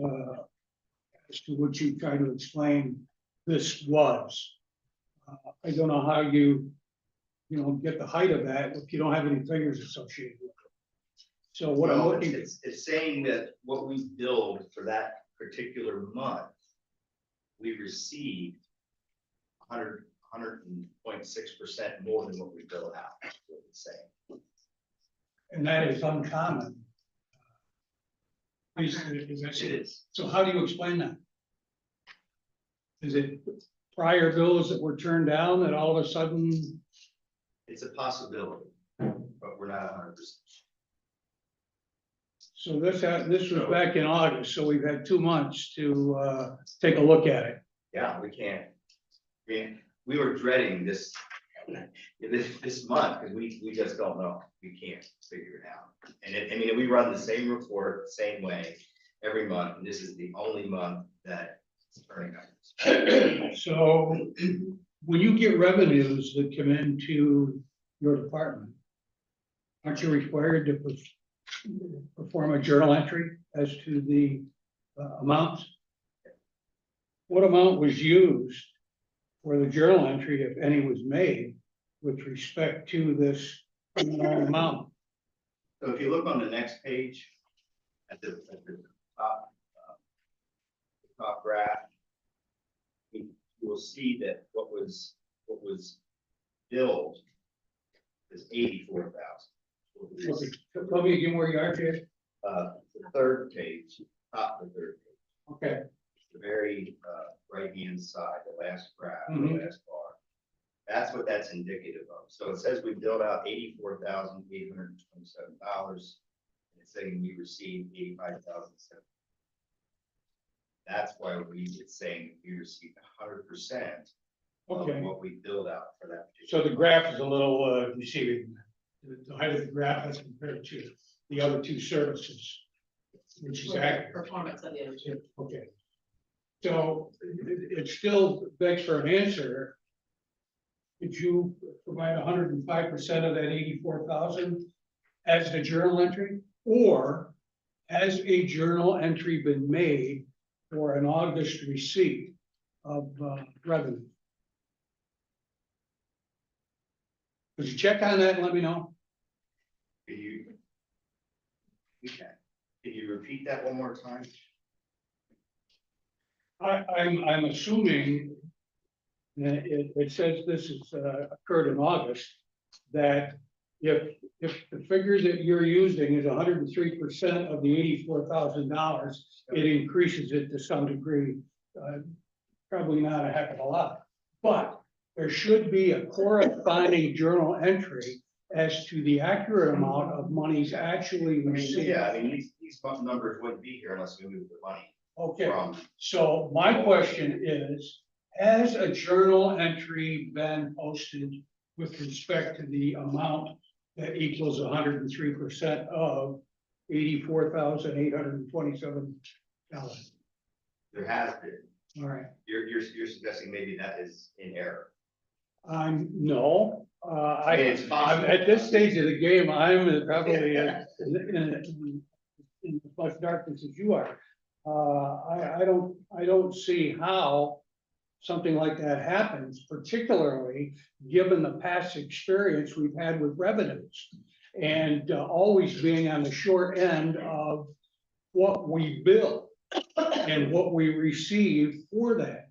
as to what you try to explain this was. I don't know how you get the height of that if you don't have any figures associated with it. So what I'm looking at. It's saying that what we billed for that particular month, we received 100.6% more than what we bill out, is what it's saying. And that is uncommon. It is. So how do you explain that? Is it prior bills that were turned down that all of a sudden? It's a possibility, but we're not 100%. So this was back in August, so we've had 2 months to take a look at it. Yeah, we can't. We were dreading this month because we just don't know. We can't figure it out. And we run the same report, the same way every month. And this is the only month that it's turning out. So when you get revenues that come into your department, aren't you required to perform a journal entry as to the amounts? What amount was used for the journal entry, if any was made, with respect to this amount? So if you look on the next page at the top graph, you will see that what was billed is 84,000. Tell me again where you are, Jay. The third page, top of the third page. Okay. The very right-hand side, the last graph, Mhm. the last bar. That's what that's indicative of. So it says we billed out $84,827. It's saying we received 85,007. That's why it's saying we received 100% of Okay. what we billed out for that. So the graph is a little deceiving. The height of the graph as compared to the other two services, which is accurate. Performance of the other two. Okay. So it still begs for an answer. Could you provide 105% of that 84,000 as the journal entry? Or has a journal entry been made for an August receipt of revenue? Could you check on that and let me know? Can you repeat that one more time? I'm assuming that it says this is occurred in August, that if the figure that you're using is 103% of the $84,000, it increases it to some degree. Probably not a heck of a lot, but there should be a corresponding journal entry as to the accurate amount of monies actually received. Yeah, I mean, these numbers wouldn't be here unless we moved the money. Okay, From, so my question is, has a journal entry been posted with respect to the amount that equals 103% of $84,827? there has been. All right. You're suggesting maybe that is in error. No, It's I'm at this stage of the game, I'm probably in as much darkness as you are. I don't see how something like that happens, particularly given the past experience we've had with revenues. And always being on the short end of what we bill and what we receive for that.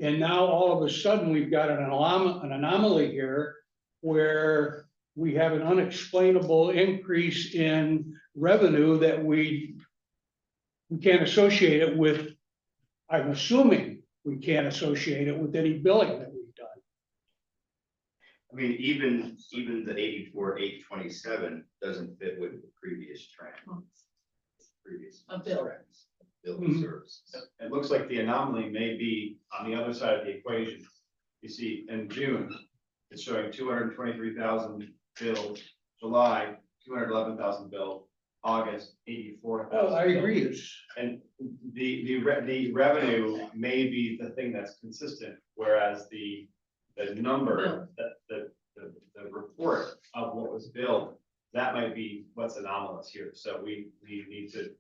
And now all of a sudden, we've got an anomaly here where we have an unexplainable increase in revenue that we can't associate it with. I'm assuming we can't associate it with any billing that we've done. I mean, even the 84,827 doesn't fit with the previous trend. Previous bill. trends, bill Mhm. services. It looks like the anomaly may be on the other side of the equation. You see, in June, it's showing 223,000 billed, July, 211,000 billed, August, 84,000. Well, I agree, it's, And the revenue may be the thing that's consistent, whereas the number, the report of what was billed, that might be what's anomalous here. So we need to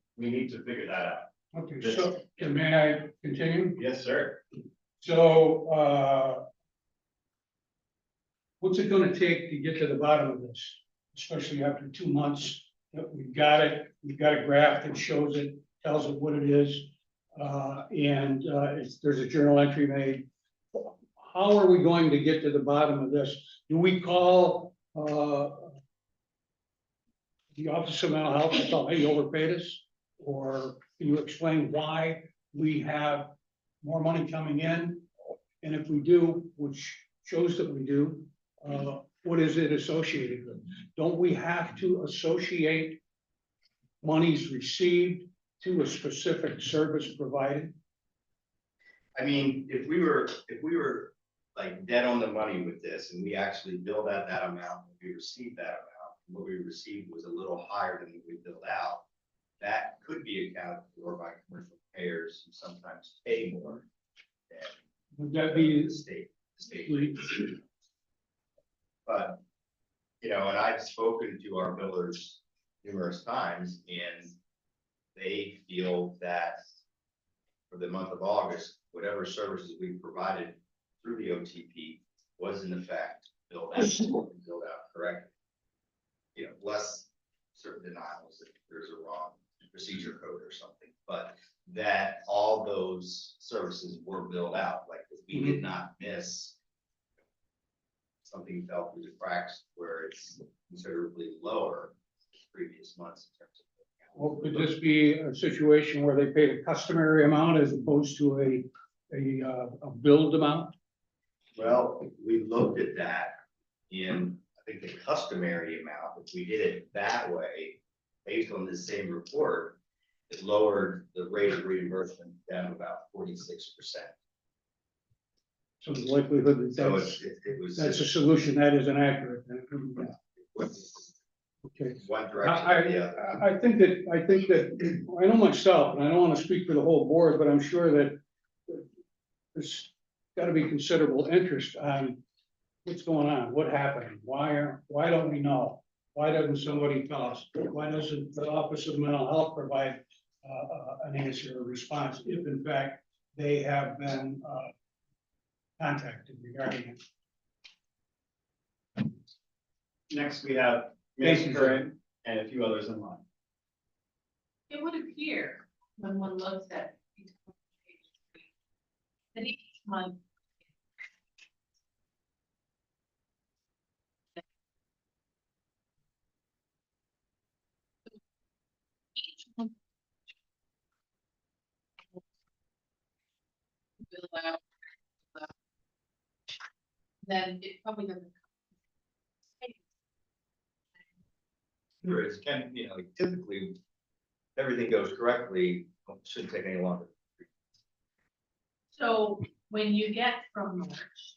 figure that out. okay, so may I continue? Yes, sir. So, what's it gonna take to get to the bottom of this, especially after 2 months? That we've got it, we've got a graph that shows it, tells it what it is, and there's a journal entry made. How are we going to get to the bottom of this? Do we call the Office of Mental Health and tell, hey, you overpaid us? Or can you explain why we have more money coming in? And if we do, which shows that we do, what is it associated with? Don't we have to associate monies received to a specific service provided? I mean, if we were like dead on the money with this and we actually billed out that amount, and we received that amount, and what we received was a little higher than what we billed out, that could be accounted for by commercial payers who sometimes pay more than Would that be the state. But, and I've spoken to our billers numerous times, and they feel that for the month of August, whatever services we provided through the OTP was in effect billed out correctly. Less certain denials if there's a wrong procedure code or something, but that all those services were billed out, like, we did not miss. Something fell through the cracks where it's considerably lower previous months in terms of. Well, could this be a situation where they paid a customary amount as opposed to a billed amount? Well, we looked at that in, I think, the customary amount, if we did it that way, based on this same report, it lowered the rate of reimbursement down to about 46%. So the likelihood that So that's, it was. that's a solution that is inaccurate. Okay. One direction, yeah. I think that, I know myself, and I don't want to speak for the whole board, but I'm sure that there's got to be considerable interest on what's going on, what happened, why don't we know? Why doesn't somebody tell us? Why doesn't the Office of Mental Health provide an answer or response if in fact they have been contacted regarding it? Next, we have Thank you, Ms. Curran and a few others in line. It would appear when one looks at that each month. Each month. Bill out. Then it probably doesn't. Sure, it's typically, everything goes correctly, it shouldn't take any longer. So when you get from March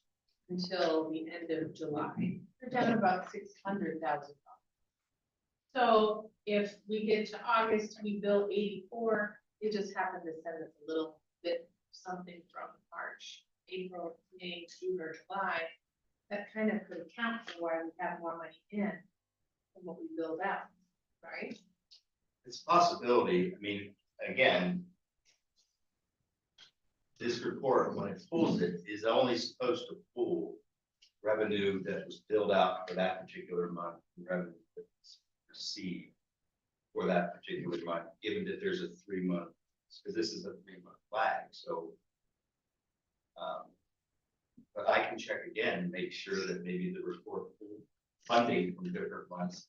until the end of July, you're down about $600,000. So if we get to August, we bill 84, it just happened to send us a little bit something from March, April, May, June, or July. That kind of could account for why we have more money in than what we billed out, right? It's a possibility, I mean, again, this report, when it pulls it, is only supposed to pull revenue that was billed out for that particular month, and revenue that was received for that particular month, given that there's a 3-month, because this is a 3-month lag, so. But I can check again and make sure that maybe the report pulled funding from different months.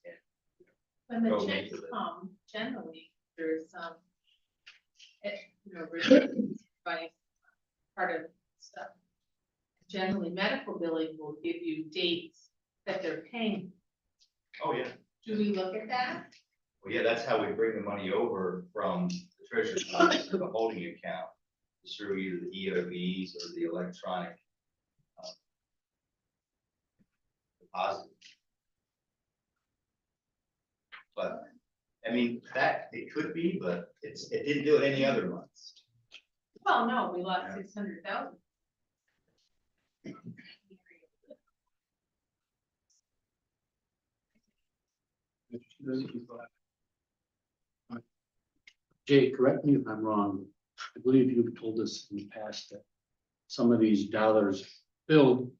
When the Go checks into it. come, generally, there's some, by part of stuff. Generally, medical billing will give you dates that they're paying. Oh, yeah. Do we look at that? Well, yeah, that's how we bring the money over from the treasurer's office to the holding account. It's through either the EOBs or the electronic deposit. But, I mean, that, it could be, but it didn't do it any other months. Well, no, we lost 600,000. Jay, correct me if I'm wrong. I believe you've told us in the past that some of these dollars billed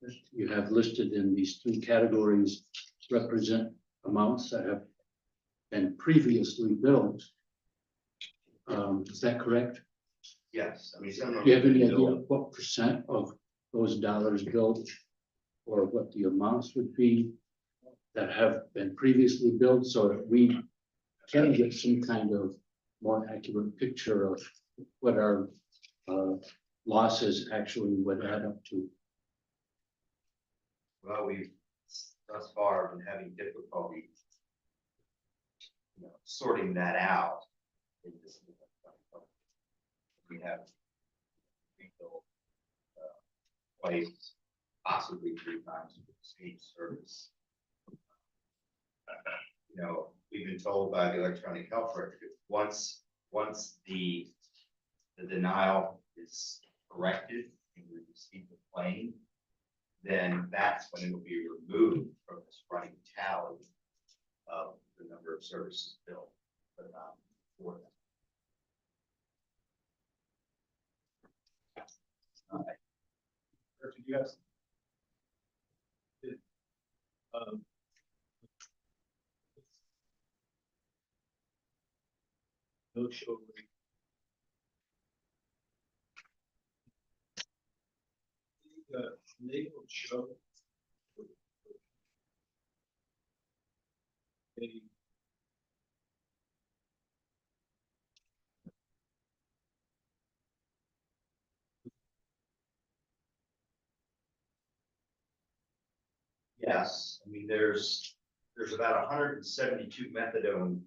that you have listed in these 3 categories represent amounts that have been previously billed. Is that correct? Yes, I mean, some of Do you have any them idea billed. what percent of those dollars billed or what the amounts would be that have been previously billed so that we can get some kind of more accurate picture of what our losses actually would add up to? Well, we've thus far been having difficulty, sorting that out. In this, we have refilled twice, possibly 3 times with the same service. We've been told by the electronic health record, once the denial is corrected and we receive the claim, then that's when it will be removed from this running tally of the number of services billed. But for that. Did you guys? no show rate. The legal show. They Yes, I mean, there's about 172 methadone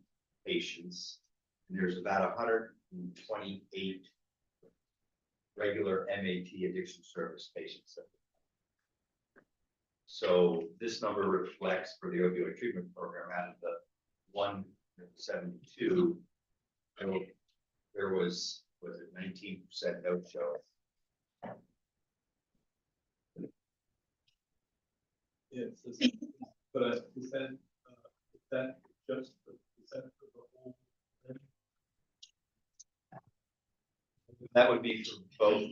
patients, and there's about 128 regular MAT addiction service patients. So this number reflects for the opioid treatment program out of the 172, there was it 19% no show? Yes, but is that just, is that for the whole thing? That would be for both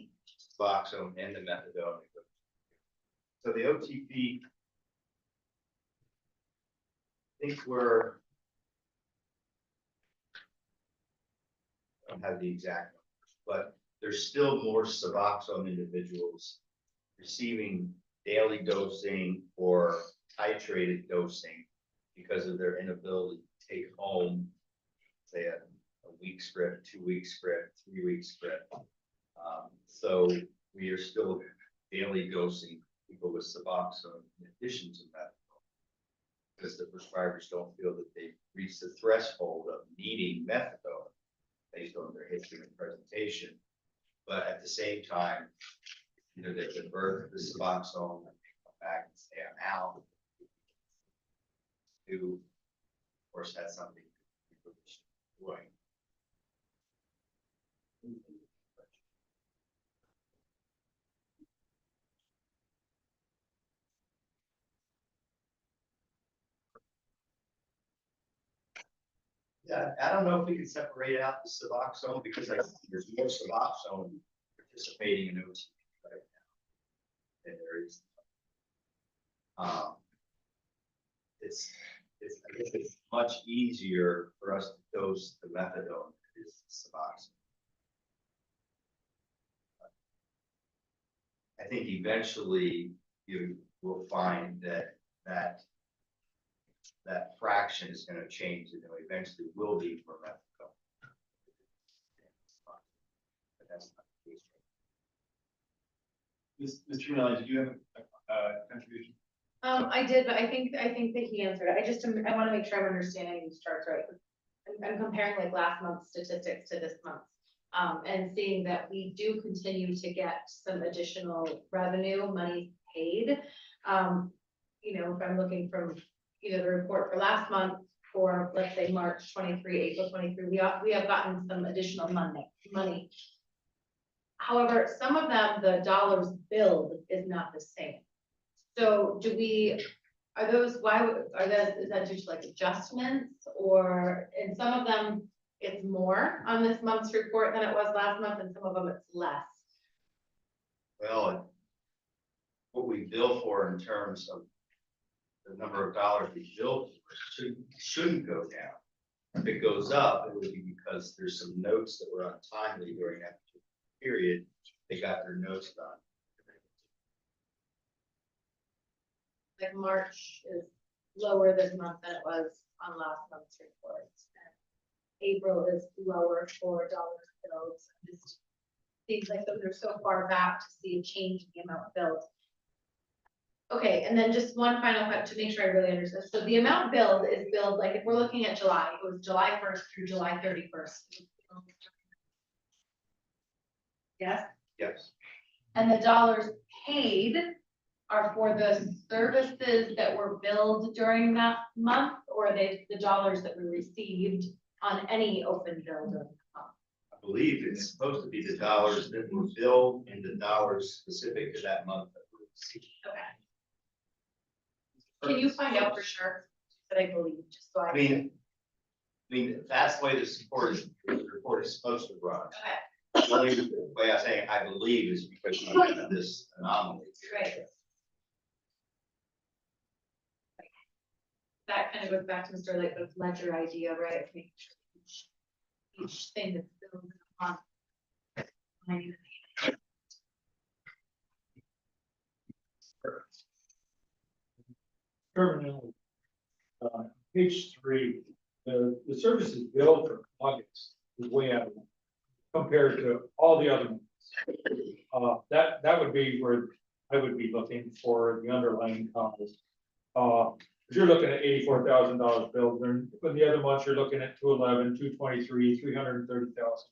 Suboxone and the methadone. So the OTP, I think I don't have the exact numbers, but there's still more Suboxone individuals receiving daily dosing or titrated dosing because of their inability to take home, say, a week script, 2-week script, 3-week script. So we are still daily dosing people with Suboxone in addition to methadone, because the prescribers don't feel that they've reached the threshold of needing methadone based on their history and presentation. But at the same time, either they convert the Suboxone and they come back and say, I'm out. To, of course, that's something people should be doing. Yeah, I don't know if we can separate out the Suboxone because there's more Suboxone participating in OT right now than there is. I guess it's much easier for us to dose the methadone than it is Suboxone. I think eventually you will find that fraction is going to change, and eventually will be for methadone. But that's not the case right Mr. Miller, did you have a contribution? I did, but I think that he answered it. I want to make sure I'm understanding these charts right. I'm comparing like last month's statistics to this month's. And seeing that we do continue to get some additional revenue, money paid. If I'm looking from, the report for last month for, let's say, March 23, April 23, we have gotten some additional money. However, some of them, the dollars billed is not the same. So is that due to like adjustments, or in some of them, it's more on this month's report than it was last month, and some of them it's less? Well, what we bill for in terms of the number of dollars we bill for shouldn't go down. If it goes up, it would be because there's some notes that were untimely during that period. They got their notes done. Like March is lower this month than it was on last month's report. April is lower for dollars billed. It just seems like those are so far back to see a change in the amount billed. Okay, and then just one final question to make sure I really understand. So the amount billed is billed, like if we're looking at July, it was July 1st through July 31st. Yes? Yes. And the dollars paid are for the services that were billed during that month, or are they the dollars that we received on any open bill during the month? I believe it's supposed to be the dollars that were billed and the dollars specific to that month that were received. Okay. Can you find out for sure? But I believe, just so I mean, that's the way the report is supposed to run. Okay. The only way I say I believe is because you have this anomaly. Right. That kind of goes back to Mr. Lightfoot's ledger idea, right? Making sure each thing that's billed in a month. Terminal, page 3, the services billed for August is way out compared to all the other ones. That would be where I would be looking for the underlying cause. If you're looking at $84,000 billed, then but the other months you're looking at 211, 223, 330,000.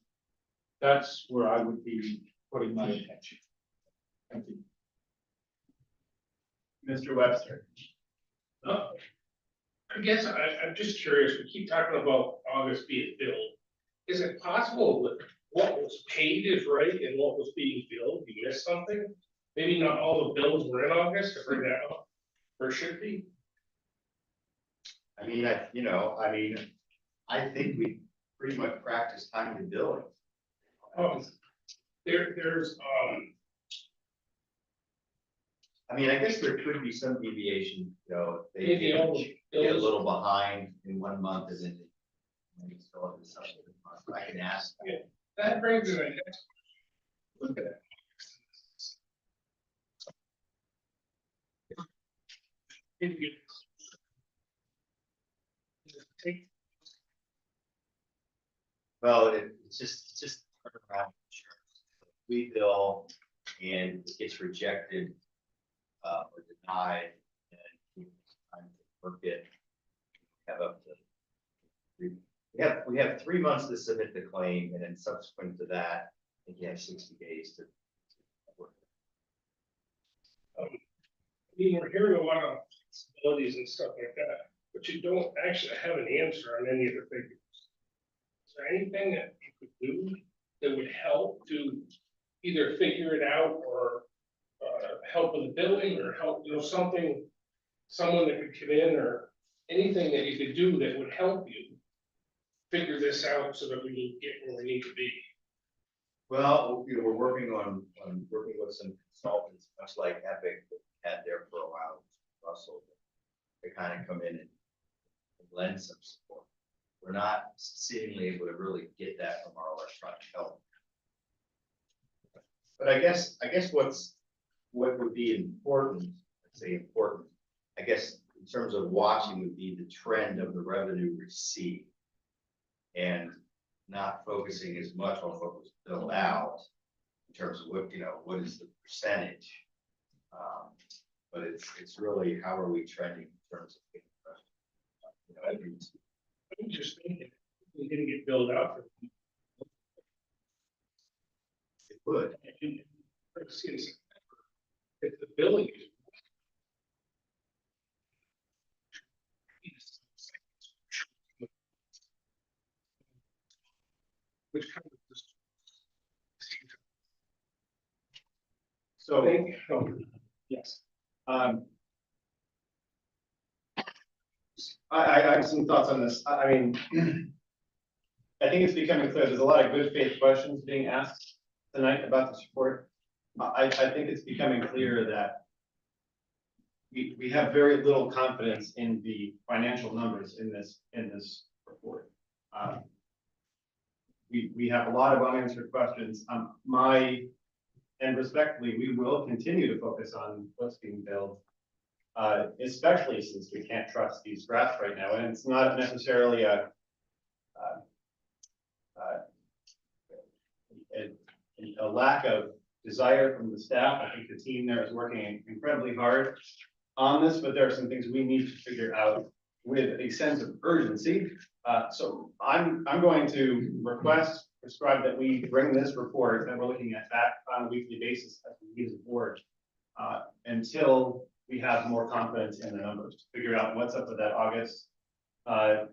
That's where I would be putting my attention. Thank you. Mr. Webster. I guess I'm just curious, we keep talking about August being billed. Is it possible that what was paid is right and what was being billed, you missed something? Maybe not all the bills were in August to bring that up, or should be? I mean, I think we pretty much practice time and billing. There's, I mean, I guess there could be some deviation, they Maybe all the get a bills- little behind in one month and then maybe still have the subsequent month. I can ask. Yeah, that brings me to my next. Look at that. If you take Well, it's just around insurance. We bill and it gets rejected or denied, and time to work it. Have up to we have 3 months to submit the claim, and then subsequent to that, I think you have 60 days to work it. I mean, we're hearing a lot of possibilities and stuff like that, but you don't actually have an answer on any of the figures. Is there anything that you could do that would help to either figure it out or help with the billing or help, something, someone that could come in or anything that you could do that would help you figure this out so that we can get where we need to be? Well, we're working on working with some consultants, much like Epic that we had there for a while, Russell, to kind of come in and lend some support. We're not seemingly able to really get that from our electronic health. But I guess what would be important, I'd say important, I guess in terms of watching would be the trend of the revenue received. And not focusing as much on what was billed out in terms of what is the percentage. But it's really how are we trending in terms of I'm just thinking, we didn't get billed out for. it would. If the billing is. Which kind of just. So, Yes. I have some thoughts on this. I mean, I think it's becoming clear, there's a lot of good faith questions being asked tonight about this report. I think it's becoming clear that we have very little confidence in the financial numbers in this report. We have a lot of unanswered questions. And respectfully, we will continue to focus on what's being billed. Especially since we can't trust these graphs right now, and it's not necessarily a lack of desire from the staff. I think the team there is working incredibly hard on this, but there are some things we need to figure out with a sense of urgency. So I'm going to prescribe that we bring this report that we're looking at back on a weekly basis as we use the board until we have more confidence in the numbers to figure out what's up with that August. The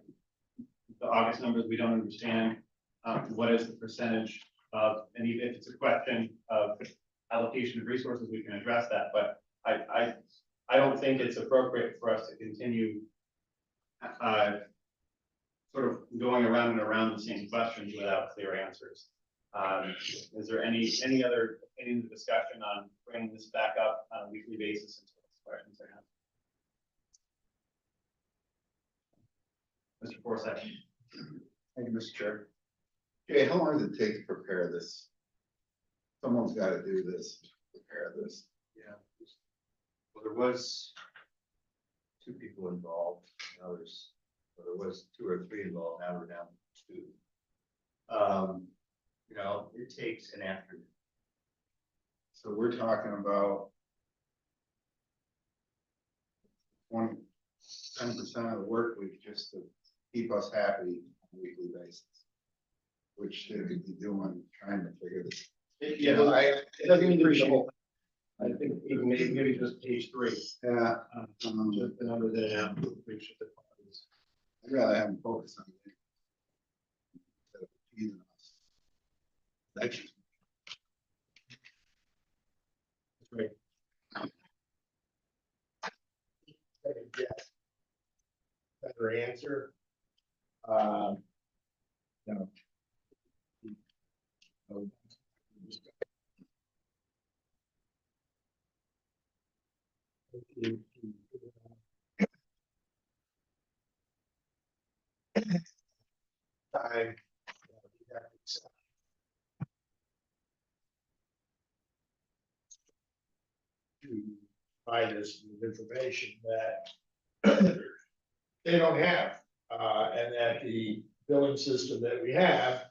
August numbers we don't understand. What is the percentage of, and even if it's a question of allocation of resources, we can address that. But I don't think it's appropriate for us to continue sort of going around and around the same questions without clear answers. Is there any other discussion on bringing this back up on a weekly basis until these questions are answered? Mr. Forsyth. Thank you, Mr. Chair. Okay, how long does it take to prepare this? Someone's gotta do this, prepare this. Yeah. Well, there was two people involved, now there was two or three involved, now we're down to two. You know, it takes an afternoon. So we're talking about 10% of the work week just to keep us happy on a weekly basis. Which they could be doing, trying to figure this. Yeah, it doesn't mean the whole. I think even maybe just page 3. Yeah. Just the number that I'd rather have them focus on it. Instead of teasing us. That's right. Better answer. No. Time. To provide us with information that they don't have, and that the billing system that we have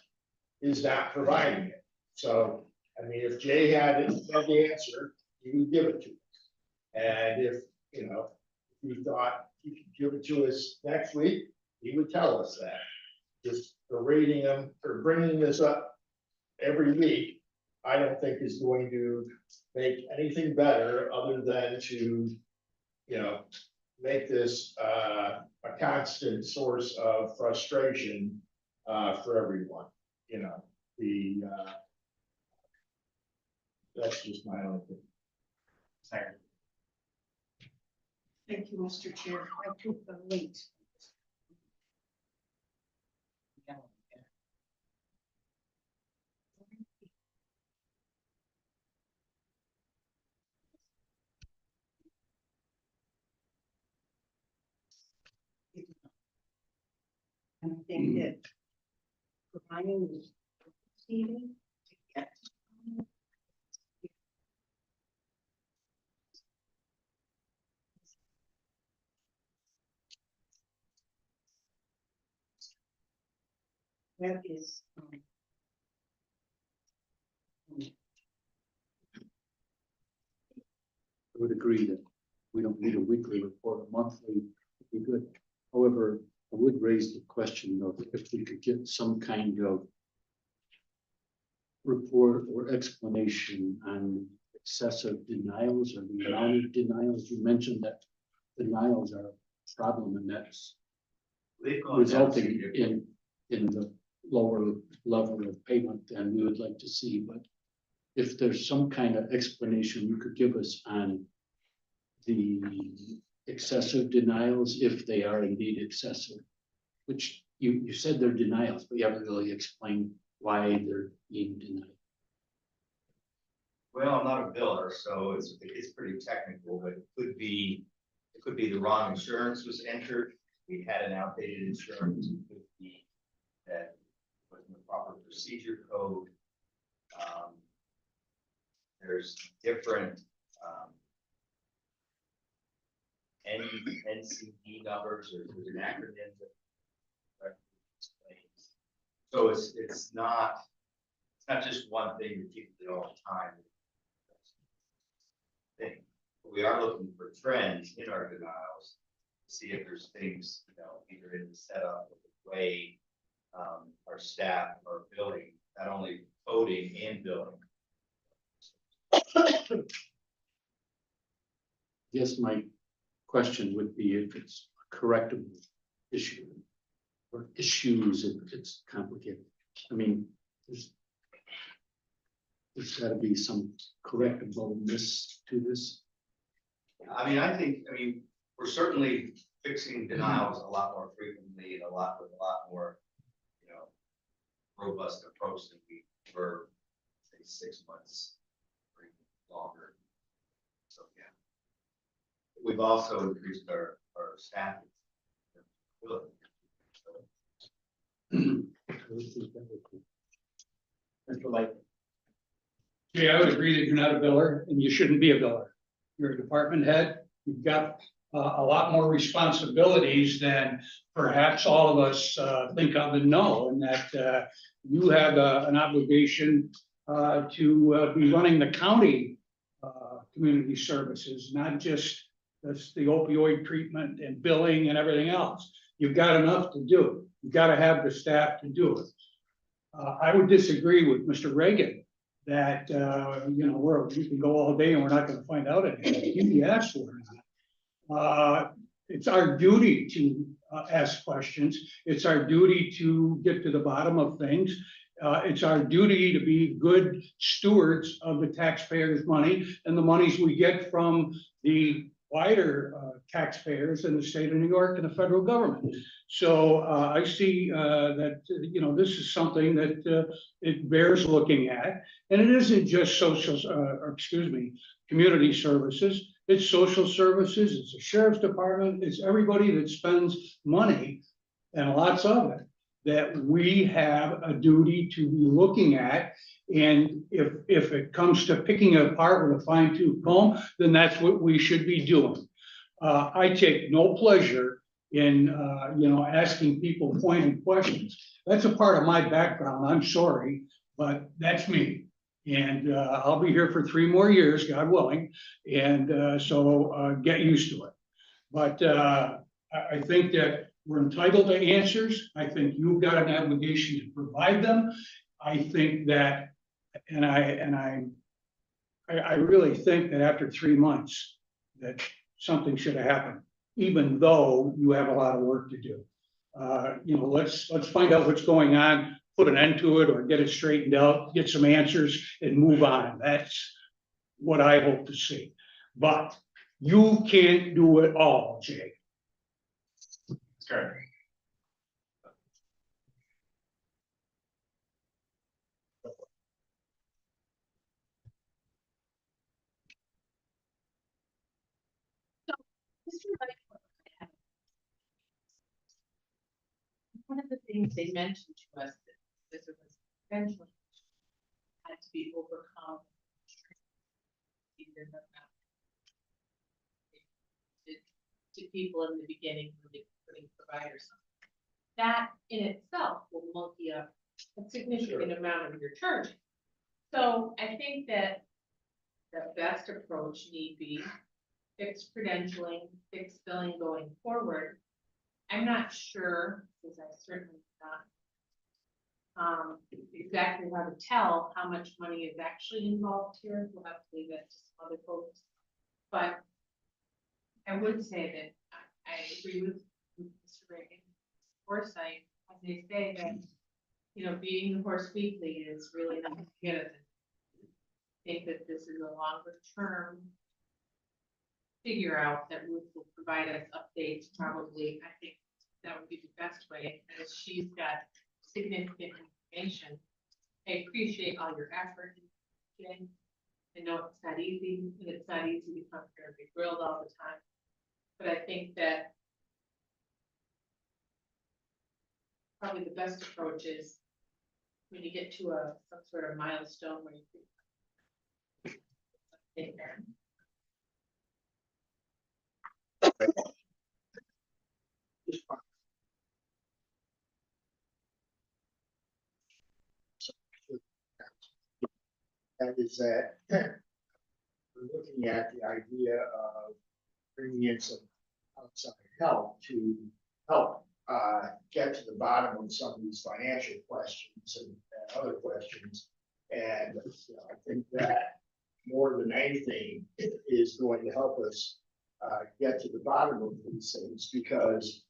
is not providing it. So, I mean, if Jay had the answer, he would give it to us. And if, you know, if he thought he could give it to us next week, he would tell us that. Just berating him for bringing this up every week, I don't think is going to make anything better other than to, you know, make this a constant source of frustration for everyone. You know, that's just my own opinion. Second. Thank you, Mr. Chair. I took the late. I think that providing the proceeding to get. That is. I would agree that we don't need a weekly report, a monthly would be good. However, I would raise the question of if we could get some kind of report or explanation on excessive denials or the amount of denials. You mentioned that denials are a problem, and that's resulting in the lower level of payment than we would like to see. But if there's some kind of explanation you could give us on the excessive denials, if they are indeed excessive, which you said they're denials, but you haven't really explained why they're being denied. Well, I'm not a biller, so it's pretty technical, but it could be the wrong insurance was entered. We had an outdated insurance. It could be that wasn't the proper procedure code. There's different NCD numbers, or there's an acronym that explains. So it's not just one thing that people do all the time. Thing. But we are looking for trends in our denials to see if there's things, you know, either in the setup or the way our staff are billing, not only coding and billing. Yes, my question would be if it's a correctable issue or issues, if it's complicated. I mean, there's got to be some correctableness to this. I mean, we're certainly fixing denials a lot more frequently and with a lot more, you know, robust approach than we were, say, 6 months or even longer. So, yeah. We've also increased our staffing. Mr. Light. Yeah, I would agree that you're not a biller and you shouldn't be a biller. You're a department head. You've got a lot more responsibilities than perhaps all of us think of and know, and that you have an obligation to be running the county community services, not just the opioid treatment and billing and everything else. You've got enough to do. You've got to have the staff to do it. I would disagree with Mr. Reagan that, you know, we can go all day and we're not going to find out anything. Yes, we're not. It's our duty to ask questions. It's our duty to get to the bottom of things. It's our duty to be good stewards of the taxpayers' money and the monies we get from the wider taxpayers in the state of New York and the federal government. So I see that, you know, this is something that it bears looking at. And it isn't just community services. It's social services, it's the sheriff's department, it's everybody that spends money, and lots of it, that we have a duty to be looking at. And if it comes to picking it apart with a fine-tooth comb, then that's what we should be doing. I take no pleasure in you know, asking people pointed questions. That's a part of my background. I'm sorry, but that's me. And I'll be here for 3 more years, God willing. And so get used to it. But I think that we're entitled to answers. I think you've got an obligation to provide them. I think that, and I really think that after 3 months, that something should have happened, even though you have a lot of work to do. You know, let's find out what's going on, put an end to it, or get it straightened out, get some answers, and move on. That's what I hope to see. But you can't do it all, Jay. Sure. One of the things they mentioned to us that this was eventually had to be overcome. To people in the beginning when they putting providers on. That in itself will monkey up a significant amount of your charging. So I think that the best approach need be fixed credentialing, fixed billing going forward. I'm not sure, because I certainly not exactly how to tell how much money is actually involved here. We'll have to leave that to some other folks. But I would say that I agree with Mr. Reagan, foresight, as they say that, you know, beating the horse weekly is really not good. I think that this is a longer term figure out that Ruth will provide us updates probably. I think that would be the best way, as she's got significant information. I appreciate all your effort. Jay. I know it's not easy, and it's not easy to come here and be grilled all the time. But I think that probably the best approach is when you get to some sort of milestone where you take care. That is that we're looking at the idea of bringing in some outside help to help get to the bottom of some of these financial questions and other questions. And you know, I think that more than anything is going to help us get to the bottom of these things, because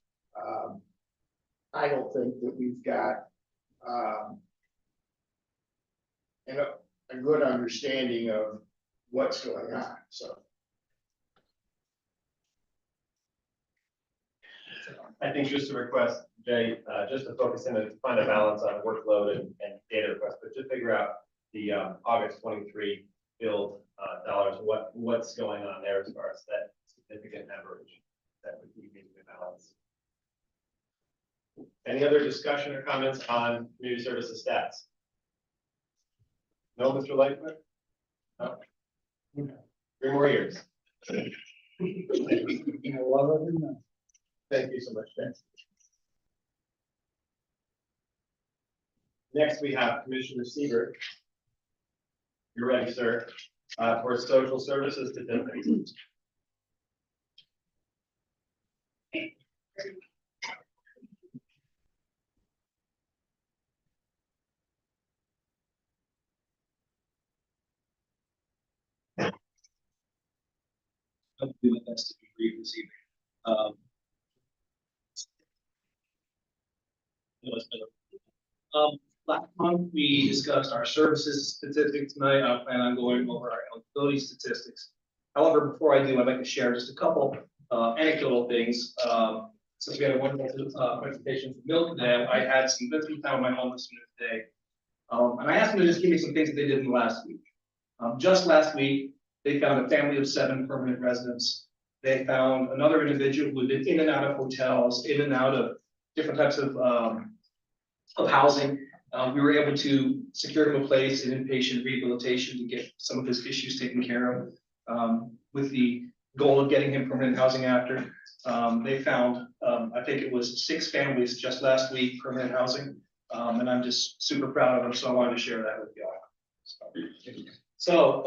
I don't think that we've got a good understanding of what's going on. So I think just to request, Jay, just to focus in and find a balance on workload and data requests, but to figure out the August 23 build dollars, what's going on there as far as that significant average that would be making a balance. Any other discussion or comments on community services stats? No, Mr. Lightfoot? No. 3 more years. Thank you so much, Ben. Next, we have Commissioner Siebert. You're ready, sir, for social services statistics. I'll do my best to be brief this evening. Last month, we discussed our services statistics. Tonight, I plan on going over our eligibility statistics. However, before I do, I'd like to share just a couple anecdotal things. Since we had a wonderful presentation from Milk today, I had some visiting time with my homeless unit today. And I asked them to just give me some things that they did in the last week. Just last week, they found a family of 7 permanent residents. They found another individual who had been in and out of hotels, in and out of different types of housing. We were able to secure him a place in inpatient rehabilitation to get some of his issues taken care of, with the goal of getting him permanent housing after. They found, I think it was 6 families just last week, permanent housing. And I'm just super proud of them, so I wanted to share that with y'all. So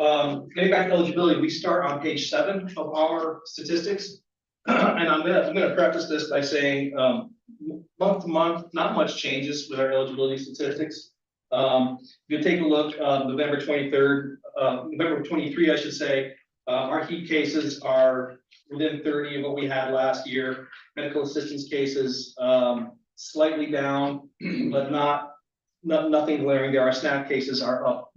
getting back to eligibility, we start on page 7 of our statistics. And I'm gonna preface this by saying, month to month, not much changes with our eligibility statistics. If you take a look, November 23rd, November 23, I should say, our heat cases are within 30 of what we had last year. Medical assistance cases, slightly down, but nothing glaring there. Our SNAP cases are up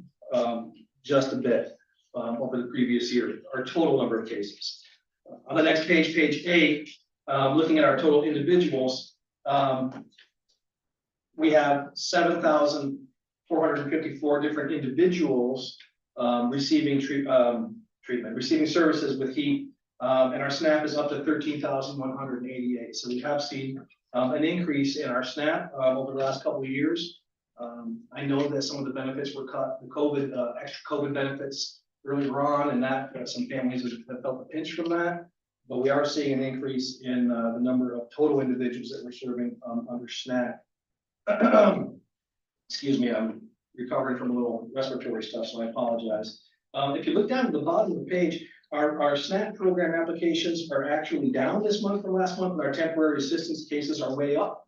just a bit over the previous year, our total number of cases. On the next page, page 8, looking at our total individuals, we have 7,454 different individuals receiving receiving services with heat, and our SNAP is up to 13,188. So we have seen an increase in our SNAP over the last couple of years. I know that some of the benefits were cut, the COVID, extra COVID benefits earlier on, and that some families have felt the pinch from that. But we are seeing an increase in the number of total individuals that we're serving under SNAP. Excuse me, I'm recovering from a little respiratory stuff, so I apologize. If you look down at the bottom of the page, our SNAP program applications are actually down this month from last month, and our temporary assistance cases are way up.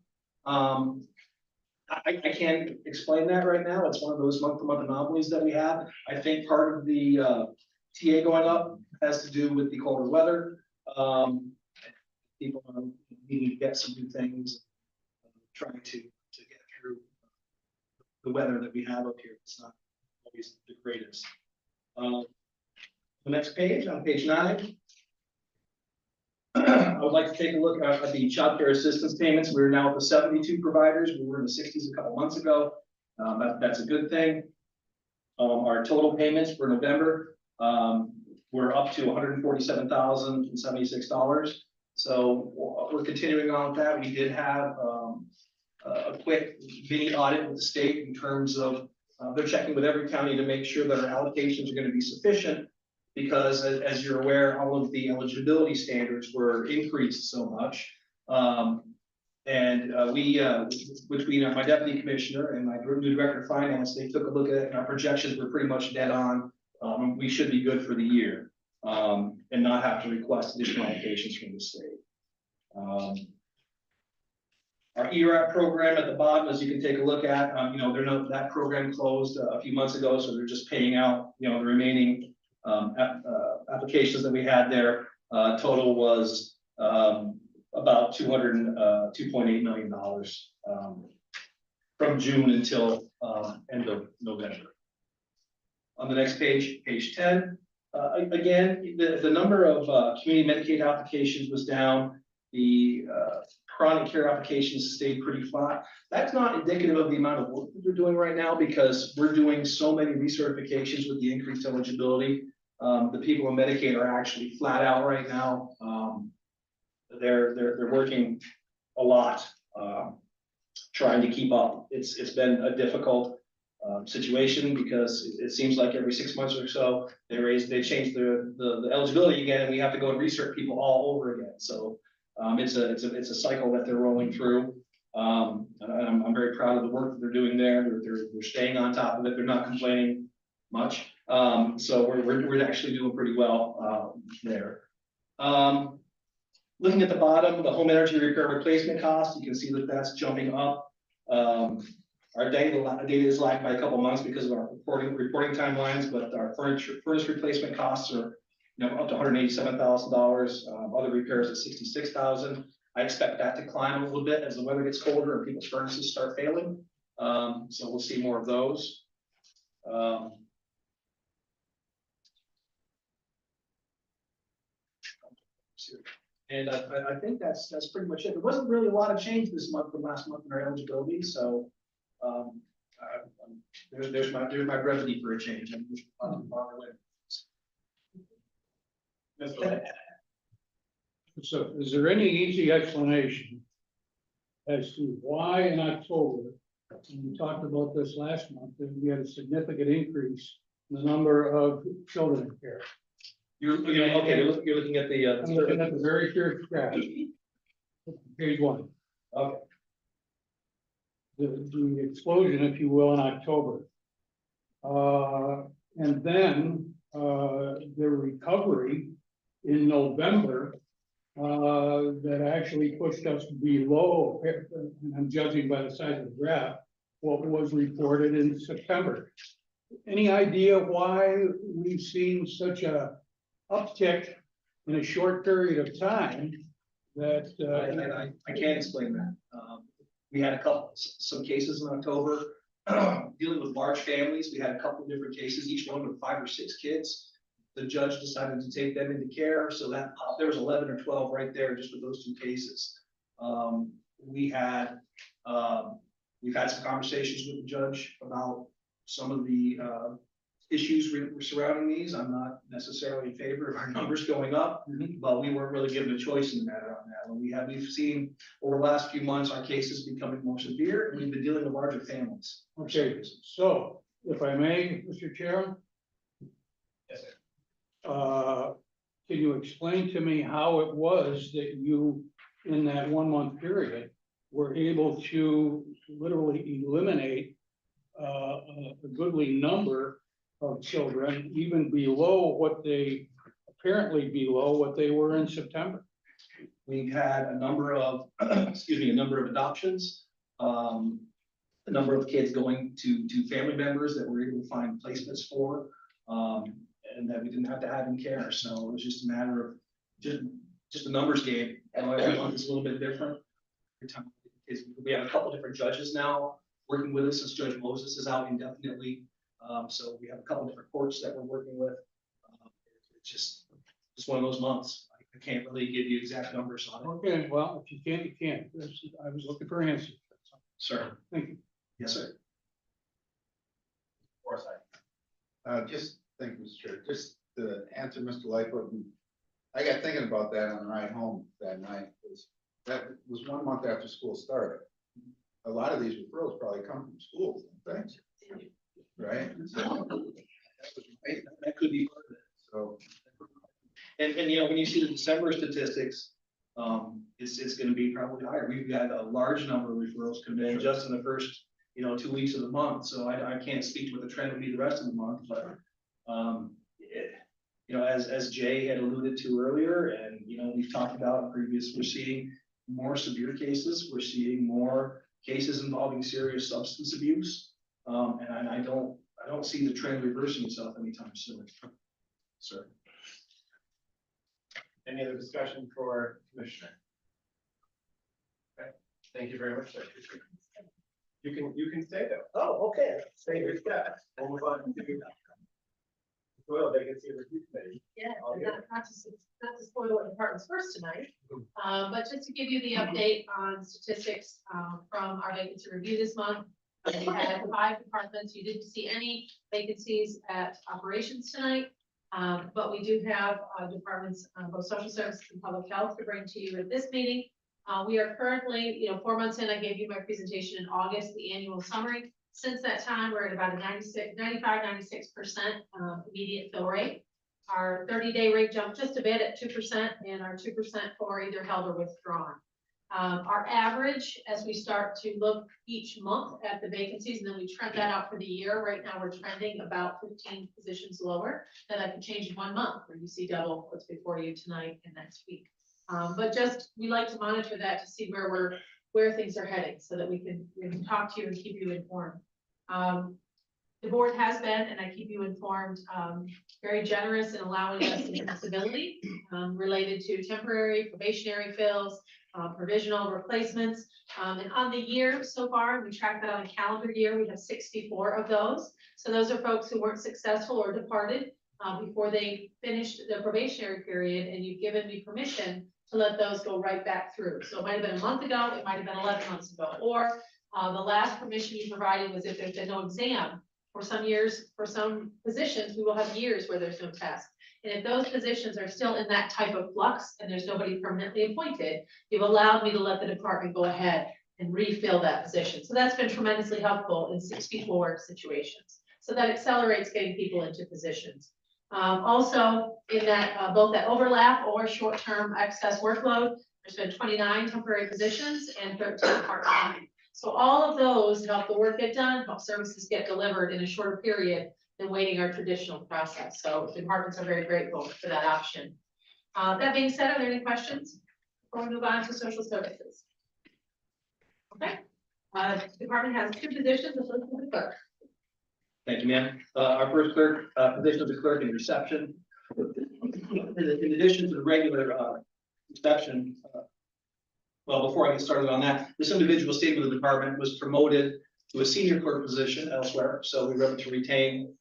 I can't explain that right now. It's one of those month-to-month anomalies that we have. I think part of the TA going up has to do with the colder weather. People are needing to get some new things, trying to get through the weather that we have up here. It's not always the greatest. The next page, on page 9, I would like to take a look at the child care assistance payments. We're now up to 72 providers. We were in the 60s a couple months ago. That's a good thing. Our total payments for November, we're up to $147,076. So we're continuing on with that. We did have a quick mini audit with the state in terms of they're checking with every county to make sure that our allocations are going to be sufficient, because as you're aware, all of the eligibility standards were increased so much. Between my deputy commissioner and my new director of finance, they took a look at it, and our projections were pretty much dead on. We should be good for the year and not have to request additional allocations from the state. Our ERAP program at the bottom, as you can take a look at, that program closed a few months ago, so they're just paying out, the remaining applications that we had there. Total was about $2.8 million from June until end of November. On the next page, page 10, again, the number of community Medicaid applications was down. The chronic care applications stayed pretty flat. That's not indicative of the amount of work that we're doing right now, because we're doing so many recertifications with the increased eligibility. The people in Medicaid are actually flat out right now. They're working a lot, trying to keep up. It's been a difficult situation, because it seems like every 6 months or so, they change the eligibility again, and we have to go and research people all over again. So it's a cycle that they're rolling through. And I'm very proud of the work that they're doing there. They're staying on top of it. They're not complaining much. So we're actually doing pretty well there. Looking at the bottom, the home energy repair replacement cost, you can see that that's jumping up. Our data is lagged by a couple months because of our reporting timelines, but our furnace replacement costs are up to $187,000. Other repairs at $66,000. I expect that to climb a little bit as the weather gets colder and people's furnaces start failing. So we'll see more of those. And I think that's pretty much it. There wasn't really a lot of change this month from last month in our eligibility, so there's my brevity for a change. I'm just on our way. So is there any easy explanation as to why in October, and we talked about this last month, that we had a significant increase in the number of children in care? You're looking at the. I'm looking at the very first graph, page 1. Okay. The explosion, if you will, in October. And then the recovery in November that actually pushed us below, and I'm judging by the size of the graph, what was reported in September. Any idea why we've seen such a uptick in a short period of time that I can't explain that. We had some cases in October dealing with large families. We had a couple of different cases, each one with 5 or 6 kids. The judge decided to take them into care, so that there was 11 or 12 right there just with those 2 cases. We've had some conversations with the judge about some of the issues surrounding these. I'm not necessarily in favor of our numbers going up, but we weren't really given a choice in the matter on that. We've seen over the last few months our cases becoming more severe, and we've been dealing with larger families. Okay, so if I may, Mr. Chairman. Yes, sir. Can you explain to me how it was that you, in that 1 month period, were able to literally eliminate a goodly number of children, even below what they were in September? We've had a number of, a number of adoptions, a number of kids going to family members that we're able to find placements for, and that we didn't have to have in care. So it was just a matter of just a numbers game. Every month is a little bit different. Every time we have a couple different judges now working with us, since Judge Moses is out indefinitely. So we have a couple different courts that we're working with. It's just one of those months. I can't really give you exact numbers on it. Okay, well, if you can't, you can't. I was looking for an answer. Sir. Thank you. Yes, sir. Just thank you, Mr. Chair. Just to answer Mr. Lightfoot, I got thinking about that on the ride home that night. That was 1 month after school started. A lot of these referrals probably come from schools, don't they? Right? That could be part of it. So, and when you see the December statistics, it's going to be probably higher. We've got a large number of referrals come in just in the first 2 weeks of the month. So I can't speak to what the trend will be the rest of the month, but as Jay had alluded to earlier, and we've talked about in previous, we're seeing more severe cases. We're seeing more cases involving serious substance abuse, and I don't see the trend reversing itself anytime soon. Sir. Any other discussion for Commissioner? Okay, thank you very much, sir. You can stay there. Oh, okay. Stay your staff. We'll move on to Well, vacancy review committee. Yeah, and not to spoil what department's first tonight, but just to give you the update on statistics from our vacancy review this month. We had 5 departments. You didn't see any vacancies at operations tonight, but we do have departments, both social services and public health, to bring to you at this meeting. We are currently, 4 months in. I gave you my presentation in August, the annual summary. Since that time, we're at about a 95, 96% immediate fill rate. Our 30-day rate jumped just a bit at 2%, and our 2% for either held or withdrawn. Our average, as we start to look each month at the vacancies, and then we trend that out for the year. Right now, we're trending about 15 positions lower. That could change in 1 month, where you see double what's before you tonight and next week. But just, we like to monitor that to see where things are heading, so that we can talk to you and keep you informed. The board has been, and I keep you informed, very generous in allowing us some flexibility related to temporary probationary fills, provisional replacements. And on the year so far, we track that on a calendar year, we have 64 of those. So those are folks who weren't successful or departed before they finished the probationary period, and you've given me permission to let those go right back through. So it might have been a month ago, it might have been 11 months ago, or the last permission you provided was if there's been no exam. For some years, for some positions, we will have years where there's no test. And if those positions are still in that type of flux and there's nobody permanently appointed, you've allowed me to let the department go ahead and refill that position. So that's been tremendously helpful in 64 situations. So that accelerates getting people into positions. Also, in that both that overlap or short-term excess workload, there's been 29 temporary positions and 13 part-time. So all of those help the work get done, help services get delivered in a shorter period than waiting our traditional process. So departments are very grateful for that option. That being said, are there any questions before we move on to social services? Okay. Department has 2 positions, the first is the clerk. Thank you, ma'am. Our first clerk position is a clerk in reception. In addition to the regular reception, well, before I get started on that, this individual stayed with the department, was promoted to a senior clerk position elsewhere. So we were able to retain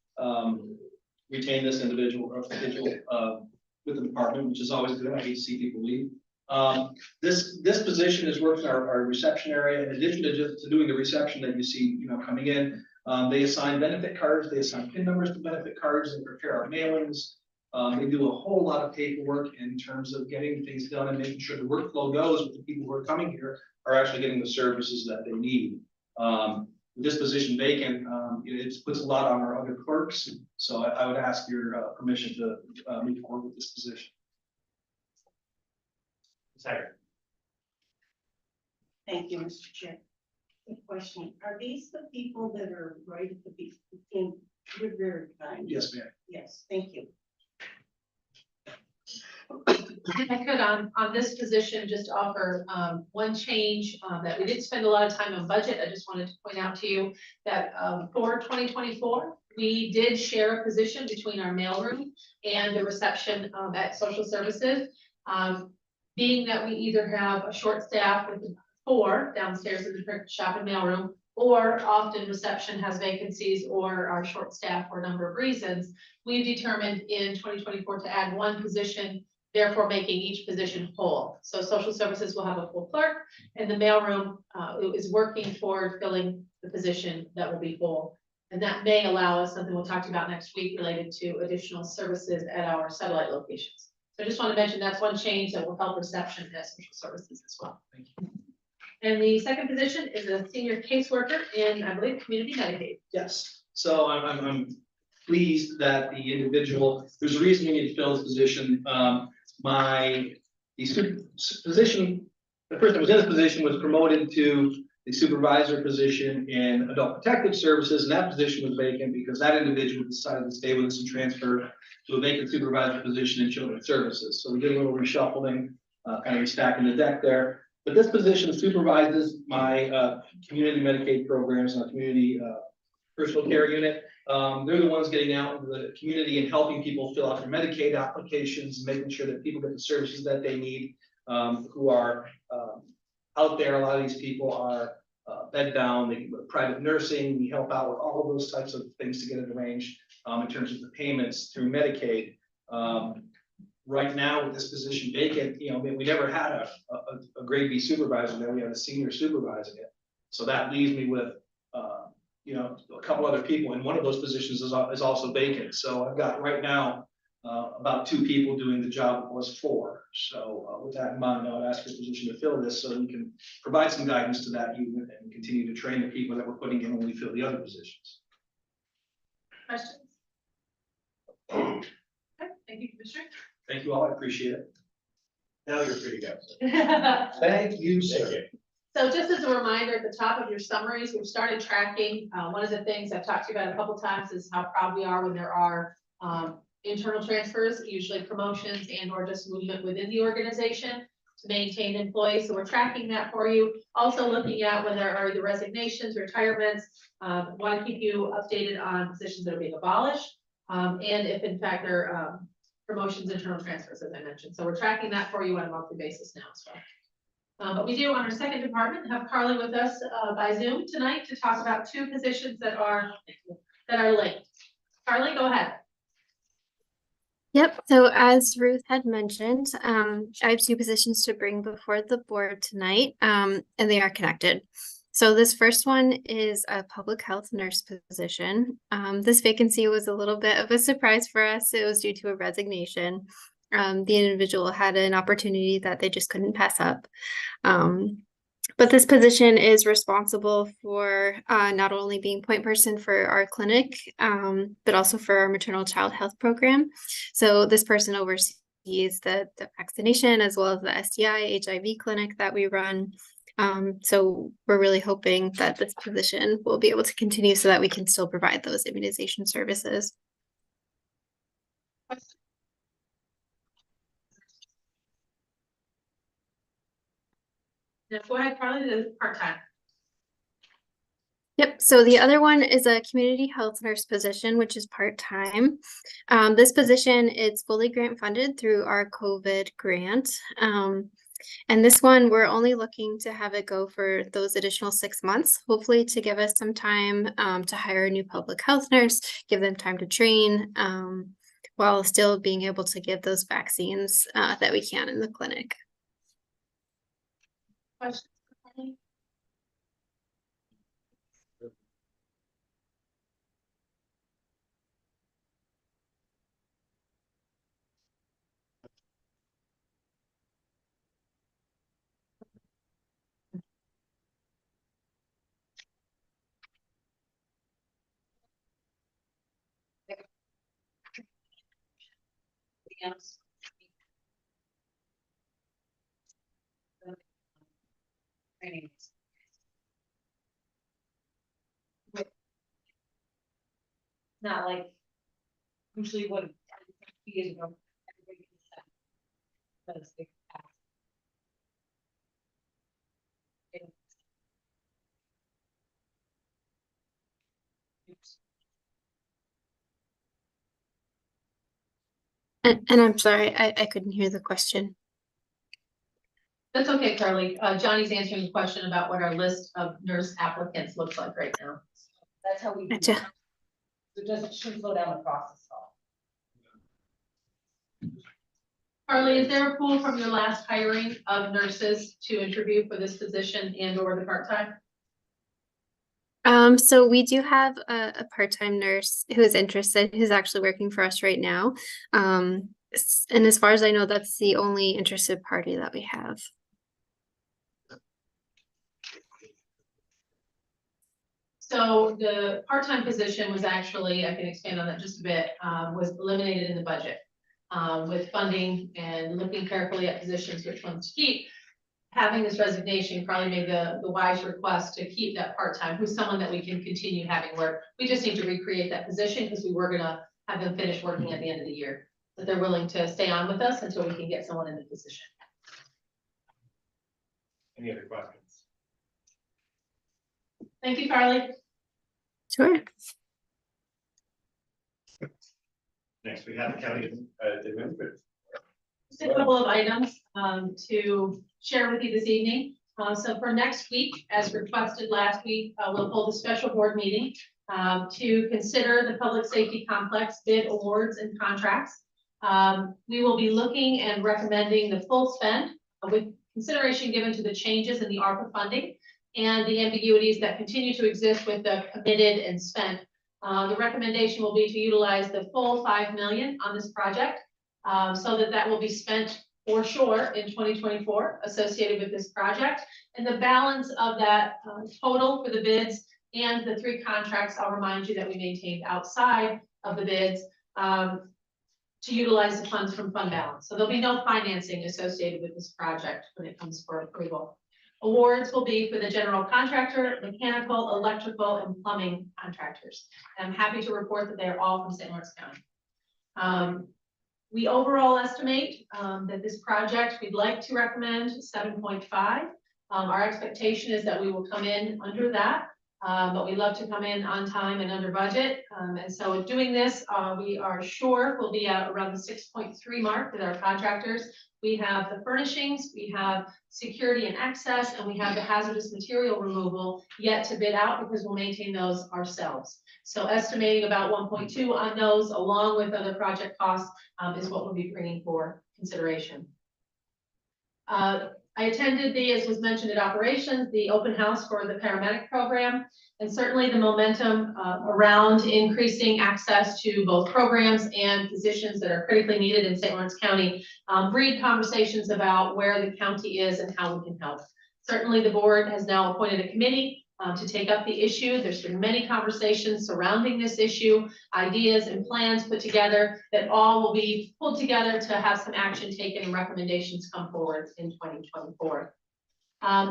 this individual with the department, which is always good. I hate to see people leave. This position is working our reception area. In addition to just doing the reception that you see, coming in, they assign benefit cards, they assign PIN numbers to benefit cards, and prepare our mailings. They do a whole lot of paperwork in terms of getting things done and making sure the workflow goes with the people who are coming here are actually getting the services that they need. With this position vacant, it puts a lot on our other clerks. So I would ask your permission to move forward with this position. Second. Thank you, Mr. Chair. Good question. Are these the people that are right at the beginning? You're very kind. Yes, ma'am. Yes, thank you. I could on this position just offer one change that we didn't spend a lot of time on budget. I just wanted to point out to you that for 2024, we did share a position between our mailroom and the reception at social services. Being that we either have a short staff with 4 downstairs in the print shop and mailroom, or often reception has vacancies or are short staffed for a number of reasons, we've determined in 2024 to add 1 position, therefore making each position whole. So social services will have a full clerk, and the mailroom is working toward filling the position that will be full. And that may allow us something we'll talk to you about next week related to additional services at our satellite locations. So I just want to mention that's one change that will help reception at social services as well. Thank you. And the second position is a senior caseworker in, I believe, community Medicaid. Yes. So I'm pleased that the individual, there's a reason we need to fill this position. Position, the person that was in this position was promoted to the supervisor position in adult protective services, and that position was vacant because that individual decided to stay with us and transfer to a vacant supervisor position in children's services. So we did a little reshuffling, kind of restacking the deck there. But this position supervises my community Medicaid programs and our community personal care unit. They're the ones getting out into the community and helping people fill out their Medicaid applications, making sure that people get the services that they need, who are out there. A lot of these people are bed bound, they can go to private nursing. We help out with all of those types of things to get it arranged in terms of the payments through Medicaid. Right now with this position vacant, we never had a grade B supervisor, then we had a senior supervising it. So that leaves me with a couple other people, and one of those positions is also vacant. So I've got right now about 2 people doing the job it was 4. So with that in mind, I would ask for a position to fill this so we can provide some guidance to that unit and continue to train the people that we're putting in when we fill the other positions. Questions? Okay, thank you, Commissioner. Thank you all, I appreciate it. Now you're free to go. Thank you, sir. Thank you. So just as a reminder, at the top of your summaries, we've started tracking. One of the things I've talked to you about a couple times is how proud we are when there are internal transfers, usually promotions and or just movement within the organization to maintain employees. So we're tracking that for you. Also looking at when there are the resignations, retirements, want to keep you updated on positions that are being abolished. And if in fact there are promotions, internal transfers, as I mentioned. So we're tracking that for you on a monthly basis now as well. But we do on our second department have Carly with us by Zoom tonight to talk about 2 positions that are linked. Carly, go ahead. Yep. So as Ruth had mentioned, I have 2 positions to bring before the board tonight, and they are connected. So this first one is a public health nurse position. This vacancy was a little bit of a surprise for us. It was due to a resignation. The individual had an opportunity that they just couldn't pass up. But this position is responsible for not only being point person for our clinic, but also for our maternal child health program. So this person oversees the vaccination as well as the STI, HIV clinic that we run. So we're really hoping that this position will be able to continue so that we can still provide those immunization services. Now, go ahead, Carly, the part-time. Yep. So the other one is a community health nurse position, which is part-time. This position is fully grant funded through our COVID grant. And this one, we're only looking to have it go for those additional 6 months, hopefully to give us some time to hire a new public health nurse, give them time to train, while still being able to give those vaccines that we can in the clinic. Questions for Carly? Yes. Trainings. Not like usually what years ago. Everybody can set. Because they pass. And I'm sorry, I couldn't hear the question. That's okay, Carly. Johnny's answering the question about what our list of nurse applicants looks like right now. That's how we. Gotcha. So it doesn't, shouldn't slow down the process at all. Carly, is there a pool from your last hiring of nurses to interview for this position and or the part-time? So we do have a part-time nurse who is interested, who's actually working for us right now. And as far as I know, that's the only interested party that we have. So the part-time position was actually, I can expand on that just a bit, was eliminated in the budget. With funding and looking carefully at positions, which ones to keep. Having this resignation, Carly made the wise request to keep that part-time, who's someone that we can continue having work. We just need to recreate that position because we were gonna have them finish working at the end of the year. But they're willing to stay on with us until we can get someone in the position. Any other questions? Thank you, Carly. Sure. Next, we have county administrator. Just a couple of items to share with you this evening. So for next week, as requested last week, we'll hold a special board meeting to consider the public safety complex bid awards and contracts. We will be looking and recommending the full spend with consideration given to the changes in the ARPA funding and the ambiguities that continue to exist with the committed and spent The recommendation will be to utilize the full 5 million on this project, so that will be spent for sure in 2024 associated with this project. And the balance of that total for the bids and the 3 contracts, I'll remind you that we maintained outside of the bids, to utilize the funds from fund balance. So there'll be no financing associated with this project when it comes for approval. Awards will be for the general contractor, mechanical, electrical, and plumbing contractors. And I'm happy to report that they are all from St. Lawrence County. We overall estimate that this project, we'd like to recommend 7.5. Our expectation is that we will come in under that, but we love to come in on time and under budget. And so doing this, we are sure we'll be at around the 6.3 mark with our contractors. We have the furnishings, we have security and access, and we have the hazardous material removal yet to bid out because we'll maintain those ourselves. So estimating about 1.2 on those, along with other project costs, is what we'll be bringing for consideration. I attended as was mentioned at operations, the open house for the paramedic program, and certainly the momentum around increasing access to both programs and positions that are critically needed in St. Lawrence County breed conversations about where the county is and how we can help. Certainly the board has now appointed a committee to take up the issue. There's been many conversations surrounding this issue, ideas and plans put together that all will be pulled together to have some action taken and recommendations come forward in 2024.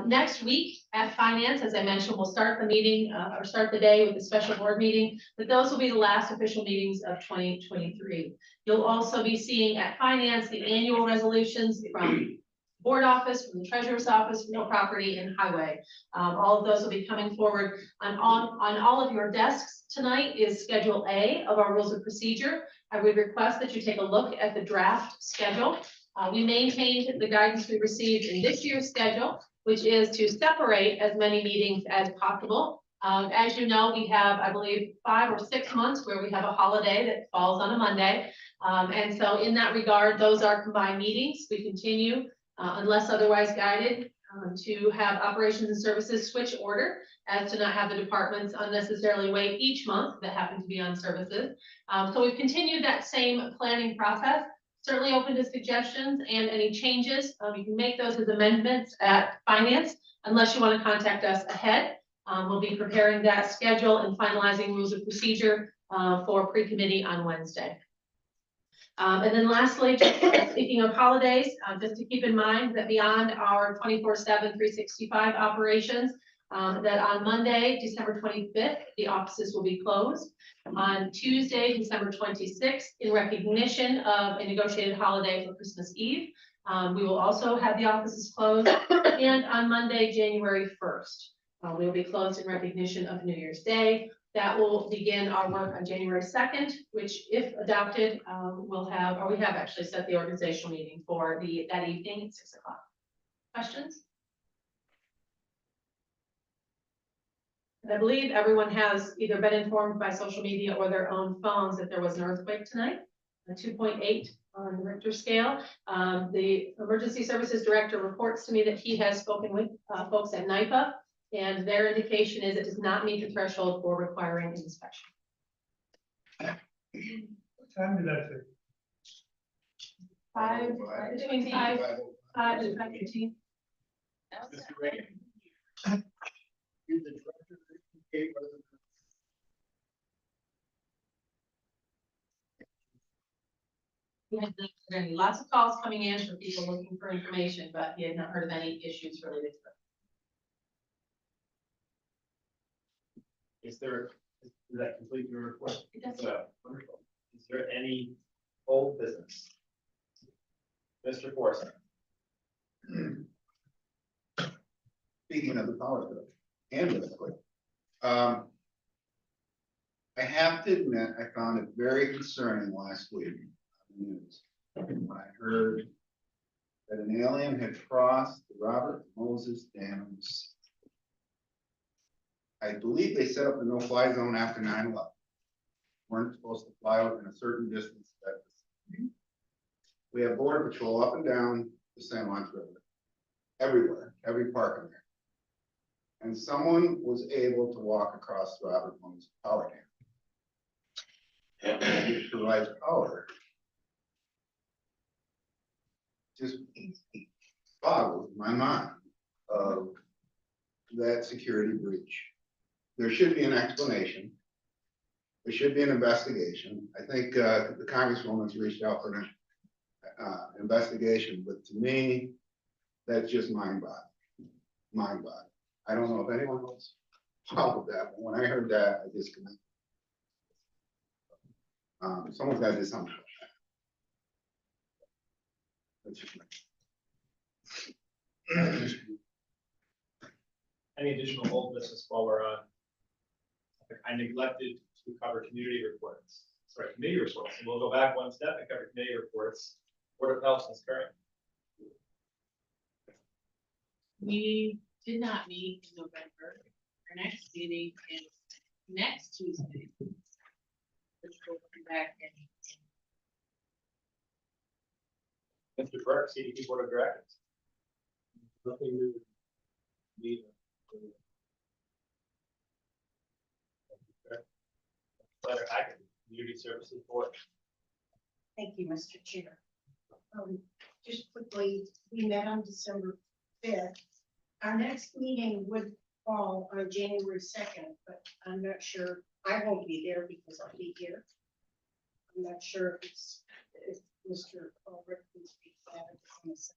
Next week at Finance, as I mentioned, we'll start the meeting or start the day with a special board meeting, but those will be the last official meetings of 2023. You'll also be seeing at Finance the annual resolutions from board office, from the treasurer's office, real property, and highway. All of those will be coming forward. On all of your desks tonight is Schedule A of our rules of procedure. I would request that you take a look at the draft schedule. We maintained the guidance we received in this year's schedule, which is to separate as many meetings as possible. As you know, we have, I believe, 5 or 6 months where we have a holiday that falls on a Monday. And so in that regard, those are combined meetings. We continue unless otherwise guided, to have operations and services switch order as to not have the departments unnecessarily wait each month that happen to be on services. So we've continued that same planning process, certainly open to suggestions and any changes. You can make those as amendments at Finance unless you want to contact us ahead. We'll be preparing that schedule and finalizing rules of procedure for pre-committee on Wednesday. And then lastly, speaking of holidays, just to keep in mind that beyond our 24/7, 365 operations, that on Monday, December 25th, the offices will be closed. On Tuesday, December 26th, in recognition of a negotiated holiday for Christmas Eve, we will also have the offices closed. And on Monday, January 1st, we will be closed in recognition of New Year's Day. That will begin our work on January 2nd, which if adopted, we'll have, or we have actually set the organizational meeting for that evening at 6 o'clock. Questions? And I believe everyone has either been informed by social media or their own phones that there was an earthquake tonight, a 2.8 on the Richter scale. The emergency services director reports to me that he has spoken with folks at NYPA, and their indication is it does not meet the threshold for requiring inspection. What time did that take? Between 5 and 5:15. Mr. Reagan. You're the director of the gate resident. We had lots of calls coming in from people looking for information, but he had not heard of any issues related to it. Does that complete your report? It does. Wonderful. Is there any old business? Mr. Forsyth. Speaking of the power bill and this quick, I have to admit, I found it very concerning last week on the news when I heard that an alien had crossed the Robert Moses Dam. I believe they set up the no-fly zone after 9/11. Weren't supposed to fly within a certain distance. We have border patrol up and down the St. Lawrence River, everywhere, every park in there. And someone was able to walk across the Robert Moses power dam. It provides power. Just boggles my mind of that security breach. There should be an explanation. There should be an investigation. I think the Congresswoman's reached out for an investigation, but to me, that's just mind-boggling. Mind-boggling. I don't know if anyone else followed that, but when I heard that, I disconnected. Someone's got to do something about that. That's just Any additional old business while we're on? I neglected to cover community reports. Sorry, committee reports. And we'll go back one step and cover committee reports. Board of Health is current. We did not meet in November. Our next meeting is next Tuesday. Which will come back in. Mr. Burke, CDP Board of Directors. Nothing new. Neither. Letter Hackett, Community Services Board. Thank you, Mr. Chair. Just quickly, we met on December 5th. Our next meeting would fall on January 2nd, but I'm not sure, I won't be there because I'll be here. I'm not sure if Mr. Ulrich can speak to that on the 2nd.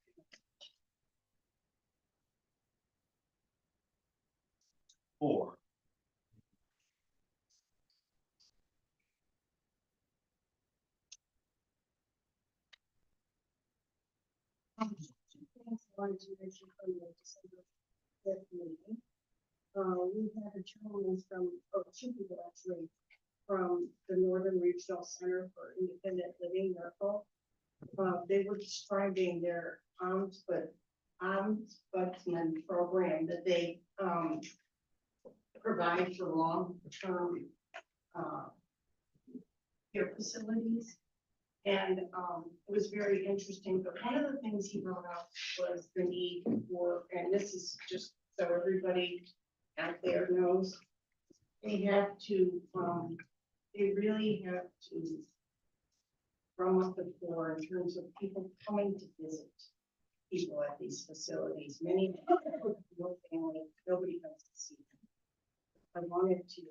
Four. Wanted to mention from the December 5th meeting. We had a gentleman from, or two people actually, from the Northern Regional Center for Independent Living, NORCL. They were describing their ombudsman program that they provide for long-term care facilities. And it was very interesting, but one of the things he brought up was the need for, and this is just so everybody out there knows, they have to, they really have to drum up the floor in terms of people coming to visit people at these facilities. Many have no family, nobody comes to see them. I wanted to.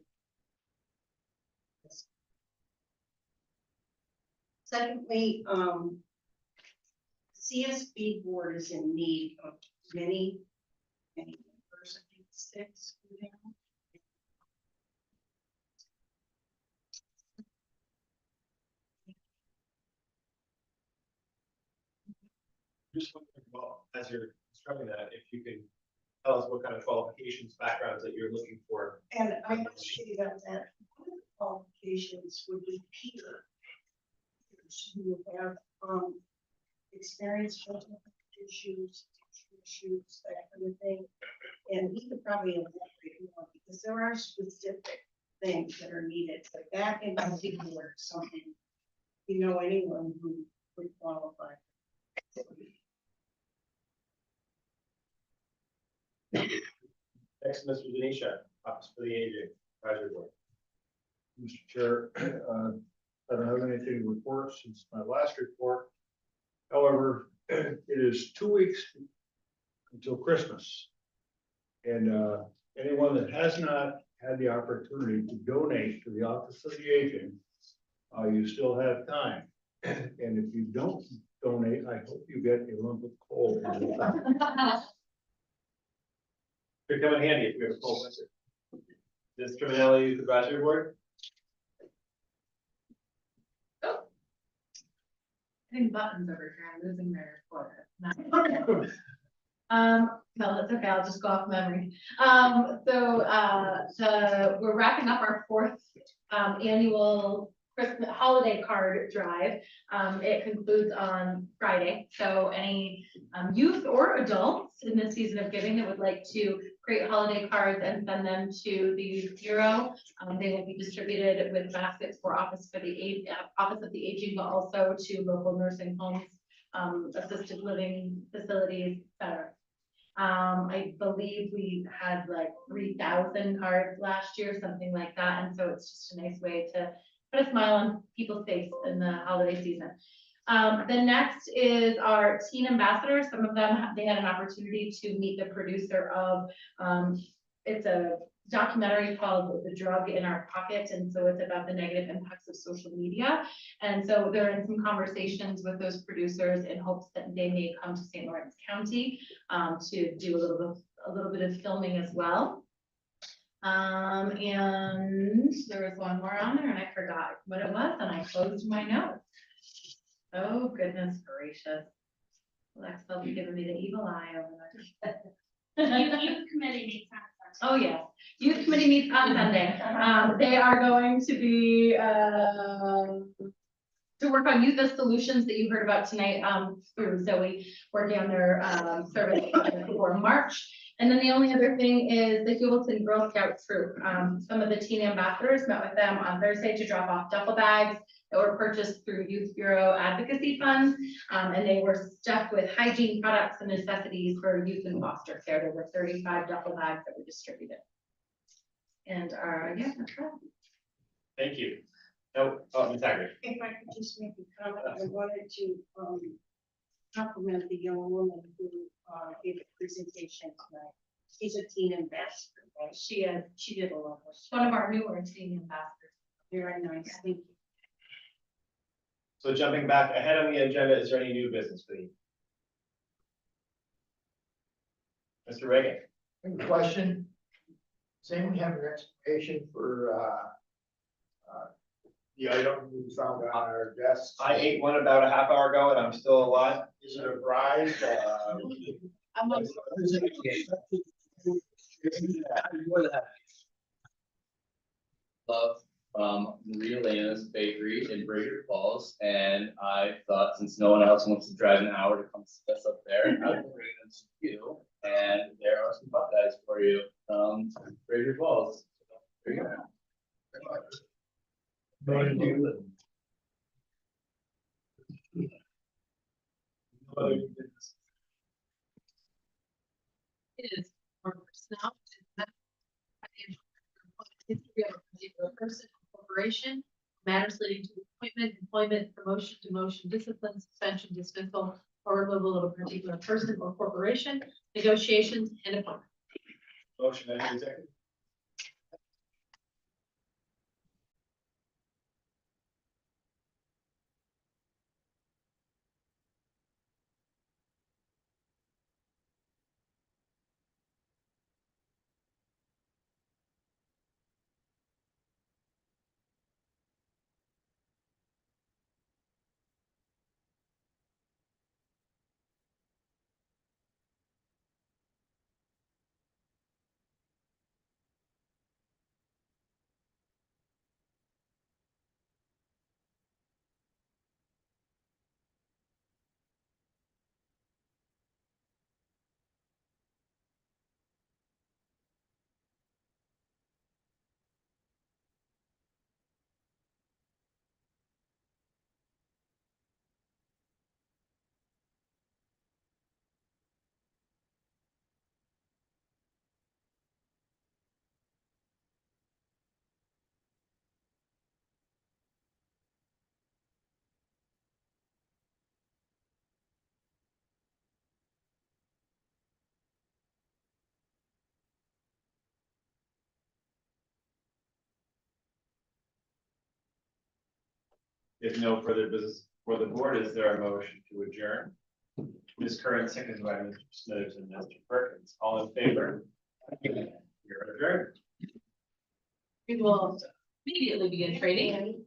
Secondly, CSB board is in need of many members, I think 6 now. Just wondering about, as you're describing that, if you can tell us what kind of qualifications, backgrounds that you're looking for. And I actually got that one of the qualifications would be Peter. Who have experience with issues, that kind of thing. And he could probably elaborate more because there are specific things that are needed, but that in particular is something, you know, anyone who would qualify. Next, Mr. Denisha, Office for the Aging, Advisory Board. Mr. Chair, I don't have anything to report since my last report. However, it is 2 weeks until Christmas. And anyone that has not had the opportunity to donate to the Office of the Aging, you still have time. And if you don't donate, I hope you get a lump of coal. Could come in handy if you have a full winter. This Criminality Youth Advisory Board. Hitting buttons over here, I'm losing my recorder. No, that's okay, I'll just go off memory. We're wrapping up our 4th annual Christmas holiday card drive. It concludes on Friday, so any youth or adults in this season of giving that would like to create holiday cards and send them to the Youth Bureau. They will be distributed with baskets for Office of the Aging, but also to local nursing homes, assisted living facilities, etc. I believe we had like 3,000 cards last year, something like that, and so it's just a nice way to put a smile on people's face in the holiday season. The next is our teen ambassadors. Some of them, they had an opportunity to meet the producer of, it's a documentary called The Drug in Our Pocket. And so it's about the negative impacts of social media. And so they're in some conversations with those producers in hopes that they may come to St. Lawrence County to do a little bit of filming as well. And there was one more on there and I forgot what it was and I closed my notes. Oh, goodness gracious. Alexa will be giving me the evil eye over there. Youth committee meets on Sunday. Oh, yes. Youth committee meets on Sunday. They are going to be, to work on youth solutions that you heard about tonight, through Zoe, working on their, survey for March. And then the only other thing is the Hewlton Girl Scout troop. Some of the teen ambassadors met with them on Thursday to drop off duffel bags that were purchased through Youth Bureau advocacy funds. And they were stuffed with hygiene products and necessities for youth and foster care. There were 35 duffel bags that were distributed. And, yeah, that's right. Thank you. No, Ms. Haggard. If I could just make a comment, I wanted to compliment the young woman who gave a presentation tonight. She's a teen ambassador, right? She did a lot of. One of our newer teen ambassadors. Very nice, thank you. So jumping back ahead on the agenda, is there any new business for you? Mr. Reagan? I have a question. Does anyone have an explanation for, the item we found on our desks? I ate one about a half hour ago and I'm still alive. Is it a bride? Love Maria Lena's Bakery in Brainerd Falls, and I thought since no one else wants to drive an hour to come see us up there, I will bring them to you. And there are some Buckeyes for you from Brainerd Falls. There you go. Thank you. It is for personnel. History of a particular person, or corporation, matters leading to appointment, employment, promotion, demotion, discipline, suspension, dismissal, or removal of a particular person or corporation, negotiations, and appointment. Motion and executive. If no further business for the board, is there a motion to adjourn? Ms. Curran, seconded by Mr. Smith and Mr. Perkins. All in favor? You're adjourned. We will immediately begin trading.